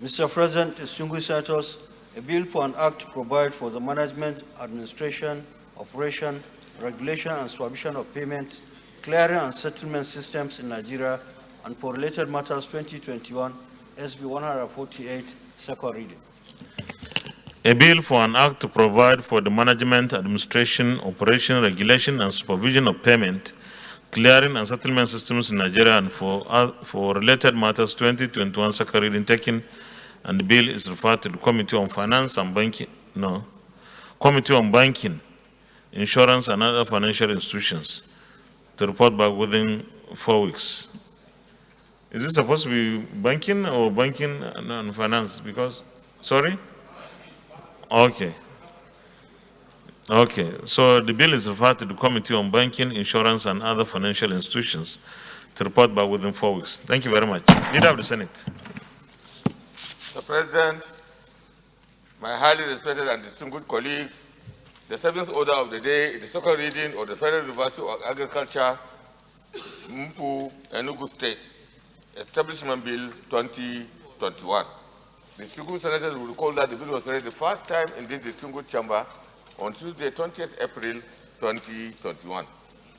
Mr. President, distinguished senators, a bill for an act to provide for the management, administration, operation, regulation, and supervision of payment, clearing and settlement systems in Nigeria, and for related matters 2021, SB 148, second reading. A bill for an act to provide for the management, administration, operation, regulation, and supervision of payment, clearing and settlement systems in Nigeria, and for related matters 2021, second reading taken, and the bill is referred to the Committee on Finance and Banking, Committee on Banking, Insurance, and other financial institutions to report back within 4 weeks. Is this supposed to be banking or banking and finance? Because, sorry? Okay. Okay, so the bill is referred to the Committee on Banking, Insurance, and Other Financial Institutions to report back within 4 weeks. Thank you very much. Leader of the Senate. Mr. President, my highly respected and distinguished colleagues, the seventh order of the day is the second reading of the Federal University of Agriculture, Mpu, Enugu State, Establishment Bill 2021. The distinguished senators will recall that the bill was read the first time in this distinguished chamber on Tuesday, 20th April 2021.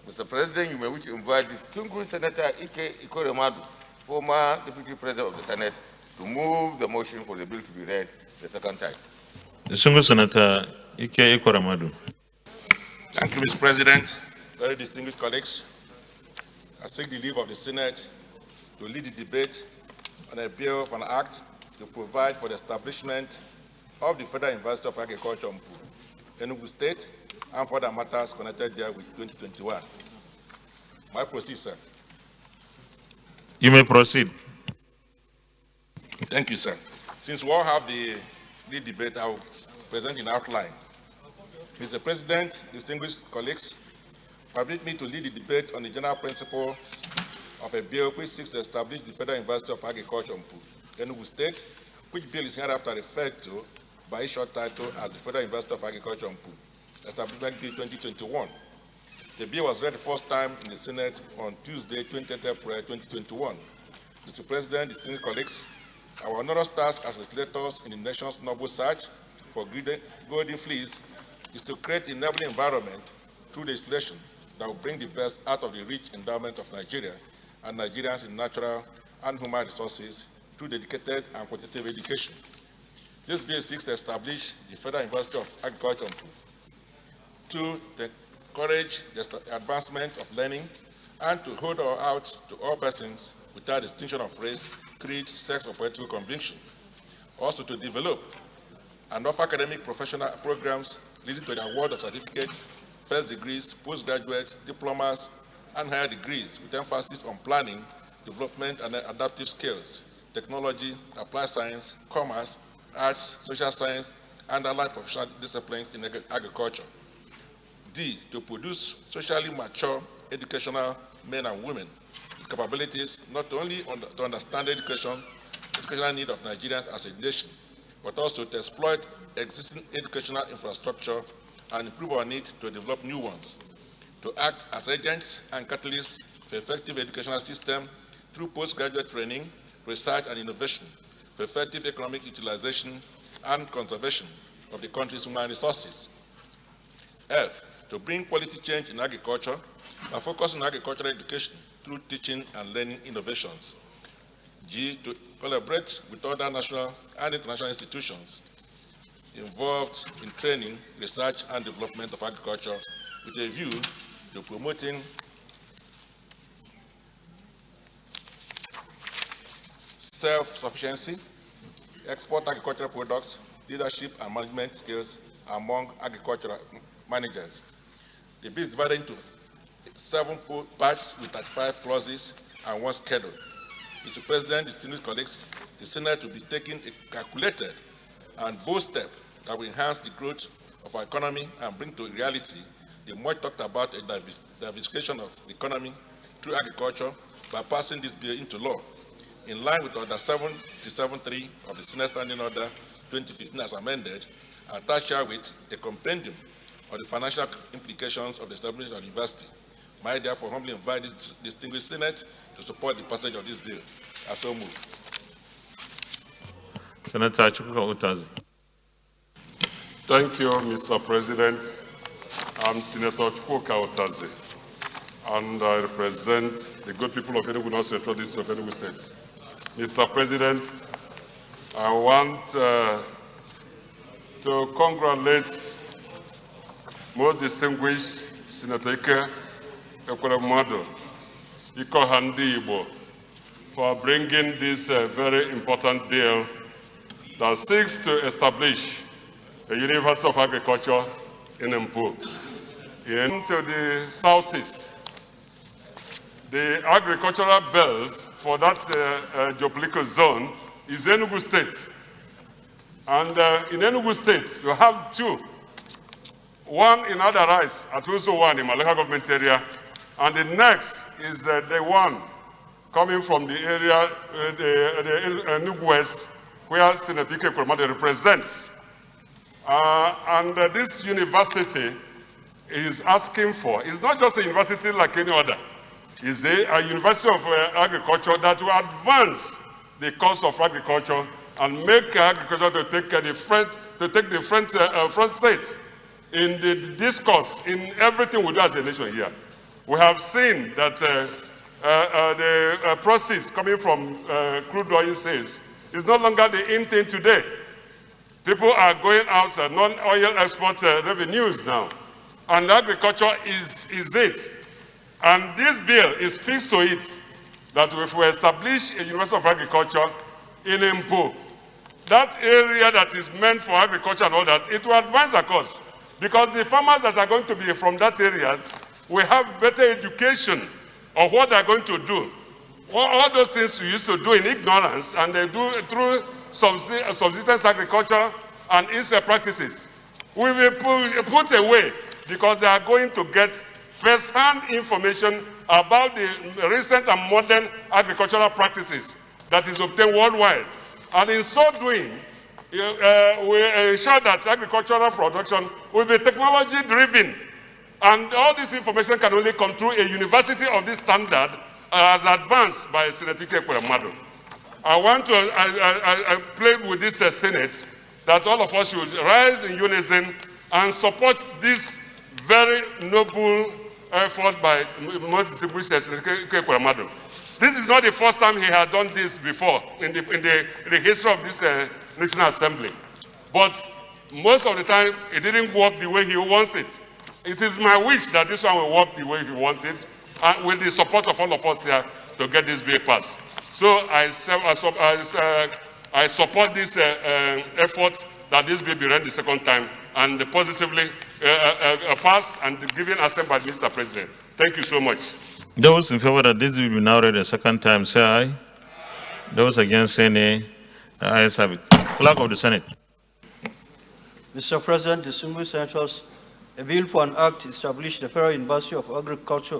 Mr. President, you may wish to invite distinguished Senator Ike Ikoremadu, former Deputy President of the Senate, to move the motion for the bill to be read the second time. Distinguished Senator Ike Ikoremadu. Thank you, Mr. President. Very distinguished colleagues, I seek the leave of the Senate to lead the debate on a bill of an act to provide for the establishment of the Federal University of Agriculture, Enugu State, and further matters connected there with 2021. My proceed, sir. You may proceed. Thank you, sir. Since we all have the lead debate, I will present in outline. Mr. President, distinguished colleagues, permit me to lead the debate on the general principle of a bill which seeks to establish the Federal University of Agriculture, Enugu State, which bill is hereafter referred to by its short title as the Federal University of Agriculture, Establishment Bill 2021. The bill was read the first time in the Senate on Tuesday, 20th April 2021. Mr. President, distinguished colleagues, our honorous task as legislators in the nation's noble search for golden fleece is to create an enabling environment through legislation that will bring the best out of the rich endowment of Nigeria and Nigerians in natural and human resources through dedicated and quantitative education. This bill seeks to establish the Federal University of Agriculture to encourage the advancement of learning and to hold out to all persons without distinction of race, creed, sex, or political conviction. Also to develop and offer academic professional programs leading to the award of certificates, first degrees, postgraduate, diplomas, and higher degrees with emphasis on planning, development, and adaptive skills, technology, applied science, commerce, arts, social science, and allied professional disciplines in agriculture. D, to produce socially mature educational men and women with capabilities not only to understand the educational need of Nigerians as a nation, but also to exploit existing educational infrastructure and improve our need to develop new ones, to act as agents and catalysts for effective educational system through postgraduate training, research and innovation, for effective economic utilization and conservation of the country's human resources. F, to bring quality change in agriculture by focusing on agricultural education through teaching and learning innovations. G, to collaborate with other national and international institutions involved in training, research, and development of agriculture with a view to promoting self-sufficiency, export agricultural products, leadership and management skills among agricultural managers. The bill is divided into 7 parts with 35 clauses and 1 schedule. Mr. President, distinguished colleagues, the Senate will be taking a calculated and bold step that will enhance the growth of our economy and bring to reality the much talked about a diversification of the economy through agriculture by passing this bill into law, in line with Order 77.3 of the Senate Standing Order 2015 as amended, attached here with a compendium of the financial implications of the establishment of the university. I therefore humbly invite the distinguished Senate to support the passage of this bill. I so move. Senator Chukwuka Utazi. Thank you, Mr. President. I'm Senator Chukwuka Utazi, and I represent the good people of Enugu North Central District of Enugu State. Mr. President, I want to congratulate most distinguished Senator Ike Ekweremadu, Iko Handi Igbo, for bringing this very important bill that seeks to establish a University of Agriculture in Mpu. Into the southeast, the agricultural belt for that geopolitical zone is Enugu State. And in Enugu State, you have two. One in Adarais, at also one in Malaka government area, and the next is the one coming from the area, the Enugu West, where Senator Ike Ekweremadu represents. And this university is asking for, it's not just a university like any other, it's a university of agriculture that will advance the course of agriculture and make agriculture to take the front seat in the discourse, in everything we do as a nation here. We have seen that the proceeds coming from crude oil sales is no longer the in thing today. People are going out non-oil export revenues now, and agriculture is it. And this bill is fixed to it that if we establish a University of Agriculture in Impo, that area that is meant for agriculture and all that, it will advance the cause. Because the farmers that are going to be from that area will have better education of what they're going to do. All those things we used to do in ignorance, and they do through subsistence agriculture and insect practices. We will put away because they are going to get first-hand information about the recent and modern agricultural practices that is obtained worldwide. And in so doing, we ensure that agricultural production will be technology-driven. And all this information can only come through a university of this standard as advanced by Senator Ike Ekweremadu. I want to I plead with this Senate that all of us should rise in unison and support this very noble effort by most distinguished Senator Ike Ekweremadu. This is not the first time he had done this before in the history of this National Assembly. But most of the time, it didn't work the way he wants it. It is my wish that this one will work the way he wants it, and with the support of all of us here to get this bill passed. So I support this effort that this bill be read the second time and positively passed and given assent by Mr. President. Thank you so much. Those in favor that this will be now read a second time, say aye. Those against, say nay. The ayes have it. Clerk of the Senate. Mr. President, distinguished senators, a bill for an act established the Federal University of Agriculture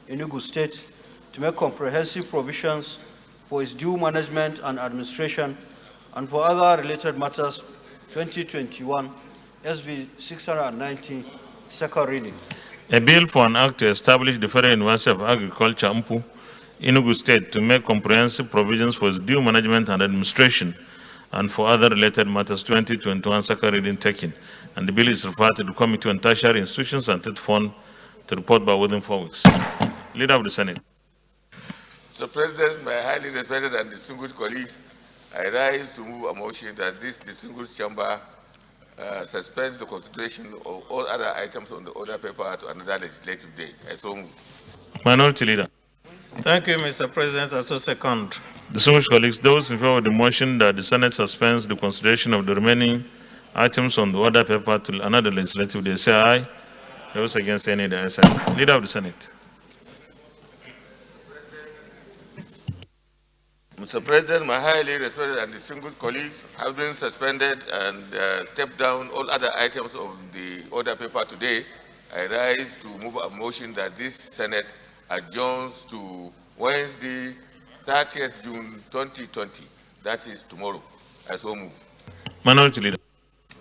in Enugu State to make comprehensive provisions for its due management and administration and for other related matters, 2021, SB 690, second reading. A bill for an act to establish the Federal University of Agriculture, Enugu State, to make comprehensive provisions for its due management and administration and for other related matters, 2021, second reading taken. And the bill is referred to the Committee on Tertiary Institutions and State Fund to report by within 4 weeks. Leader of the Senate. Mr. President, my highly respected and distinguished colleagues, I rise to move a motion that this distinguished chamber suspends the consideration of all other items on the order paper to another legislative day. I so move. Minority Leader. Thank you, Mr. President. I so second. Distinguished colleagues, those in favor of the motion that the Senate suspends the consideration of the remaining items on the order paper to another legislative day, say aye. Those against, say nay. The ayes have it. Leader of the Senate. Mr. President, my highly respected and distinguished colleagues, have been suspended and stepped down all other items of the order paper today. I rise to move a motion that this Senate adjourns to Wednesday, 30th June 2020. That is tomorrow. I so move. Minority Leader.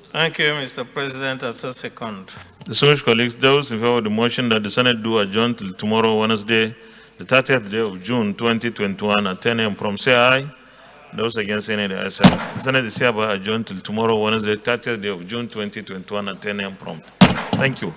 Thank you, Mr. President. I so second. Distinguished colleagues, those in favor of the motion that the Senate do adjourn till tomorrow, Wednesday, the 30th day of June 2021 at 10 a.m. from, say aye. Those against, say nay. The ayes have it. The Senate is hereby adjourned till tomorrow, Wednesday, 30th day of June 2021 at 10 a.m. prompt. Thank you.